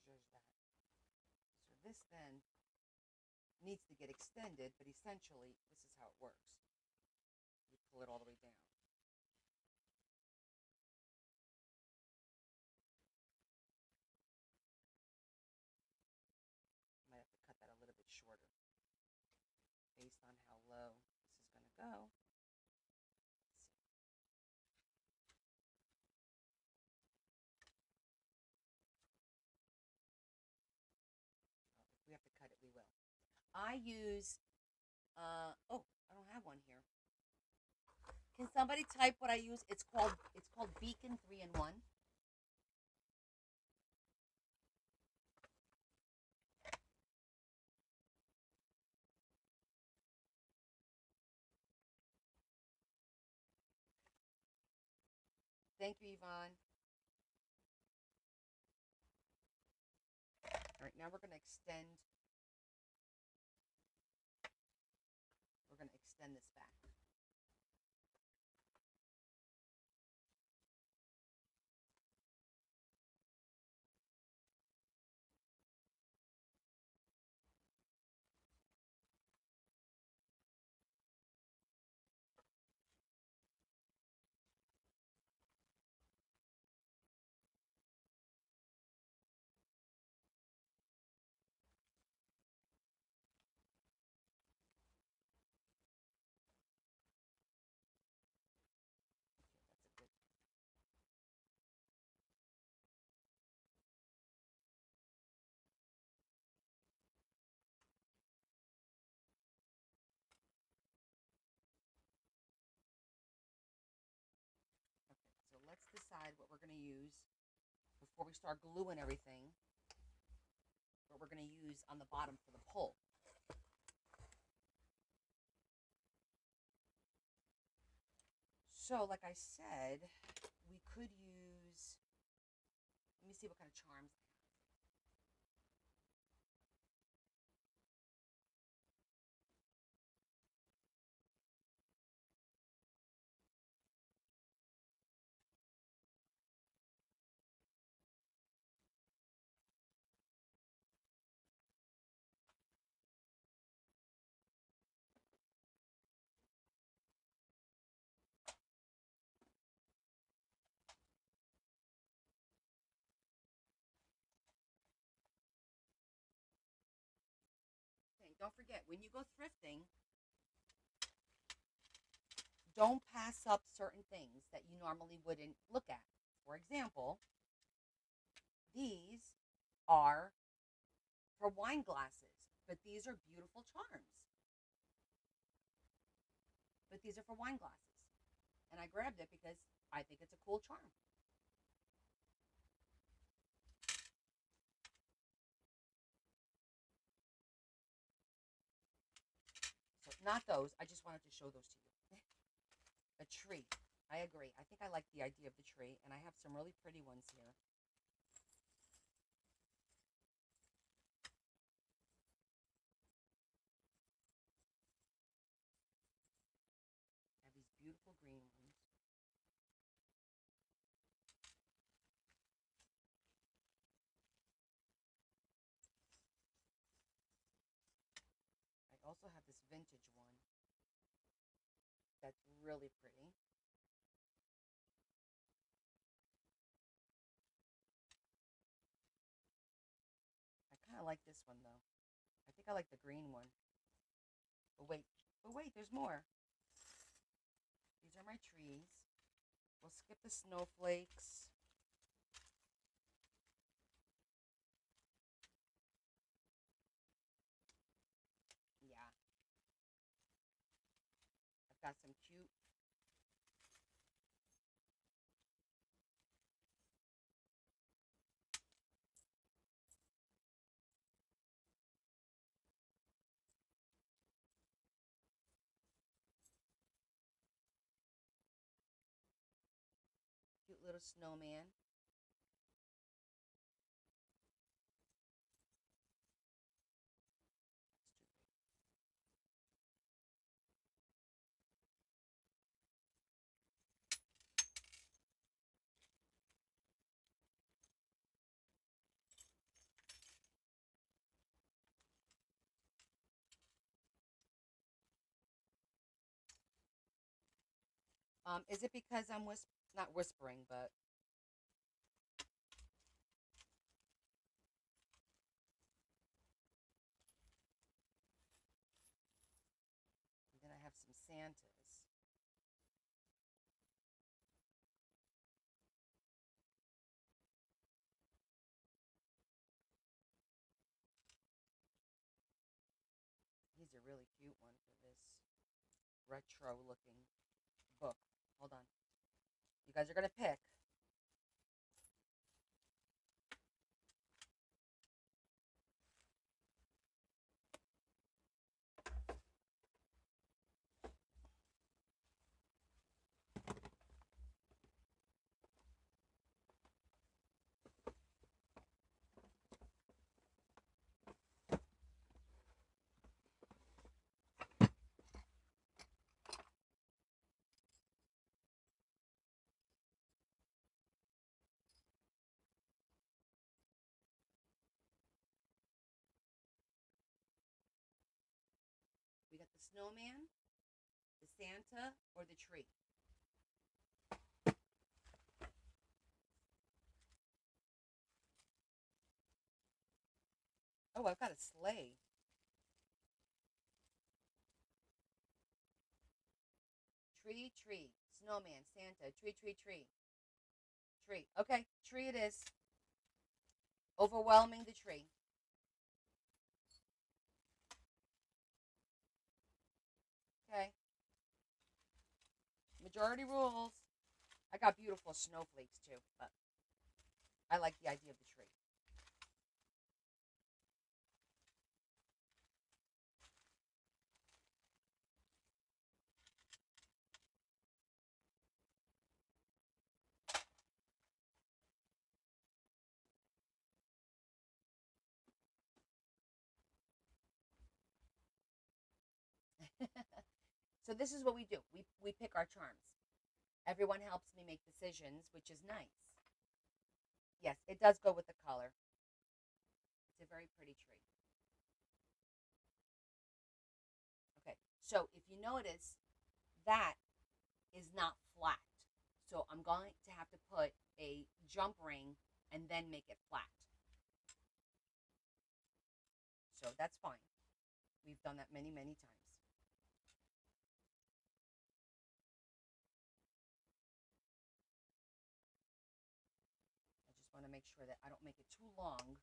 There's that. So this then needs to get extended, but essentially this is how it works. You pull it all the way down. Might have to cut that a little bit shorter based on how low this is going to go. If we have to cut it, we will. I use, oh, I don't have one here. Can somebody type what I use? It's called Beacon 3-in-1. Thank you, Yvonne. All right, now we're going to extend. We're going to extend this back. That's a good. Okay, so let's decide what we're going to use before we start gluing everything. What we're going to use on the bottom for the pull. So, like I said, we could use. Let me see what kind of charms they have. Don't forget, when you go thrifting, don't pass up certain things that you normally wouldn't look at. For example, these are for wine glasses, but these are beautiful charms. But these are for wine glasses. And I grabbed it because I think it's a cool charm. So, not those. I just wanted to show those to you. A tree. I agree. I think I like the idea of the tree, and I have some really pretty ones here. I have these beautiful green ones. I also have this vintage one that's really pretty. I kind of like this one though. I think I like the green one. But wait, there's more. These are my trees. We'll skip the snowflakes. Yeah, I've got some cute little snowman. Is it because I'm not whispering, but and then I have some Santas. He's a really cute one for this retro looking book. Hold on. You guys are going to pick. snowman, the Santa, or the tree? Oh, I've got a sleigh. Tree, tree. Snowman, Santa, tree, tree, tree. Tree. Okay, tree it is. Overwhelming the tree. Okay. Majority rules. I got beautiful snowflakes too, but I like the idea of the tree. So this is what we do. We pick our charms. Everyone helps me make decisions, which is nice. Yes, it does go with the color. It's a very pretty tree. Okay, so if you notice, that is not flat. So I'm going to have to put a jump ring and then make it flat. So that's fine. We've done that many, many times. I just want to make sure that I don't make it too long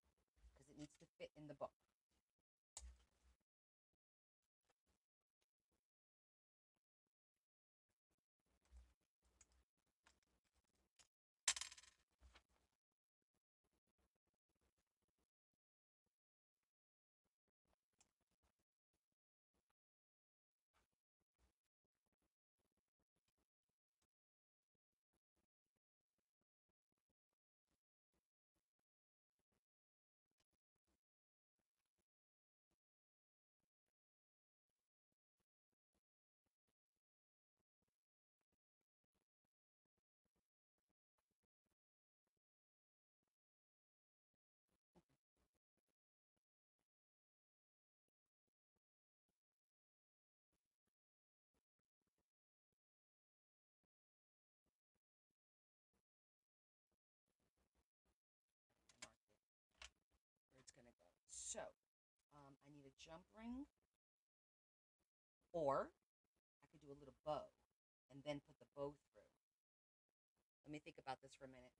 because it needs to fit in the book. Where it's going to go. So I need a jump ring, or I could do a little bow and then put the bow through. Let me think about this for a minute.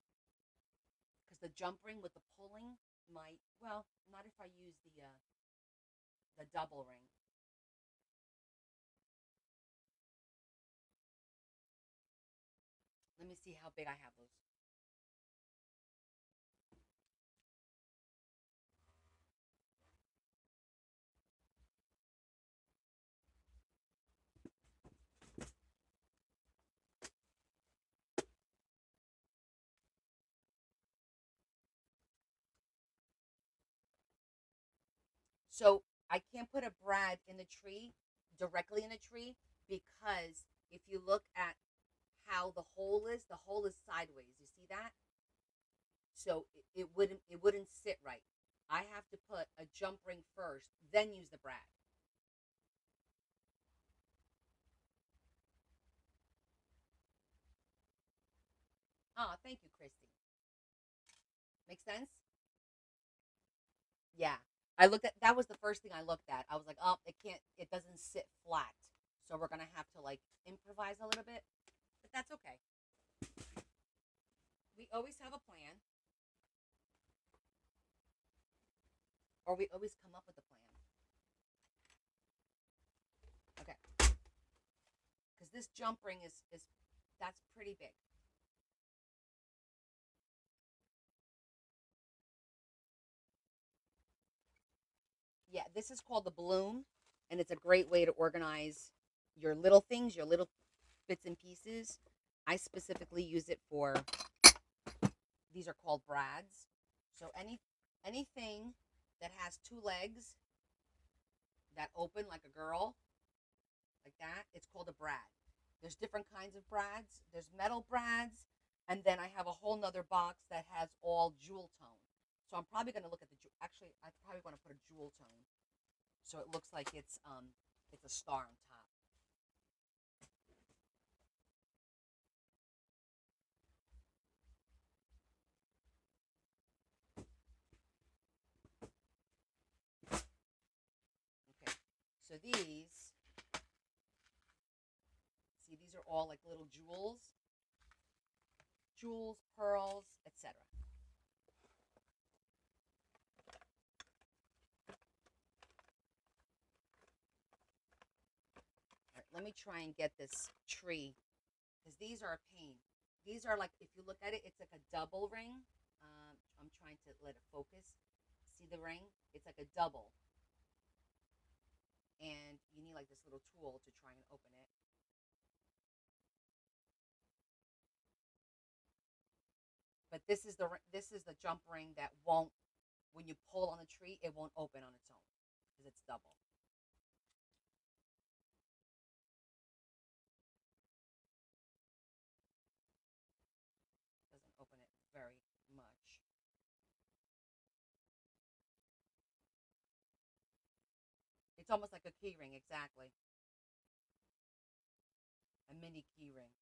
Because the jump ring with the pulling might, well, not if I use the double ring. Let me see how big I have those. So I can't put a brad in the tree, directly in a tree, because if you look at how the hole is sideways. You see that? So it wouldn't sit right. I have to put a jump ring first, then use the brad. Ah, thank you, Christy. Make sense? Yeah. I looked at that was the first thing I looked at. I was like, oh, it doesn't sit flat. So we're gonna have to like improvise a little bit. But that's okay. We always have a plan. Or we always come up with a plan. Okay. Because this jump ring is that's pretty big. Yeah, this is called the balloon, and it's a great way to organize your little things, your little bits and pieces. I specifically use it for these are called brads. So anything that has two legs that open like a girl, like that, it's called a brad. There's different kinds of brads. There's metal brads, and then I have a whole nother box that has all jewel tone. So I'm probably going to look at the actually I probably want to put a jewel tone so it looks like it's It's a star on top. Okay, so these are all like little jewels, pearls, etc. All right, let me try and get this tree because these are a pain. These are like, if you look at it, it's like a double ring. I'm trying to let it focus. See the ring? It's like a double. And you need like this little tool to try and open it. But this is the jump ring that won't, when you pull on the tree, it won't open on its own because it's double. Doesn't open it very much. It's almost like a key ring, exactly. A mini key ring.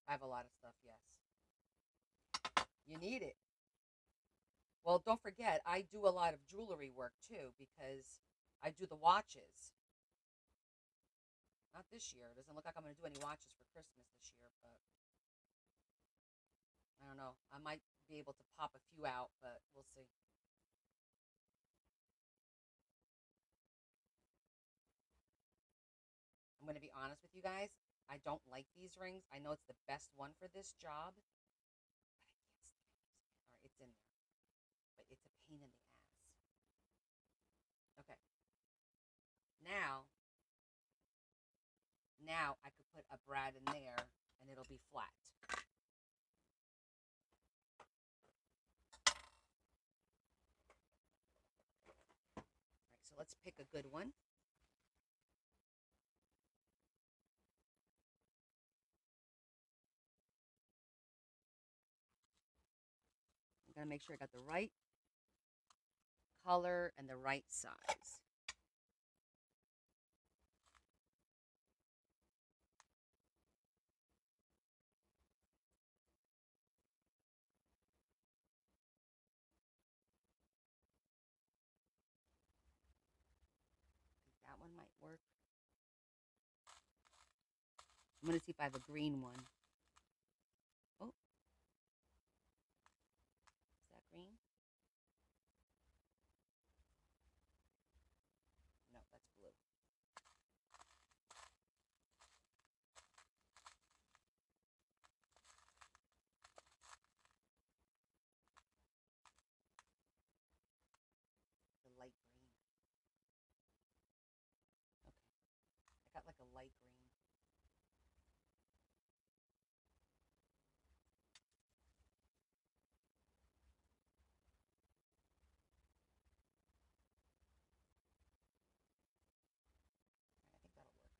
I have a lot of stuff, yes. You need it. Well, don't forget, I do a lot of jewelry work too because I do the watches. Not this year. It doesn't look like I'm going to do any watches for Christmas this year, but I don't know. I might be able to pop a few out, but we'll see. I'm going to be honest with you guys. I don't like these rings. I know it's the best one for this job, but I can't stand using it. All right, it's in there, but it's a pain in the ass. Okay, now, now I could put a brad in there, and it'll be flat. All right, so let's pick a good one. I'm gonna make sure I got the right color and the right size. I think that one might work. I'm gonna see if I have a green one. Oh, is that green? No, that's blue. The light green. Okay, I got like a light green. All right, I think that'll work.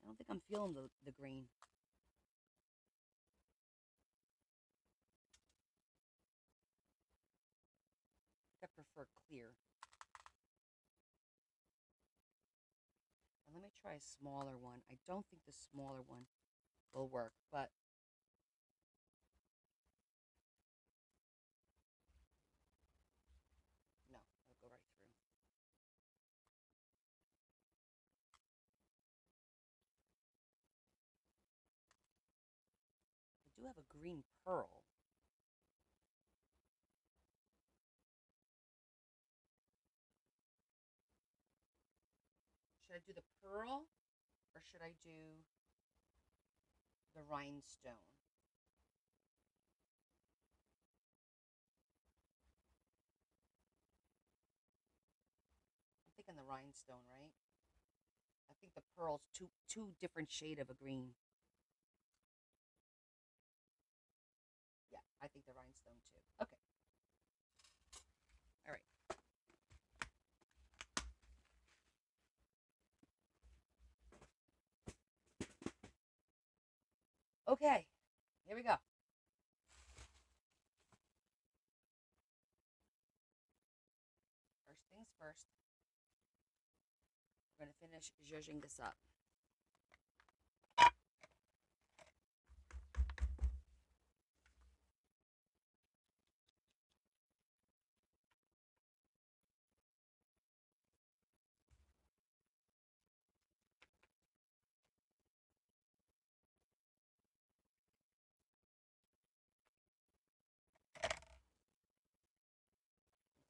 I don't think I'm feeling the green. I think I prefer clear. And let me try a smaller one. I don't think the smaller one will work, but no, it'll go right through. I do have a green pearl. Should I do the pearl or should I do the rhinestone? I'm thinking the rhinestone, right? I think the pearl's two different shade of a green. Yeah, I think the rhinestone too. Okay. All right. Okay. Here we go. First things first. We're going to finish zhuzhing this up.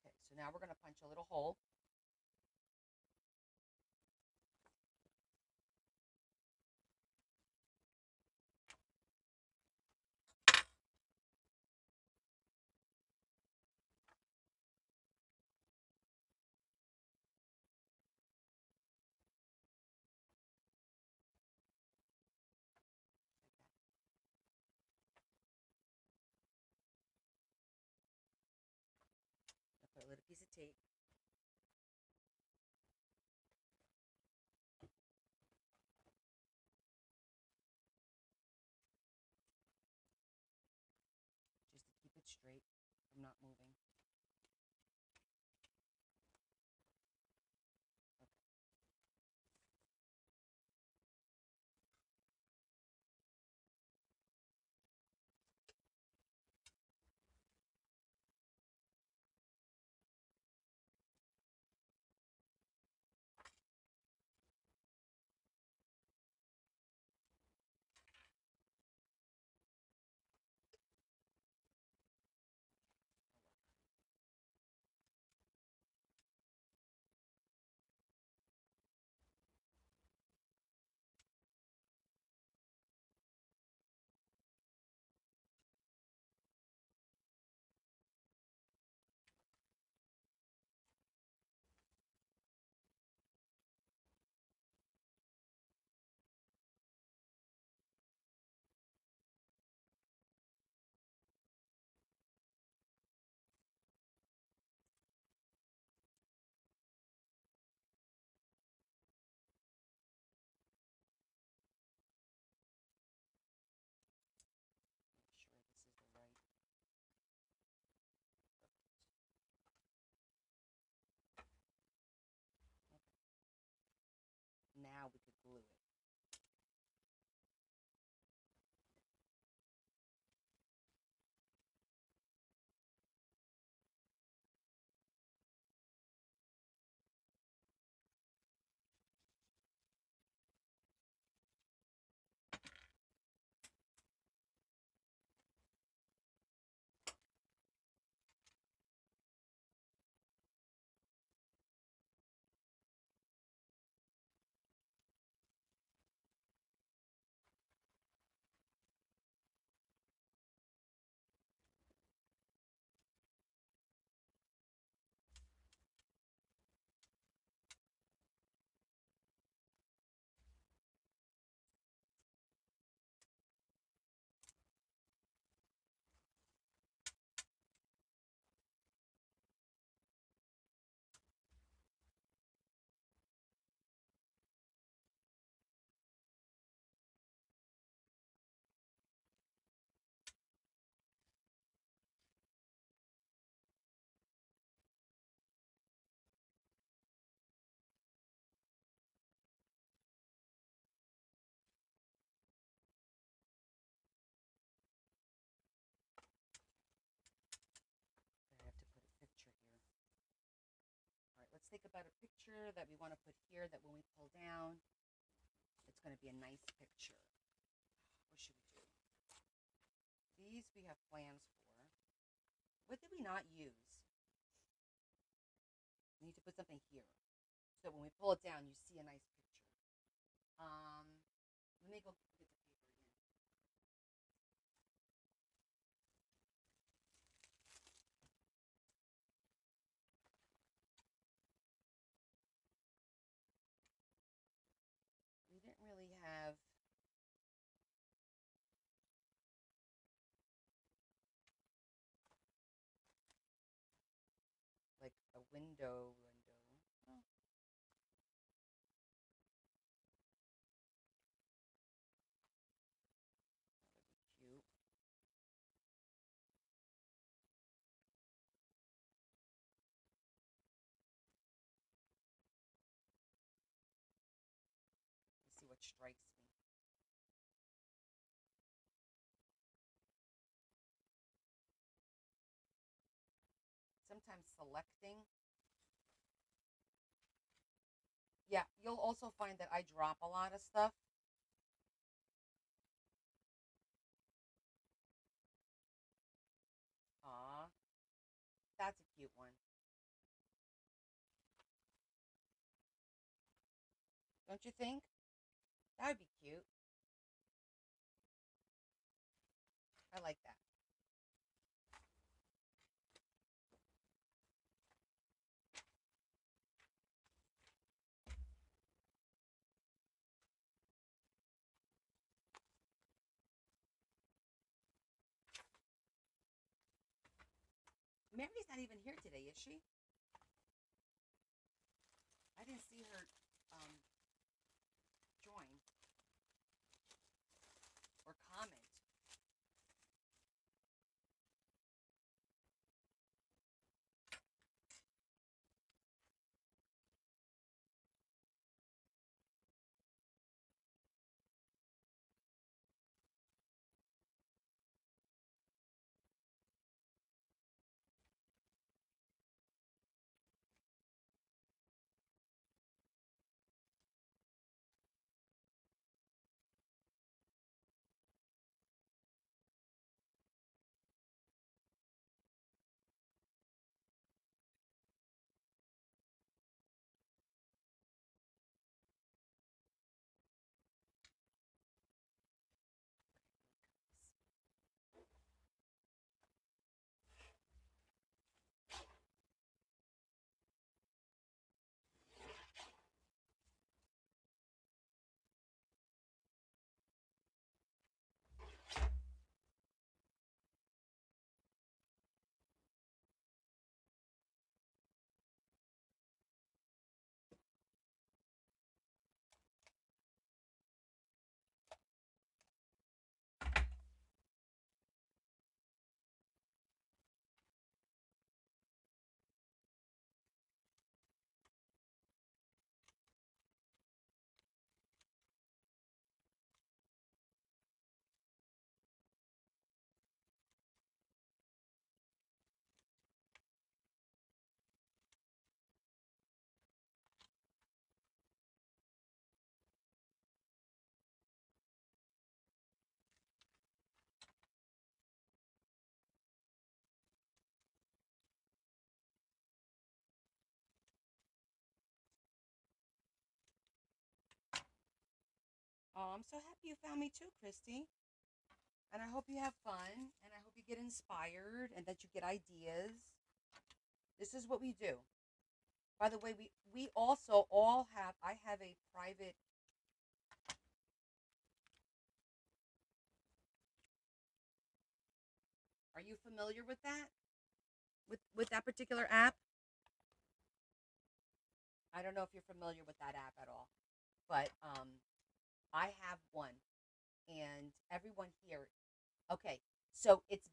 Okay, so now we're going to punch a little hole. I'll put a little piece of tape. Just to keep it straight from not moving. think about a picture that we want to put here that when we pull down, it's going to be a nice picture. What should we do? These we have plans for. What did we not use? We need to put something here. So when we pull it down, you see a nice picture. Let me go get the paper again. We didn't really have like a window. Oh, that would be cute. Let's see what strikes me. Sometimes selecting. Yeah, you'll also find that I drop a lot of stuff. Aw, that's a cute one. Don't you think? That would be cute. I like that. Mary's not even here today, is she? I didn't see her join or comment. Oh, I'm so happy you found me too, Christy. And I hope you have fun and I hope you get inspired and that you get ideas. This is what we do. By the way, we also all have I have a private. Are you familiar with that? With that particular app? I don't know if you're familiar with that app at all. But I have one and everyone here. Okay, so it's a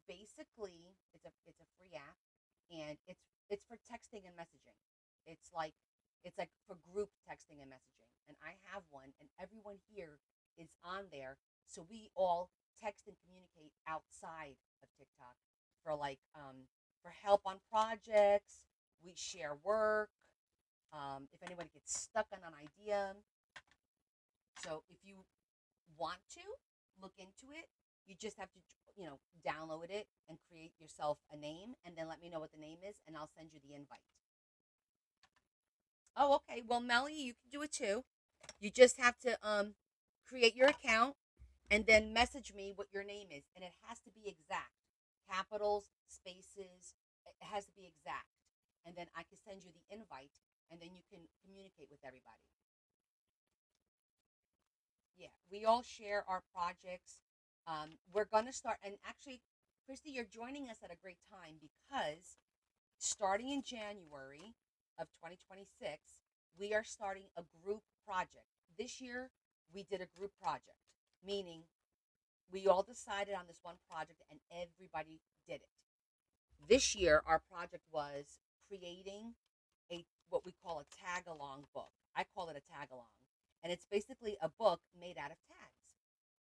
free app, and it's for texting and messaging. It's like it's like for group texting and messaging, and I have one, and everyone here is on there, so we all text and communicate outside of TikTok for for help on projects. We share work. if anyone gets stuck on an idea. So if you want to look into it, you just have to, download it and create yourself a name, and then let me know what the name is, and I'll send you the invite. Oh, okay. Well, Melly, you can do it too. You just have to create your account and then message me what your name is, and it has to be exact. Capitals, spaces, it has to be exact. And then I can send you the invite, and then you can communicate with everybody. Yeah, we all share our projects. We're gonna start, and actually, Christy, you're joining us at a great time because starting in January of 2026, we are starting a group project. This year, we did a group project, meaning we all decided on this one project and everybody did it. This year, our project was creating a what we call a tag along book. I call it a tag along, and it's basically a book made out of tags.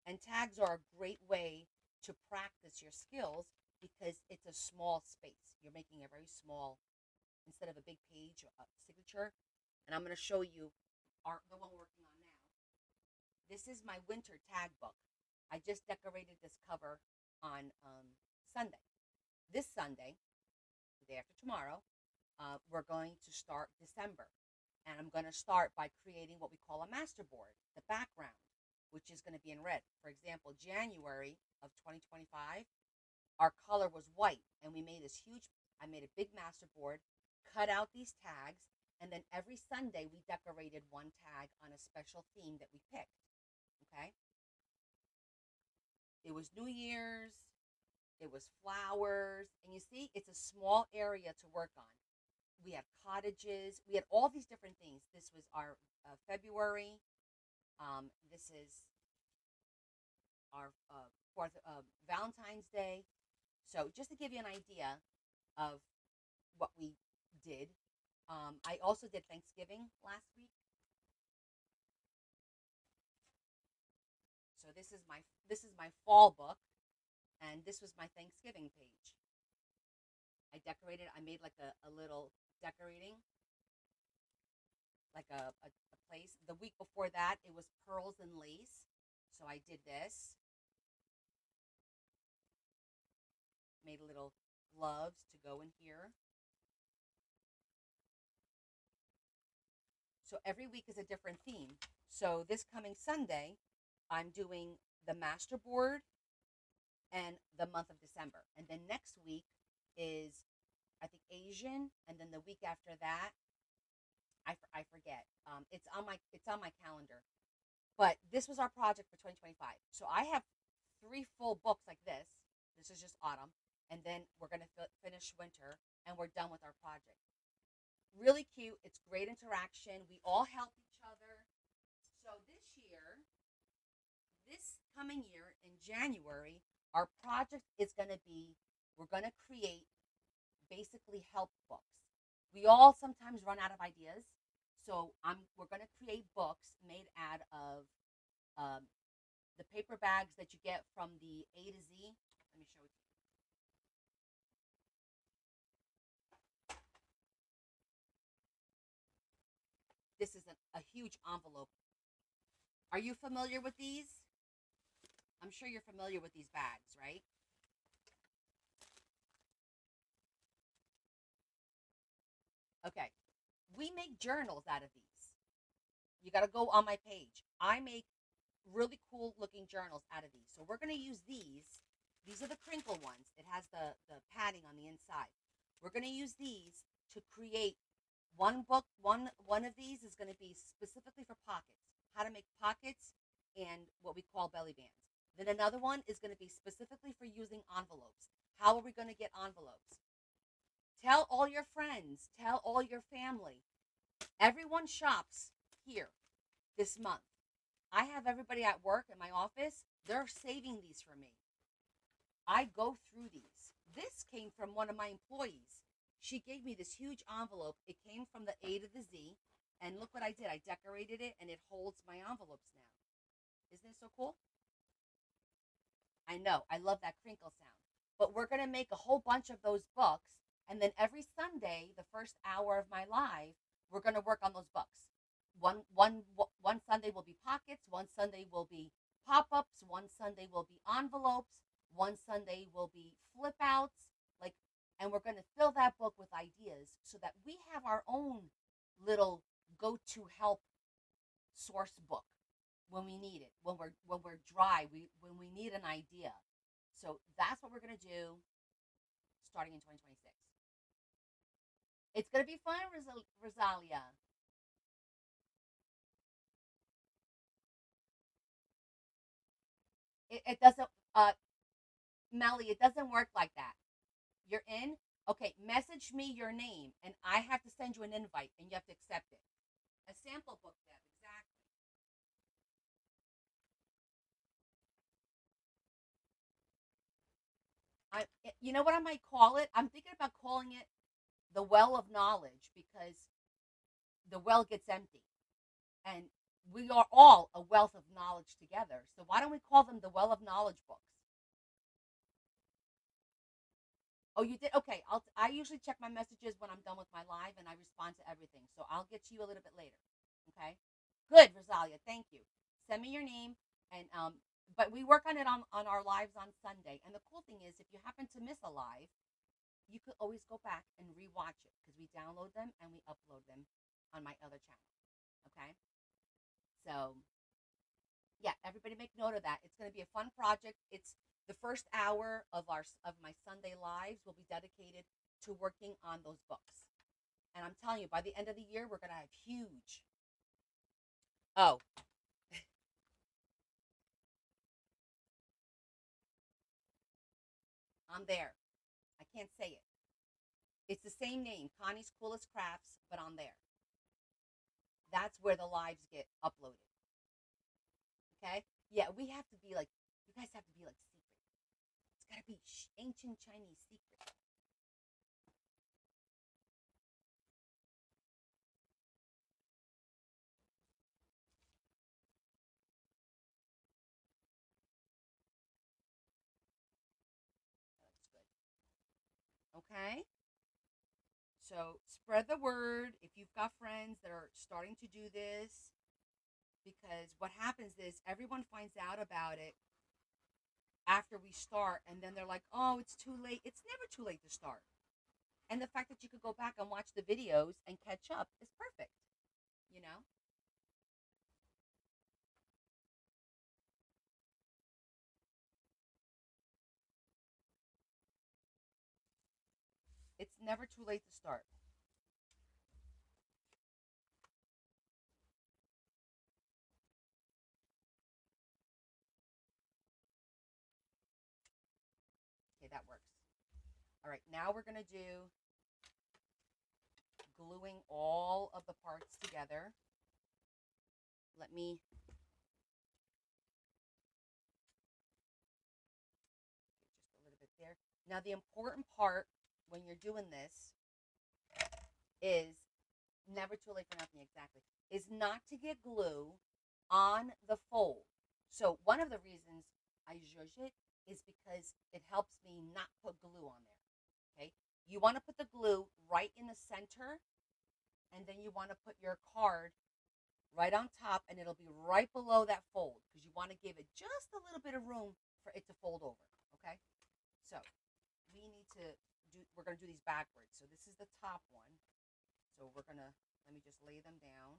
And tags are a great way to practice your skills because it's a small space. You're making a very small, instead of a big page signature. And I'm going to show you the one we're working on now. This is my winter tag book. I just decorated this cover on Sunday. This Sunday, the day after tomorrow, we're going to start December. And I'm going to start by creating what we call a master board, the background, which is going to be in red. For example, January of 2025, our color was white, and I made a big master board, cut out these tags, and then every Sunday we decorated one tag on a special theme that we picked. Okay? It was New Year's, it was flowers, and you see, it's a small area to work on. We had cottages, we had all these different things. This was our February. This is our fourth Valentine's Day. So just to give you an idea of what we did, I also did Thanksgiving last week. So this is my fall book, and this was my Thanksgiving page. I made like a little decorating, like a place. The week before that, it was pearls and lace. So I did this, made little gloves to go in here. So every week is a different theme. So this coming Sunday, I'm doing the master board and the month of December. And then next week is, I think, Asian, and then the week after that, I forget. It's on my calendar. But this was our project for 2025. So I have 3 full books like this. This is just autumn, and then we're gonna finish winter, and we're done with our project. Really cute. It's great interaction. We all help each other. So this coming year in January, our project is going to be, we're going to create basically help books. We all sometimes run out of ideas. So we're going to create books made out of um, the paper bags that you get from the A to Z. Let me show it to you. This is a huge envelope. Are you familiar with these? I'm sure you're familiar with these bags, right? Okay. We make journals out of these. You got to go on my page. I make really cool looking journals out of these. So we're going to use these. These are the crinkle ones. It has the padding on the inside. We're going to use these to create one book. One of these is going to be specifically for pockets, how to make pockets and what we call belly bands. Then another one is going to be specifically for using envelopes. How are we going to get envelopes? Tell all your friends, tell all your family. Everyone shops here this month. I have everybody at work in my office, they're saving these for me. I go through these. This came from one of my employees. She gave me this huge envelope. It came from the A to the Z. And look what I did. I decorated it, and it holds my envelopes now. Isn't it so cool? I know. I love that crinkle sound. But we're going to make a whole bunch of those books. And then every Sunday, the first hour of my live, we're going to work on those books. One Sunday will be pockets. One Sunday will be pop-ups. One Sunday will be envelopes. One Sunday will be flip outs. Like, and we're going to fill that book with ideas so that we have our own little go-to help source book when we need it, when we're dry, when we need an idea. So that's what we're gonna do starting in 2026. It's gonna be fun, Rosalia. It doesn't, Melly. It doesn't work like that. You're in. Okay, message me your name, and I have to send you an invite, and you have to accept it. A sample book, Deb. Exactly. You know what I might call it? I'm thinking about calling it the well of knowledge because the well gets empty, and we are all a wealth of knowledge together. So why don't we call them the well of knowledge books? Oh, you did? Okay. I usually check my messages when I'm done with my live, and I respond to everything. So I'll get to you a little bit later. Okay. Good, Rosalia. Thank you. Send me your name, and but we work on it on our lives on Sunday. And the cool thing is, if you happen to miss a live, you could always go back and rewatch it because we download them and we upload them on my other channel. Okay. So yeah, everybody make note of that. It's going to be a fun project. It's the first hour of my Sunday lives will be dedicated to working on those books. And I'm telling you, by the end of the year, we're going to have huge. Oh, I'm there. I can't say it. It's the same name, Connie's Coolest Crafts, but on there. That's where the lives get uploaded. Okay? Yeah, we have to be like, you guys have to be like secret. It's got to be ancient Chinese secret. That looks good. Okay? So spread the word if you've got friends that are starting to do this, because what happens is everyone finds out about it after we start, and then they're like, oh, it's too late. It's never too late to start. And the fact that you could go back and watch the videos and catch up is perfect, you know? It's never too late to start. Okay, that works. All right, now we're going to do gluing all of the parts together. Let me just a little bit there. Now, the important part when you're doing this is never too late for nothing, exactly, is not to get glue on the fold. So one of the reasons I zhuzh it is because it helps me not put glue on there. Okay, you want to put the glue right in the center, and then you want to put your card right on top, and it'll be right below that fold because you want to give it just a little bit of room for it to fold over. Okay, so we need to do. We're going to do these backwards. So this is the top one. So we're gonna let me just lay them down.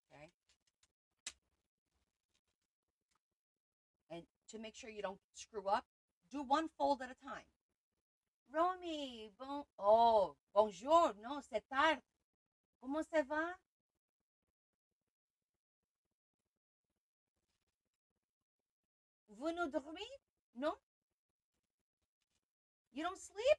Okay, and to make sure you don't screw up, do one fold at a time. Romy, bonjour, non, c'est tard. Comment ça va? Vous nous dormez? No? You don't sleep?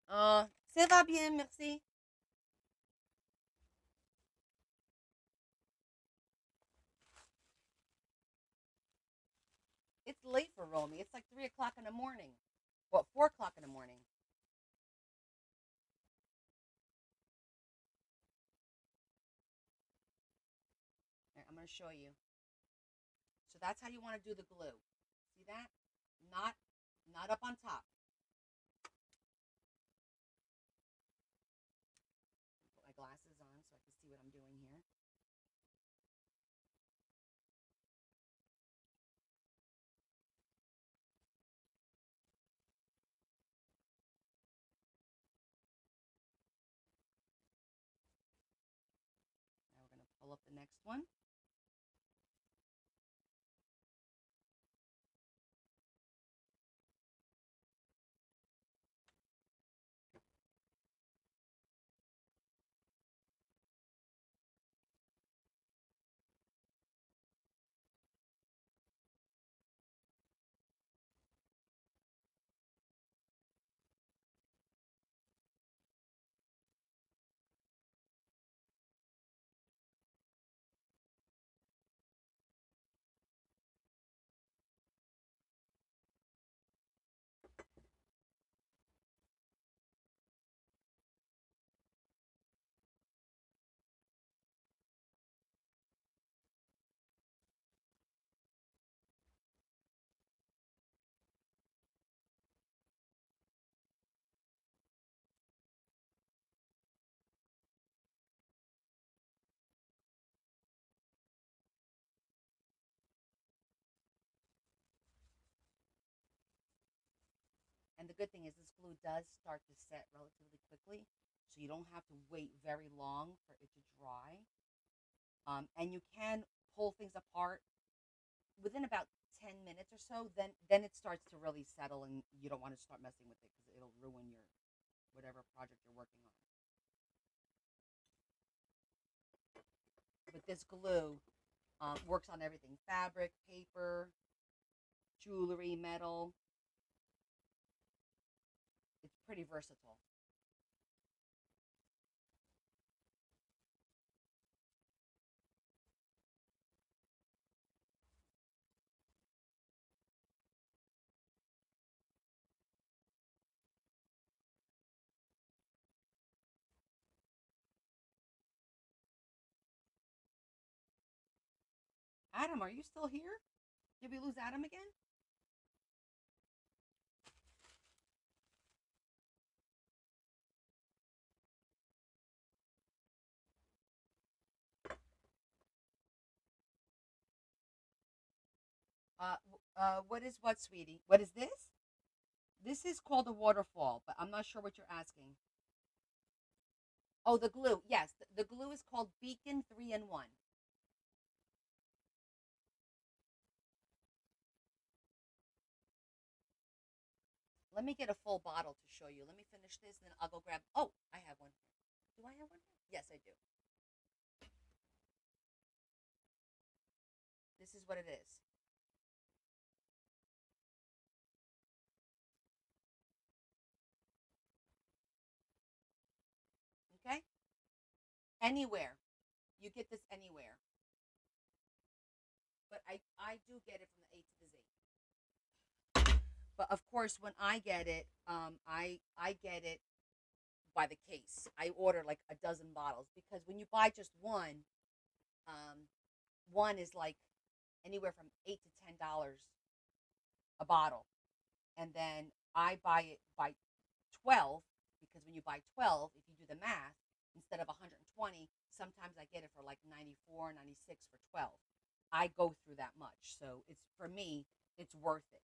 Ça va bien, merci. It's late for Romy. It's like 3 o'clock in the morning. Well, 4 o'clock in the morning. I'm going to show you. So that's how you want to do the glue. See that? Not up on top. Put my glasses on so I can see what I'm doing here. Now we're going to pull up the next one. And the good thing is this glue does start to set relatively quickly, so you don't have to wait very long for it to dry. And you can pull things apart within about 10 minutes or so. Then it starts to really settle, and you don't want to start messing with it because it'll ruin your whatever project you're working on. But this glue works on everything: fabric, paper, jewelry, metal. It's pretty versatile. Adam, are you still here? Did we lose Adam again? What is what, sweetie? What is this? This is called a waterfall, but I'm not sure what you're asking. Oh, the glue. Yes, the glue is called Beacon 3-in-1. Let me get a full bottle to show you. Let me finish this, and then I'll go grab. Oh, I have one here. Do I have one here? Yes, I do. This is what it is. Okay? Anywhere. You get this anywhere. But I do get it from the A to the Z. But of course, when I get it, I get it by the case. I order like a dozen bottles because when you buy just um, one is like anywhere from $8 to $10 a bottle, and then I buy it by 12 because when you buy 12, if you do the math, instead of 120, sometimes I get it for like 94, 96 for 12. I go through that much, so it's for me, it's worth it.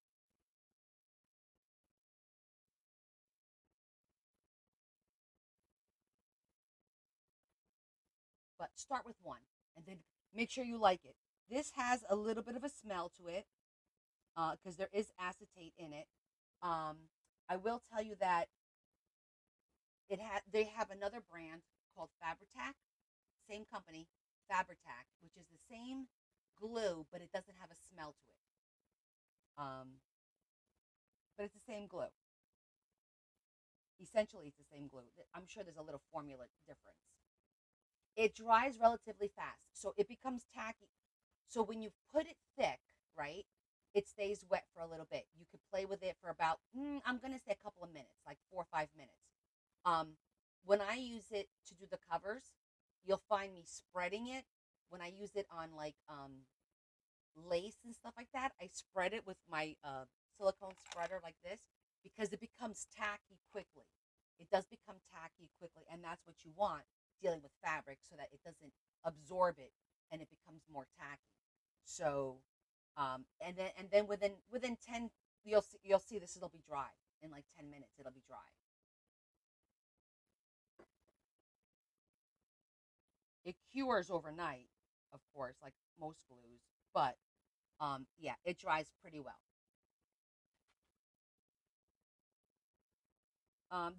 But start with one, and then make sure you like it. This has a little bit of a smell to it because there is acetate in it. Um, I will tell you that they have another brand called Fabritac, same company, Fabritac, which is the same glue, but it doesn't have a smell to it. Um, but it's the same glue. Essentially, it's the same glue. I'm sure there's a little formula difference. It dries relatively fast, so it becomes tacky. So when you put it thick, right, it stays wet for a little bit. You could play with it for about, I'm gonna say a couple of minutes, like 4 or 5 minutes. Um, when I use it to do the covers, you'll find me spreading it when I use it on like lace and stuff like that, I spread it with my silicone spreader like this because it becomes tacky quickly. It does become tacky quickly, and that's what you want dealing with fabric so that it doesn't absorb it and it becomes more tacky. So, and then within 10, you'll see this. It'll be dry in like 10 minutes. It'll be dry. It cures overnight, of course, like most glues, but yeah, it dries pretty well.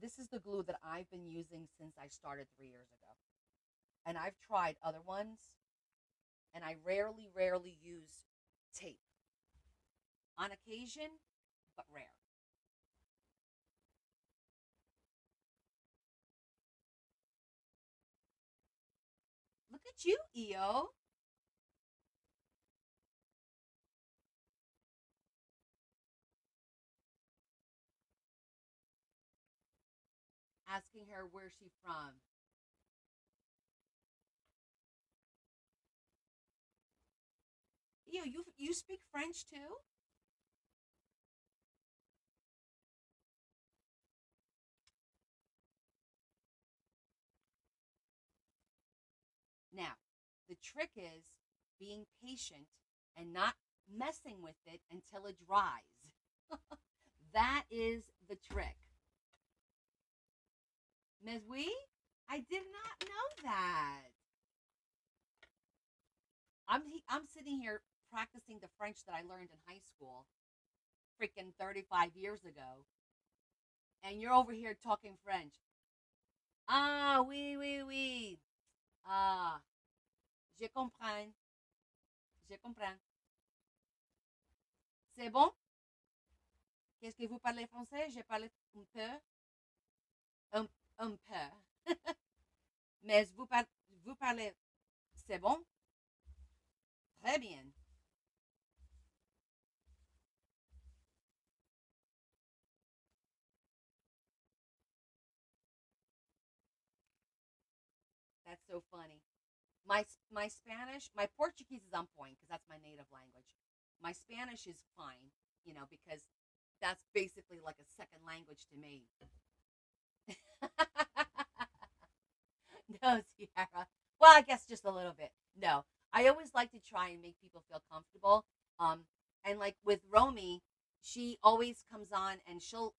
This is the glue that I've been using since I started 3 years ago, and I've tried other ones, and I rarely use tape on occasion, but rare. Look at you, EO, asking her where she's from. EO, you speak French too? Now, the trick is being patient and not messing with it until it dries. That is the trick. Ms. Wee, I did not know that. I'm sitting here practicing the French that I learned in high school, freaking 35 years ago, and you're over here talking French. Ah, oui, oui, oui. Ah, je comprends. Je comprends. C'est bon? Qu'est-ce que vous parlez français? Je parle un peu. Un, un peu. Mais vous parlez. C'est bon? Très bien. That's so funny. My Spanish, my Portuguese is on point because that's my native language. My Spanish is fine, because that's basically like a second language to me. No, Sierra. Well, I guess just a little bit. No, I always like to try and make people feel comfortable. Um, and like with Romy, she always comes on and she'll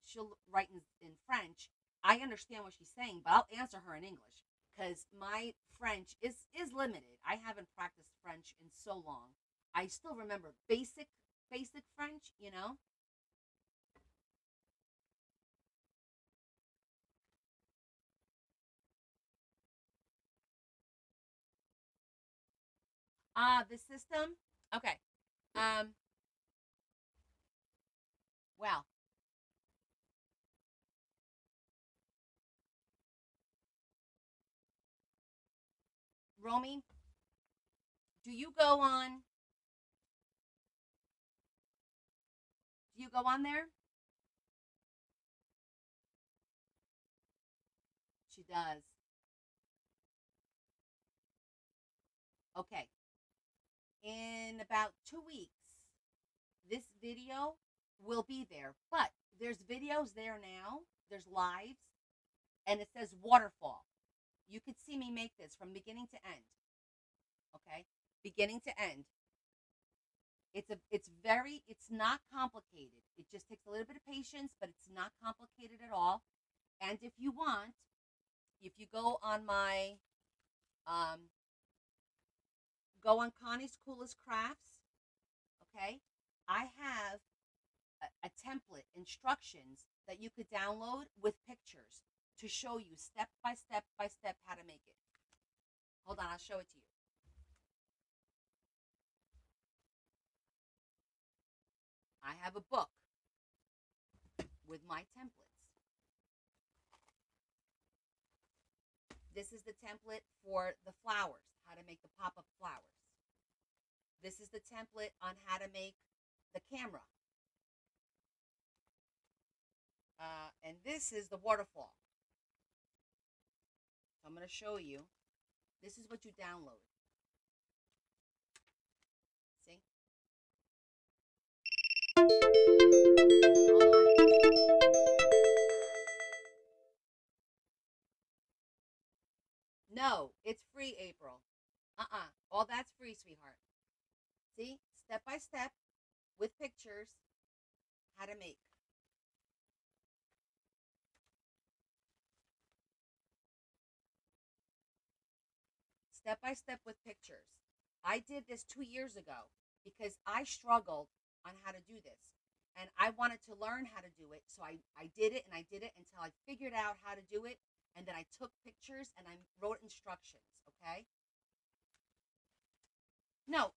write in French. I understand what she's saying, but I'll answer her in English because my French is limited. I haven't practiced French in so long. I still remember basic French. The system. Okay. Um. Well, Romy, do you go on? Do you go on there? She does. Okay. In about 2 weeks, this video will be there. But there's videos there now. There's lives, and it says Waterfall. You could see me make this from beginning to end. Okay, beginning to end. It's not complicated. It just takes a little bit of patience, but it's not complicated at all. And if you want, if you um go on Connie's Coolest Crafts, okay, I have a template instructions that you could download with pictures to show you step by step how to make it. Hold on, I'll show it to you. I have a book with my templates. This is the template for the flowers, how to make the pop-up flowers. This is the template on how to make the camera. And this is the waterfall. So I'm going to show you. This is what you download. No, it's free, April. All that's free, sweetheart. See, step by step with pictures, how to make. Step by step with pictures. I did this 2 years ago because I struggled on how to do this. And I wanted to learn how to do it. So I did it and I did it until I figured out how to do it. And then I took pictures and I wrote instructions. Okay. No,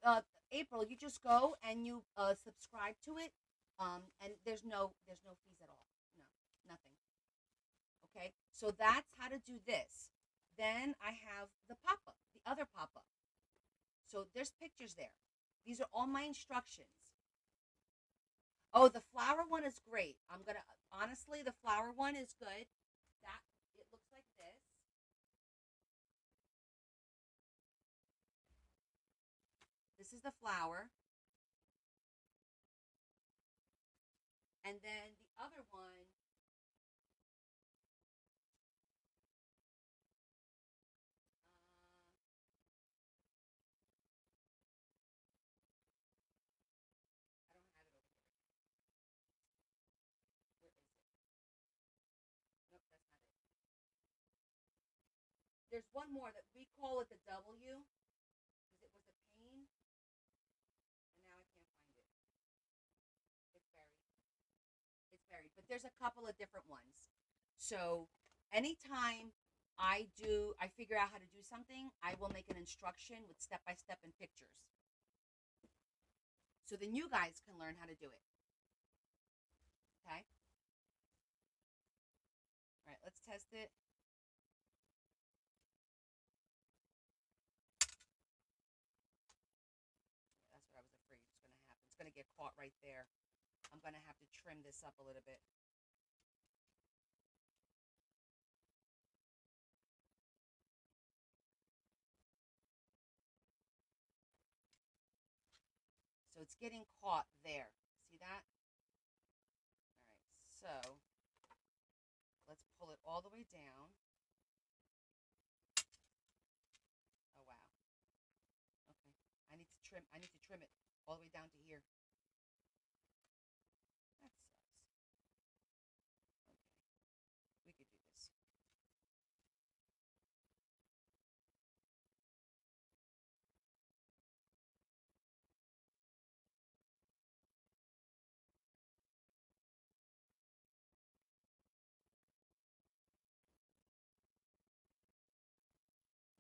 April, you just go and you subscribe to it. And there's no fees at all. No, nothing. Okay. So that's how to do this. Then I have the pop up, the other pop up. So there's pictures there. These are all my instructions. Oh, the flower one is great. I'm gonna honestly, the flower one is good. That it looks like this. This is the flower, and then the other one. I don't have it over here. Where is it? Nope, that's not it. There's one more that we call it the W because it was a pain, and now I can't find it. It's buried. It's buried. But there's a couple of different ones. So anytime I figure out how to do something, I will make an instruction with step by step and pictures. So then you guys can learn how to do it. Okay? All right, let's test it. That's what I was afraid was going to happen. It's going to get caught right there. I'm going to have to trim this up a little bit. So it's getting caught there. See that? All right, so let's pull it all the way down. Oh, wow. Okay. I need to trim it all the way down to here. That sucks. Okay. We could do this.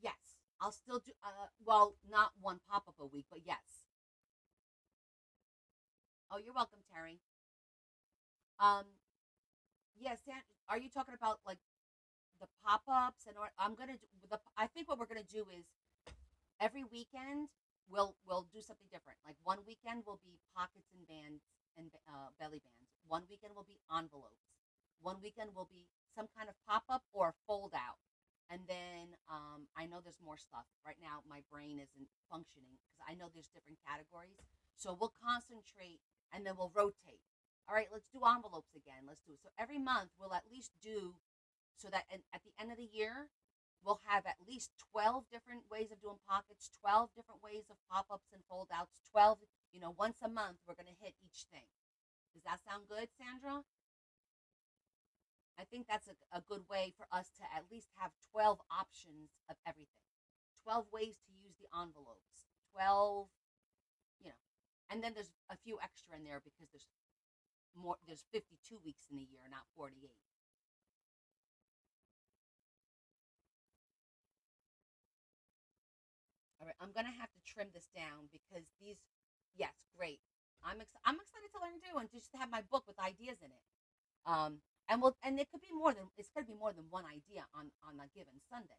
Yes. I'll still do well, not one pop-up a week, but yes. Oh, you're welcome, Terry. Um yes, are you talking about like the pop-ups and I'm going to do I think what we're going to do is every weekend we'll do something different. Like one weekend will be pockets and bands and belly bands. One weekend will be envelopes. One weekend will be some kind of pop up or fold out. And then I know there's more stuff. Right now, my brain isn't functioning because I know there's different categories. So we'll concentrate and then we'll rotate. All right, let's do envelopes again. Let's do it. So every month we'll at least do so that at the end of the year we'll have at least 12 different ways of doing pockets, 12 different ways of pop-ups and fold-outs, 12, once a month we're going to hit each thing. Does that sound good, Sandra? I think that's a good way for us to at least have 12 options of everything. 12 ways to use the envelopes. 12, you know. And then there's a few extra in there because there's 52 weeks in a year, not 48. All right, I'm gonna have to trim this down because these, yes, great. I'm excited to learn too, and just to have my book with ideas in it. And it could be more than it's gonna be more than one idea on a given Sunday.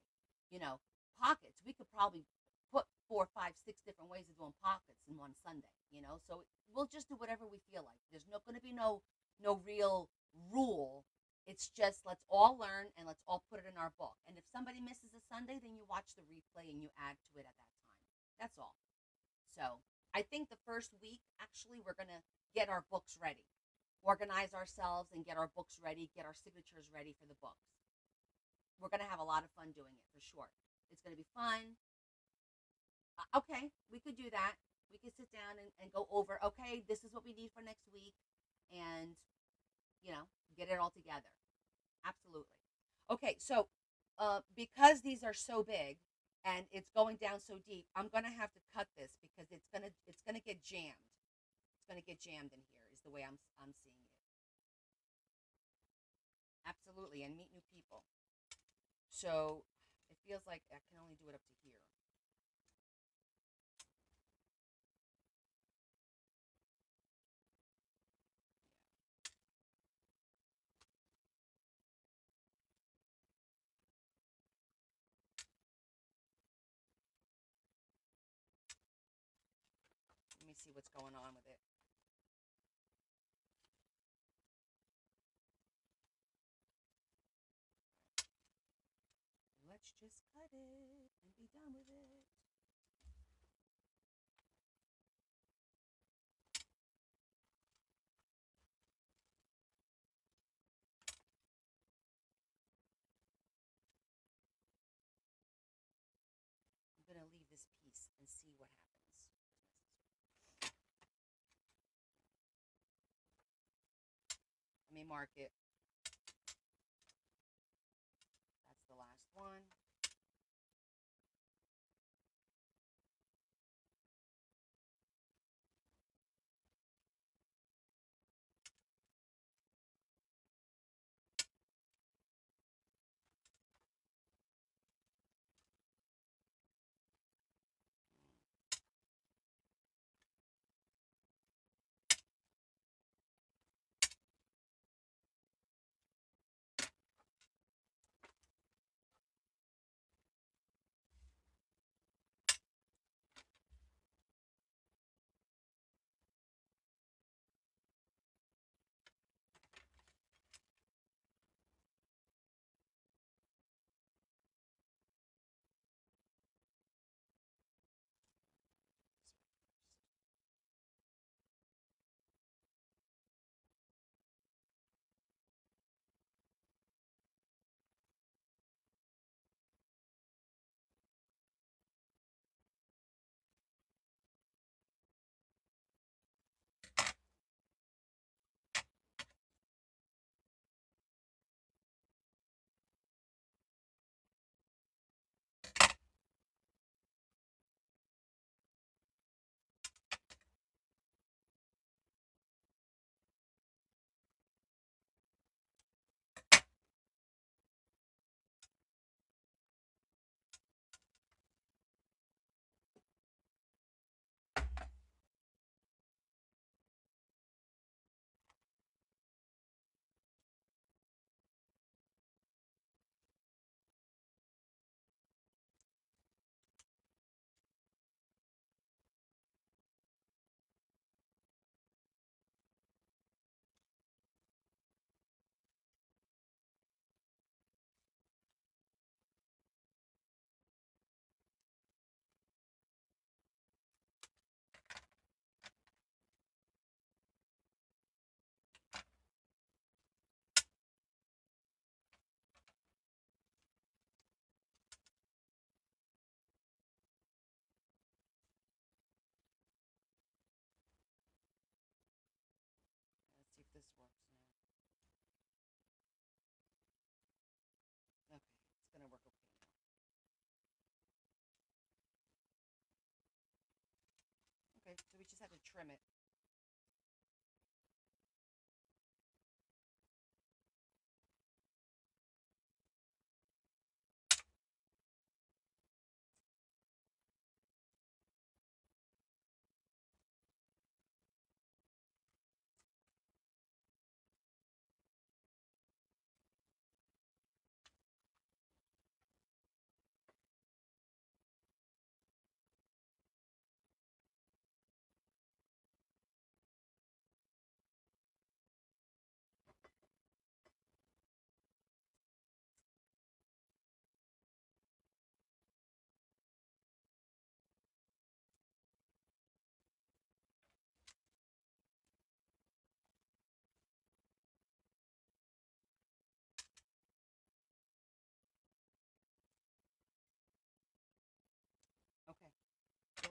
You know, pockets. We could probably put four, five, six different ways of doing pockets in one Sunday. So we'll just do whatever we feel like. There's no going to be no real rule. It's just let's all learn and let's all put it in our book. And if somebody misses a Sunday, then you watch the replay and you add to it at that time. That's all. So I think the first week, actually, we're going to get our books ready, organize ourselves and get our books ready, get our signatures ready for the books. We're going to have a lot of fun doing it for sure. It's going to be fun. Okay, we could do that. We could sit down and go over, okay, this is what we need for next week and, get it all together. Absolutely. Okay, so because these are so big and it's going down so deep, I'm gonna have to cut this because it's gonna get jammed. It's gonna get jammed in here. Is the way I'm seeing it. Absolutely, and meet new people. So it feels like I can only do it up to here. Let me see what's going on with it. Let's just cut it and be done with it. I'm gonna leave this piece and see what happens. Let me mark it. That's the last one. Let's see if this works now. Okay, it's gonna work okay now. Okay, so we just have to trim it.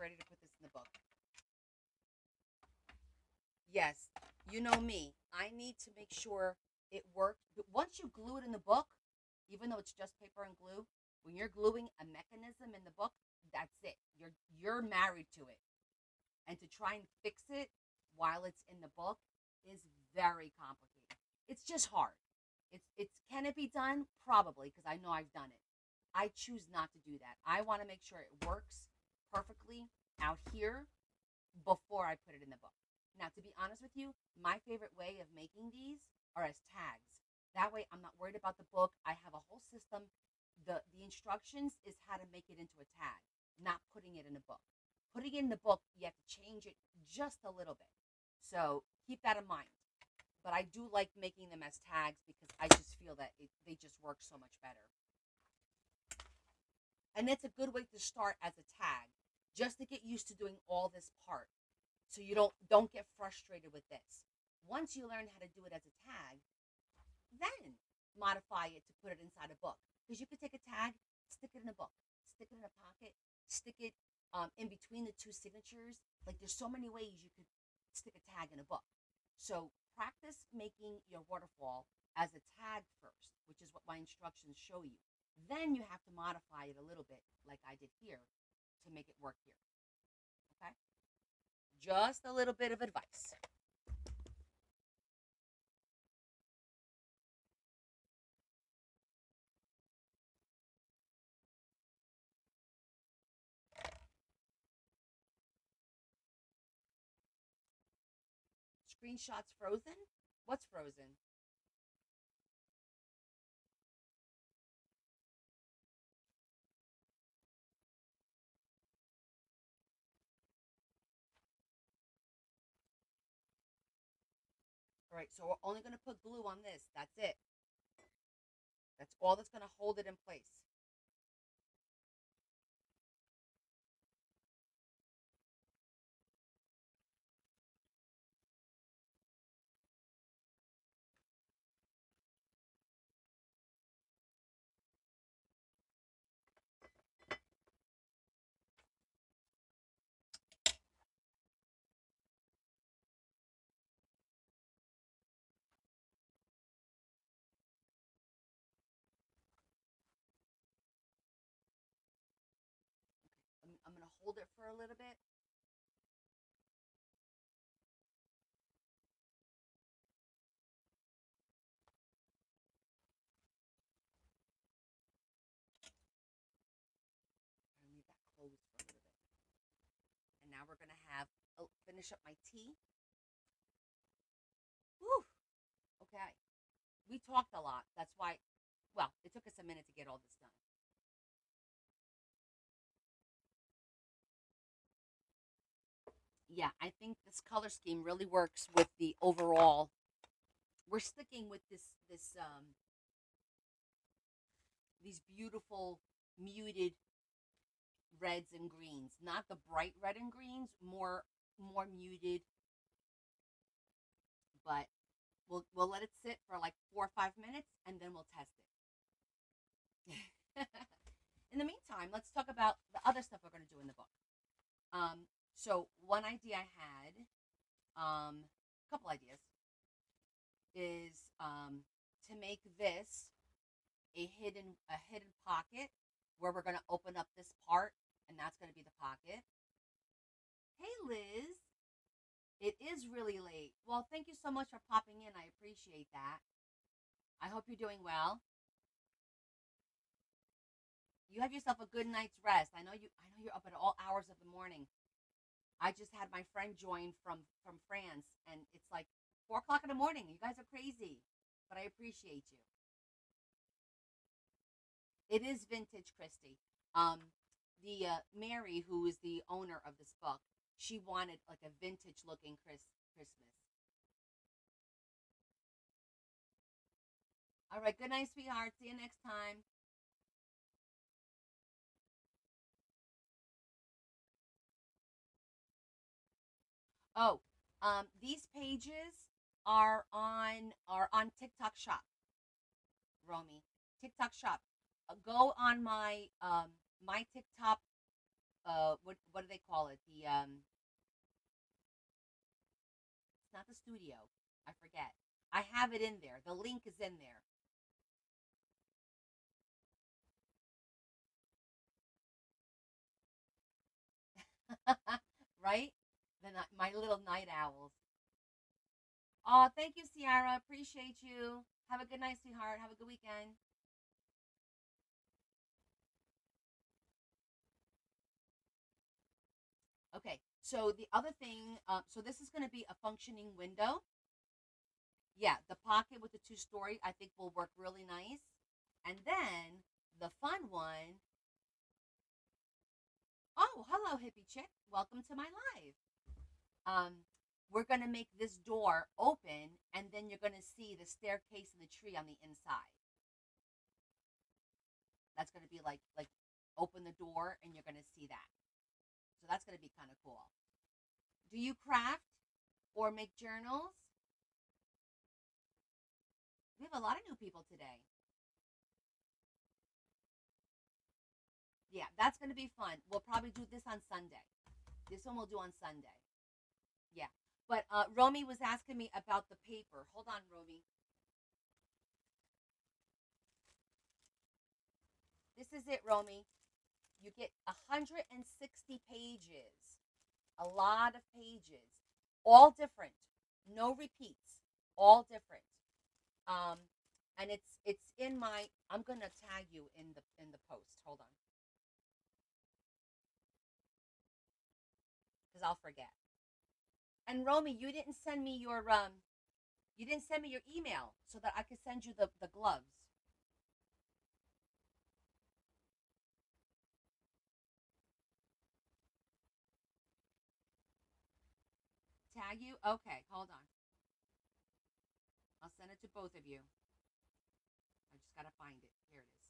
ready to put this in the book. Yes, you know me. I need to make sure it works. But once you glue it in the book, even though it's just paper and glue, when you're gluing a mechanism in the book, that's it. You're married to it. And to try and fix it while it's in the book is very complicated. It's just hard. It's can it be done? Probably, because I know I've done it. I choose not to do that. I want to make sure it works perfectly out here before I put it in the book. Now, to be honest with you, my favorite way of making these are as tags. That way, I'm not worried about the book. I have a whole system. The instructions is how to make it into a tag, not putting it in a book. Putting it in the book, you have to change it just a little bit. So keep that in mind. But I do like making them as tags because I just feel that they just work so much better. And it's a good way to start as a tag, just to get used to doing all this part. So you don't get frustrated with this. Once you learn how to do it as a tag, then modify it to put it inside a book. Because you could take a tag, stick it in a book, stick it in a pocket, stick it in between the two signatures. Like there's so many ways you could stick a tag in a book. So practice making your waterfall as a tag first, which is what my instructions show you. Then you have to modify it a little bit, like I did here, to make it work here. Okay? Just a little bit of advice. Screenshots frozen? What's frozen? All right, so we're only going to put glue on this. That's it. That's all that's going to hold it in place. I'm going to hold it for a little bit. I'm going to leave that closed for a little bit. And now we're going to finish up my tea. Whew. Okay. We talked a lot. That's why, well, it took us a minute to get all this done. Yeah, I think this color scheme really works with the overall. We're sticking with this these beautiful muted reds and greens, not the bright red and greens, more muted. But we'll let it sit for like 4 or 5 minutes, and then we'll test it. In the meantime, let's talk about the other stuff we're going to do in the book. So one idea I had, a couple ideas, is to make this a hidden pocket where we're going to open up this part, and that's going to be the pocket. Hey, Liz. It is really late. Well, thank you so much for popping in. I appreciate that. I hope you're doing well. You have yourself a good night's rest. I know you're up at all hours of the morning. I just had my friend join from France, and it's like 4 o'clock in the morning. You guys are crazy, but I appreciate you. It is vintage, Christy. The Mary, who is the owner of this book, she wanted like a vintage looking Christmas. All right, good night, sweetheart. See you next time. Oh, these pages are on TikTok Shop, Romy. TikTok Shop. Go on my TikTok what do they call it? It's not the studio. I forget. I have it in there. The link is in there. Right? My little night owls. Oh, thank you, Ciara. Appreciate you. Have a good night, sweetheart. Have a good weekend. Okay, so the other thing, so this is going to be a functioning window. Yeah, the pocket with the two-story, I think will work really nice. And then the fun one. Oh, hello, hippie chick. Welcome to my live. Um, we're going to make this door open, and then you're going to see the staircase and the tree on the inside. That's going to be like open the door, and you're going to see that. So that's going to be kind of cool. Do you craft or make journals? We have a lot of new people today. Yeah, that's going to be fun. We'll probably do this on Sunday. This one we'll do on Sunday. Yeah. But Romy was asking me about the paper. Hold on, Romy. This is it, Romy. You get 160 pages. A lot of pages. All different. No repeats. All different. Um, and it's in my. I'm gonna tag you in the post. Hold on, because I'll forget. And Romy, you didn't send me your email so that I could send you the gloves. Tag you? Okay, hold on. I'll send it to both of you. I just gotta find it. Here it is.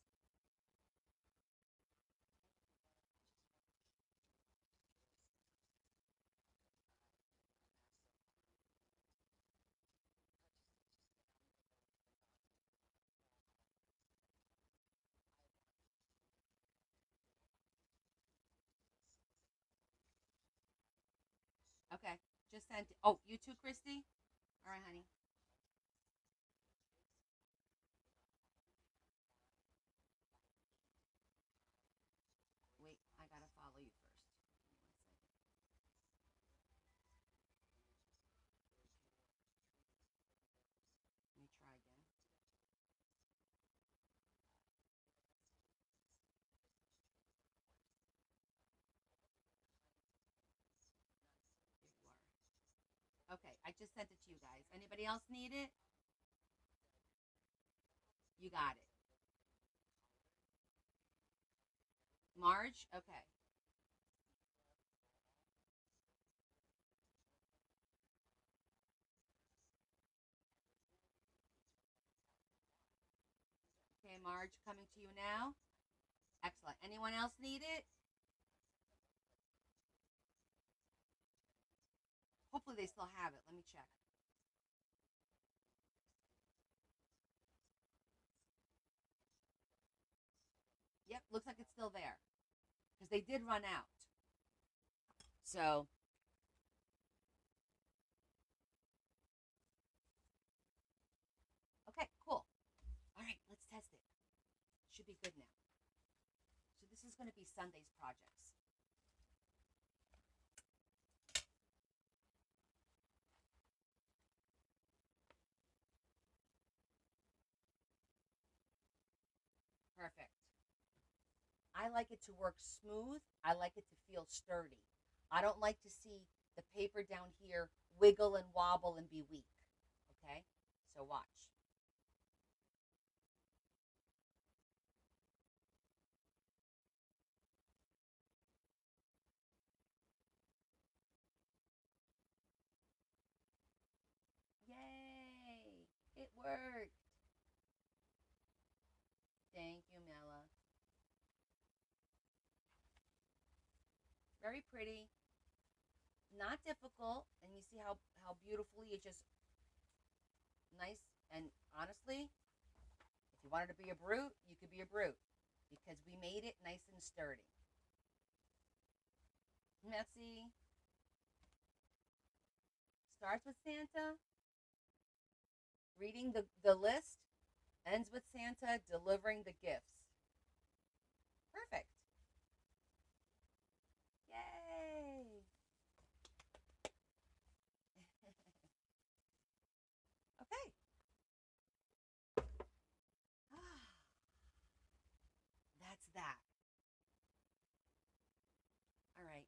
Okay, just sent it. Oh, you too, Christy? All right, honey. Wait, I gotta follow you first. Give me 1 second. Let me try again. Okay, I just sent it to you guys. Anybody else need it? You got it. Marge? Okay. Okay, Marge, coming to you now. Excellent. Anyone else need it? Hopefully they still have it. Let me check. Yep, looks like it's still there because they did run out. So, okay, cool. All right, let's test it. Should be good now. So this is going to be Sunday's projects. Perfect. I like it to work smooth. I like it to feel sturdy. I don't like to see the paper down here wiggle and wobble and be weak. Okay? So watch. Yay! It worked. Thank you, Mela. Very pretty. Not difficult. And you see how beautifully it just nice. And honestly, if you wanted to be a brute, you could be a brute because we made it nice and sturdy. Merci. Starts with Santa, reading the list, ends with Santa delivering the gifts. Perfect. Yay. Okay. That's that. All right.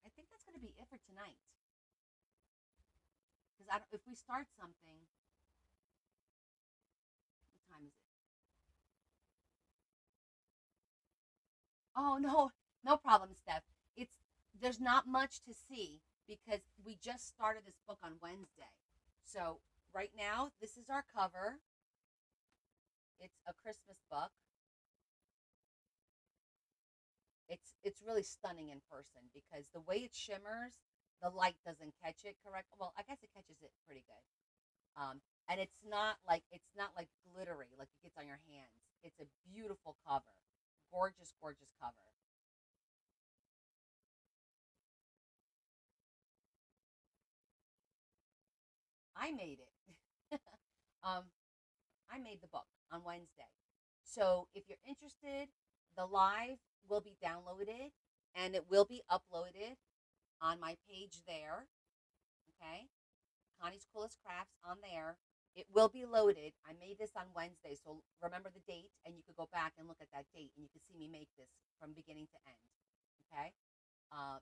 I think that's going to be it for tonight. Because if we start something, what time is it? Oh no, no problem, Steph. It's there's not much to see because we just started this book on Wednesday. So right now, this is our cover. It's a Christmas book. It's really stunning in person because the way it shimmers, the light doesn't catch it correct. Well, I guess it catches it pretty good. And it's not like glittery like it gets on your hands. It's a beautiful cover, gorgeous, gorgeous cover. I made it. um, I made the book on Wednesday. So if you're interested, the live will be downloaded and it will be uploaded on my page there. Okay. Connie's Coolest Crafts on there. It will be loaded. I made this on Wednesday, so remember the date, and you could go back and look at that date, and you could see me make this from beginning to end. Okay. Uh,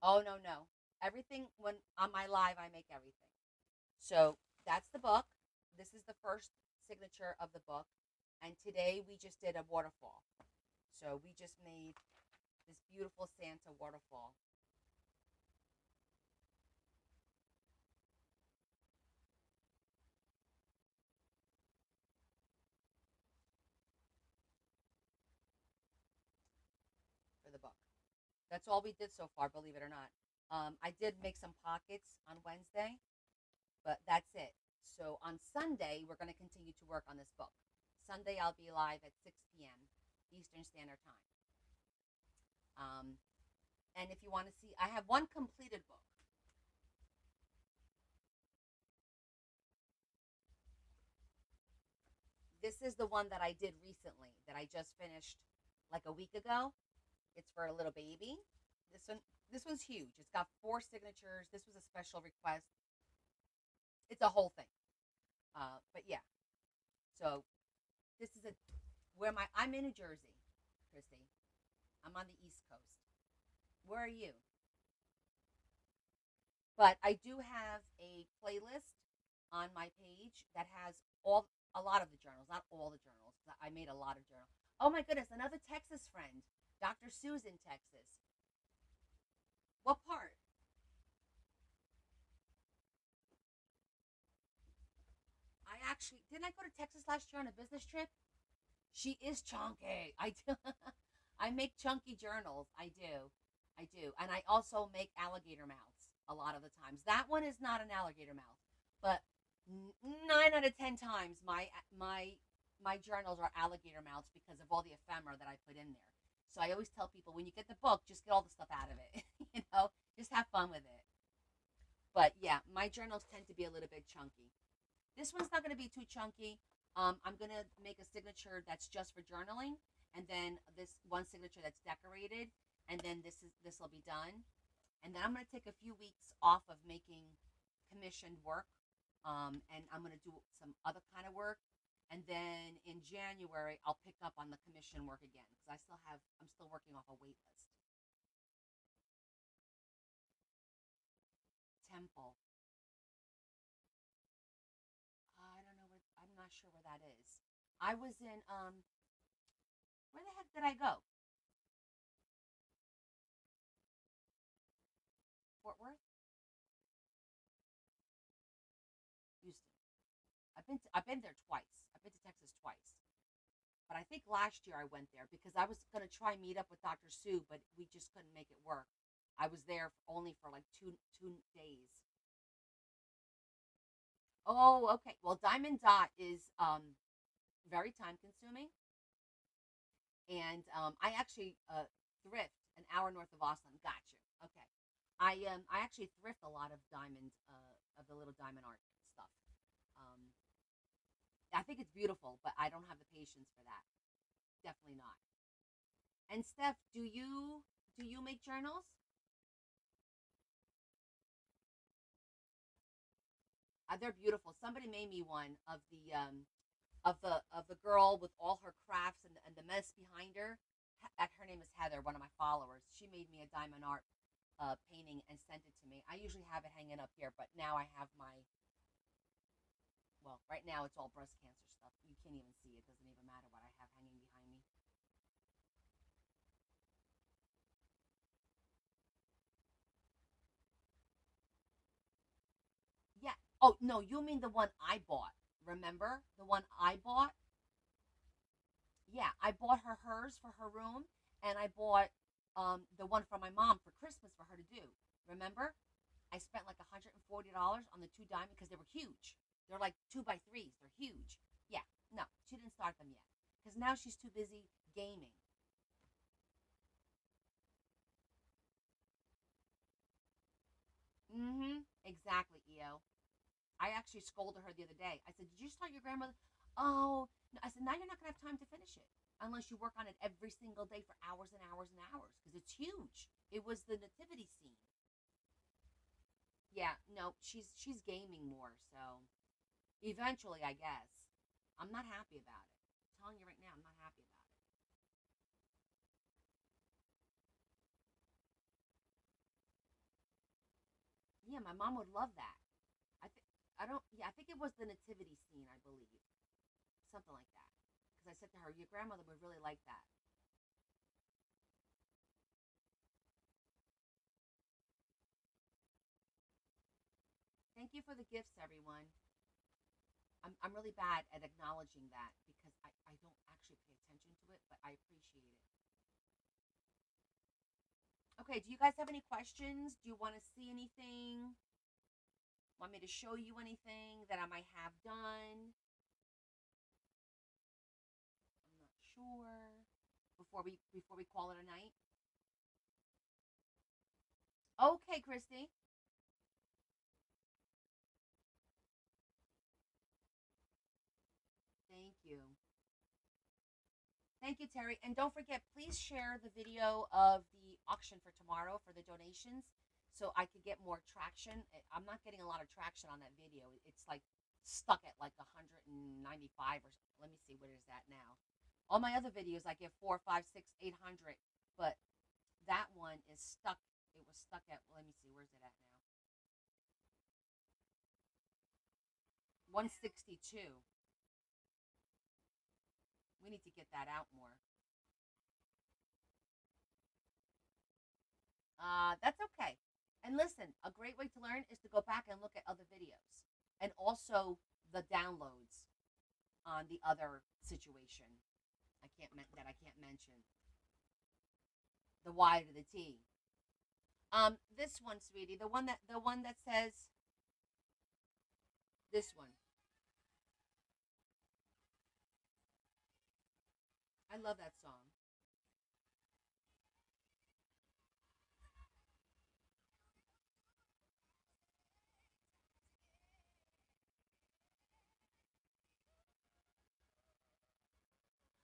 oh no, no, everything when on my live, I make everything. So that's the book. This is the first signature of the book, and today we just did a waterfall. So we just made this beautiful Santa waterfall for the book. That's all we did so far, believe it or not. I did make some pockets on Wednesday, but that's it. So on Sunday, we're going to continue to work on this book. Sunday, I'll be live at 6 p.m. Eastern Standard Time. And if you want to see, I have one completed book. This is the one that I did recently that I just finished like a week ago. It's for a little baby. This one's huge. It's got 4 signatures. This was a special request. It's a whole thing. But yeah. So this is a where my I'm in New Jersey, Christy. I'm on the East Coast. Where are you? But I do have a playlist on my page that has all a lot of the journals, not all the journals. I made a lot of journals. Oh my goodness, another Texas friend, Dr. Sue's in Texas. What part? I actually didn't I go to Texas last year on a business trip? She is chunky. I do. I make chunky journals. I do. I do. And I also make alligator mouths a lot of the times. That one is not an alligator mouth, but 9 out of 10 times my journals are alligator mouths because of all the ephemera that I put in there. So I always tell people when you get the book, just get all the stuff out of it. Just have fun with it. But yeah, my journals tend to be a little bit chunky. This one's not going to be too chunky. I'm going to make a signature that's just for journaling, and then this one signature that's decorated, and then this will be done. And then I'm going to take a few weeks off of making commissioned work, and I'm going to do some other kind of work. And then in January, I'll pick up on the commission work again because I'm still working off a wait list. Temple. I don't know I'm not sure where that is. I was in where the heck did I go? Fort Worth, Houston. I've been there twice. I've been to Texas twice. But I think last year I went there because I was gonna try meet up with Dr. Sue, but we just couldn't make it work. I was there only for like two days. Oh, okay. Well, Diamond Dot is very time consuming. And I actually thrift an hour north of Austin. Got you. Okay. I actually thrift a lot of diamond of the little diamond art stuff. Um, I think it's beautiful, but I don't have the patience for that. Definitely not. And Steph, do you make journals? They're beautiful. Somebody made me one of the girl with all her crafts and the mess behind her. Her name is Heather, one of my followers. She made me a diamond art painting and sent it to me. I usually have it hanging up here, but now I have my, well, right now it's all breast cancer stuff. You can't even see it. Doesn't even matter what I have hanging behind me. Yeah. Oh no, you mean the one I bought? Remember the one I bought? Yeah, I bought her hers for her room, and I bought the one for my mom for Christmas for her to do. Remember? I spent like $140 on the two diamond because they were huge. They're like two by threes. They're huge. Yeah, no, she didn't start them yet because now she's too busy gaming. Mm-hmm. Exactly, EO. I actually scolded her the other day. I said, "Did you start your grandmother?" Oh, no. I said, "Now you're not gonna have time to finish it unless you work on it every single day for hours and hours and hours because it's huge." It was the nativity scene. Yeah, no, she's gaming more, so eventually, I guess. I'm not happy about it. I'm telling you right now, I'm not happy about it. Yeah, my mom would love that. I think I don't. Yeah, I think it was the nativity scene. I believe something like that. Because I said to her, "Your grandmother would really like that." Thank you for the gifts, everyone. I'm really bad at acknowledging that because I don't actually pay attention to it, but I appreciate it. Okay, do you guys have any questions? Do you want to see anything? Want me to show you anything that I might have done? I'm not sure. Before we call it a night. Okay, Christy. Thank you. Thank you, Terry. And don't forget, please share the video of the auction for tomorrow for the donations so I could get more traction. I'm not getting a lot of traction on that video. It's like stuck at like 195 or let me see what is that now. All my other videos I get 4, 5, 6, 800, but that one is stuck. It was stuck at, let me see, where's it at now? 162. We need to get that out more. That's okay. And listen, a great way to learn is to go back and look at other videos and also the downloads on the other situation. I can't mention the Y to the T. This one, sweetie, the one that says this one. I love that song.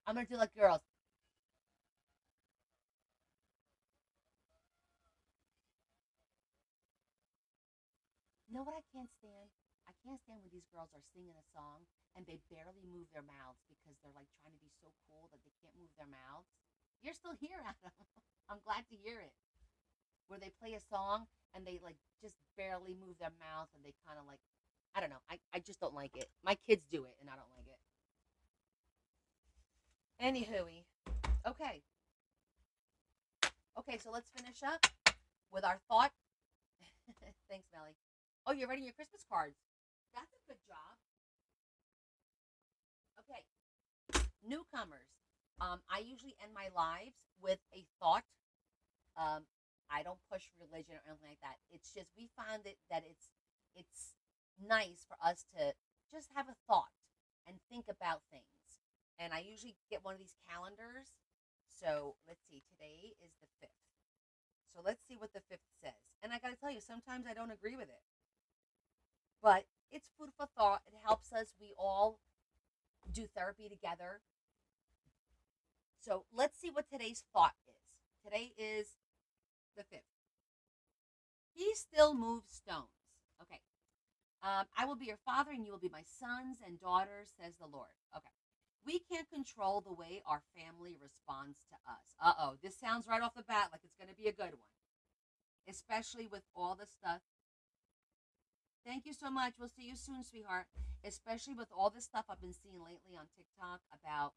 I'm gonna do like girls. You know what I can't stand? I can't stand when these girls are singing a song and they barely move their mouths because they're like trying to be so cool that they can't move their mouths. You're still here, Adam. I'm glad to hear it. Where they play a song and they like just barely move their mouth and they kind of like, I don't know. I just don't like it. My kids do it and I don't like it. Anywho, okay. Okay, so let's finish up with our thought. Thanks, Melly. Oh, you're writing your Christmas cards. That's a good job. Okay, newcomers. I usually end my lives with a thought. Um, I don't push religion or anything like that. It's just we found it that it's nice for us to just have a thought and think about things. And I usually get one of these calendars So let's see. Today is the 5th. So let's see what the 5th says. And I got to tell you, sometimes I don't agree with it, but it's food for thought. It helps us. We all do therapy together. So let's see what today's thought is. Today is the 5th. He still moves stones. Okay. I will be your father and you will be my sons and daughters, says the Lord. Okay. We can't control the way our family responds to us. Uh-oh. This sounds right off the bat like it's going to be a good one, especially with all the stuff. Thank you so much. We'll see you soon, sweetheart. Especially with all this stuff I've been seeing lately on TikTok about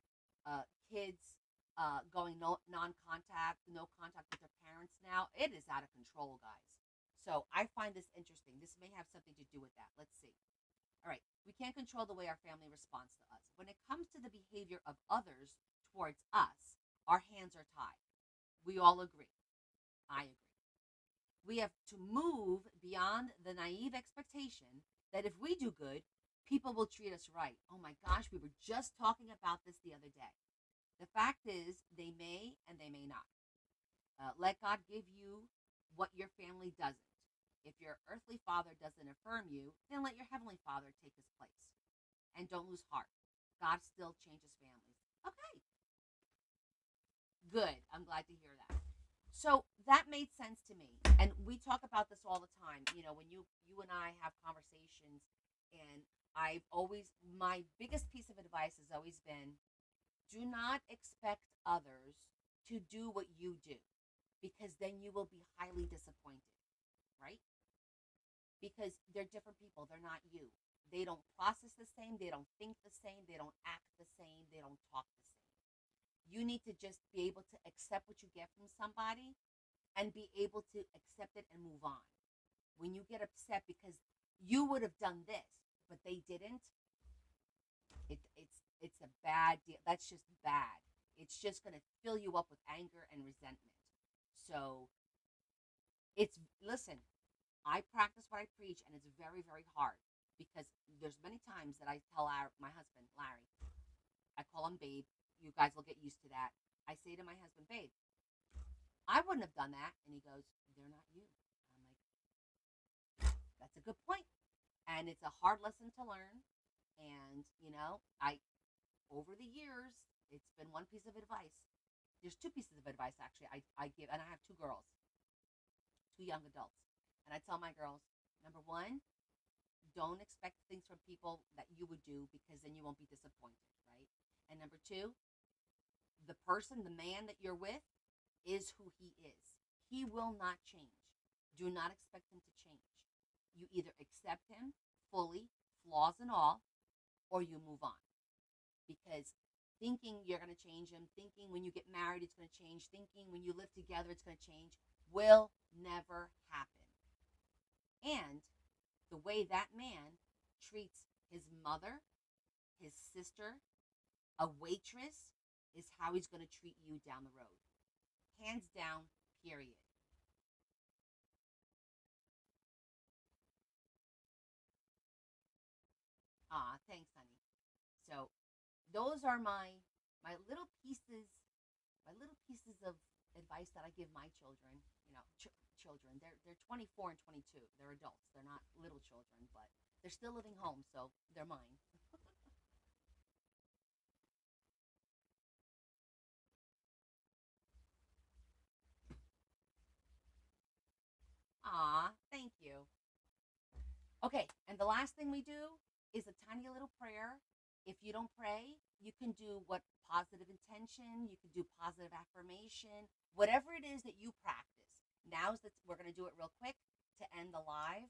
kids going non-contact, no contact with their parents now. It is out of control, guys. So I find this interesting. This may have something to do with that. Let's see. All right. We can't control the way our family responds to us. When it comes to the behavior of others towards us, our hands are tied. We all agree. I agree. We have to move beyond the naive expectation that if we do good, people will treat us right. Oh my gosh, we were just talking about this the other day. The fact is, they may and they may not. Let God give you what your family doesn't. If your earthly father doesn't affirm you, then let your heavenly father take his place. And don't lose heart. God still changes families. Okay. Good. I'm glad to hear that. So that made sense to me. And we talk about this all the time. You know, when you and I have conversations, and I've always, my biggest piece of advice has always been, do not expect others to do what you do, because then you will be highly disappointed, right? Because they're different people. They're not you. They don't process the same. They don't think the same. They don't act the same. They don't talk the same. You need to just be able to accept what you get from somebody and be able to accept it and move on. When you get upset because you would have done this, but they didn't, it's a bad deal. That's just bad. It's just going to fill you up with anger and resentment. So it's, listen, I practice what I preach, and it's very, very hard, because there's many times that I tell my husband, Larry, I call him Babe. You guys will get used to that. I say to my husband, Babe, I wouldn't have done that. And he goes, they're not you. I'm like, that's a good point. And it's a hard lesson to learn. And, over the years, it's been one piece of advice. There's two pieces of advice, actually, I give, and I have two girls, two young adults. And I tell my girls, number one, don't expect things from people that you would do, because then you won't be disappointed, right? And number two, the person, the man that you're with, is who he is. He will not change. Do not expect him to change. You either accept him fully, flaws and all, or you move on. Because thinking you're going to change him, thinking when you get married it's going to change, thinking when you live together it's going to change, will never happen. And the way that man treats his mother, his sister, a waitress, is how he's going to treat you down the road. Hands down, period. Ah, thanks, honey. So those are my little pieces, of advice that I give my children. Children. They're 24 and 22. They're adults. They're not little children, but they're still living home, so they're mine. Ah, thank you. Okay, and the last thing we do is a tiny little prayer. If you don't pray, you can do what positive intention, you can do positive affirmation, whatever it is that you practice. We're going to do it real quick to end the live.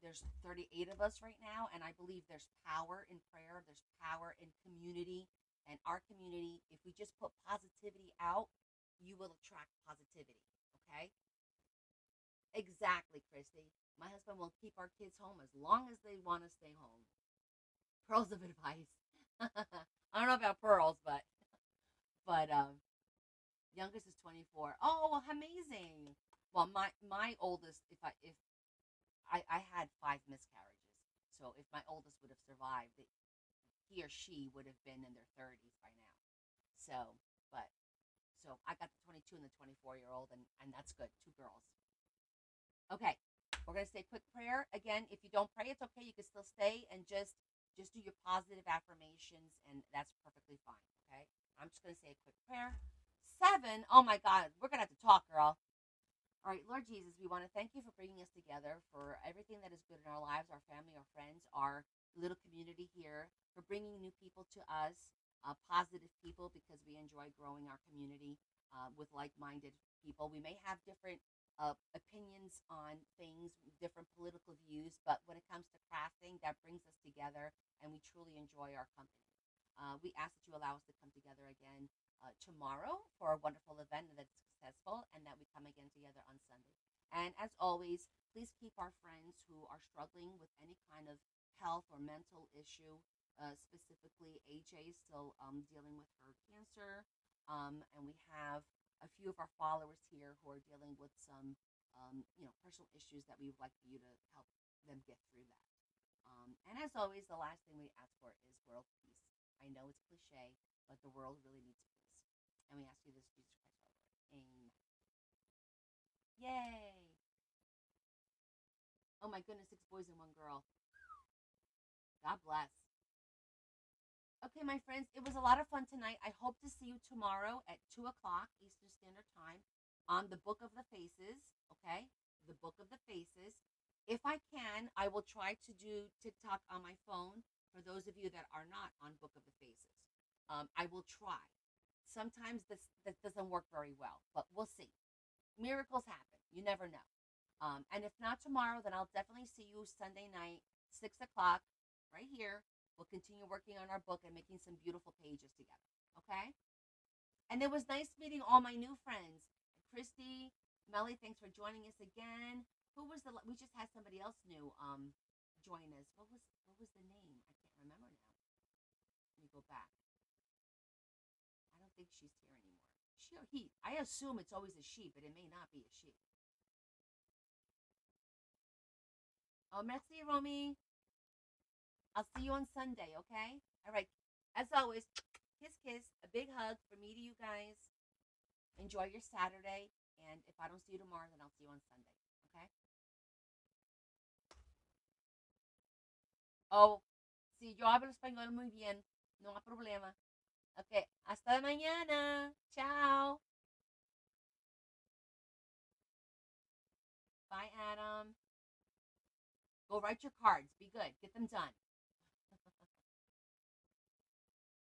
There's 38 of us right now, and I believe there's power in prayer. There's power in community. And our community, if we just put positivity out, you will attract positivity. Okay? Exactly, Christy. My husband will keep our kids home as long as they want to stay home. Pearls of advice. I don't know about pearls, but youngest is 24. Oh, amazing. Well, my oldest, if I had 5 miscarriages, so if my oldest would have survived, he or she would have been in their 30s by now. So, but So I got the 22 and the 24-year-old, and that's good. Two girls. Okay, we're gonna say a quick prayer again. If you don't pray, it's okay. You can still stay and just do your positive affirmations, and that's perfectly fine. Okay, I'm just gonna say a quick prayer. Seven. Oh my God, we're gonna have to talk, girl. All right, Lord Jesus, we want to thank you for bringing us together, for everything that is good in our lives, our family, our friends, our little community here, for bringing new people to us, positive people, because we enjoy growing our community with like minded people. We may have different opinions on things, different political views, but when it comes to crafting, that brings us together and we truly enjoy our company. We ask that you allow us to come together again tomorrow for a wonderful event that's successful, and that we come again together on Sunday. And as always, please keep our friends who are struggling with any kind of health or mental issue. Specifically, AJ is still dealing with her cancer, and we have a few of our followers here who are dealing with some, personal issues that we would like for you to help them get through that. And as always, the last thing we ask for is world peace. I know it's cliche, but the world really needs peace. And we ask you this, Jesus Christ, our Lord. Amen. Yay! Oh my goodness, 6 boys and 1 girl. God bless. Okay, my friends, it was a lot of fun tonight. I hope to see you tomorrow at 2 o'clock Eastern Standard Time on the Book of the Faces. Okay? The Book of the Faces. If I can, I will try to do TikTok on my phone for those of you that are not on Book of the Faces. I will try. Sometimes this doesn't work very well, but we'll see. Miracles happen. You never know. And if not tomorrow, then I'll definitely see you Sunday night, 6 o'clock, right here. We'll continue working on our book and making some beautiful pages together. Okay? And it was nice meeting all my new friends. Christy, Melly, thanks for joining us again. Who was we just had somebody else new join us. What was the name? I can't remember now. Let me go back. I don't think she's here anymore. She or he? I assume it's always a she, but it may not be a she. Oh, merci, Romy. I'll see you on Sunday, okay? All right. As always, kiss, kiss. A big hug from me to you guys. Enjoy your Saturday. And if I don't see you tomorrow, then I'll see you on Sunday, okay? Oh, si yo hablo español muy bien, no hay problema. Okay, hasta mañana. Ciao. Bye, Adam. Go write your cards. Be good. Get them done.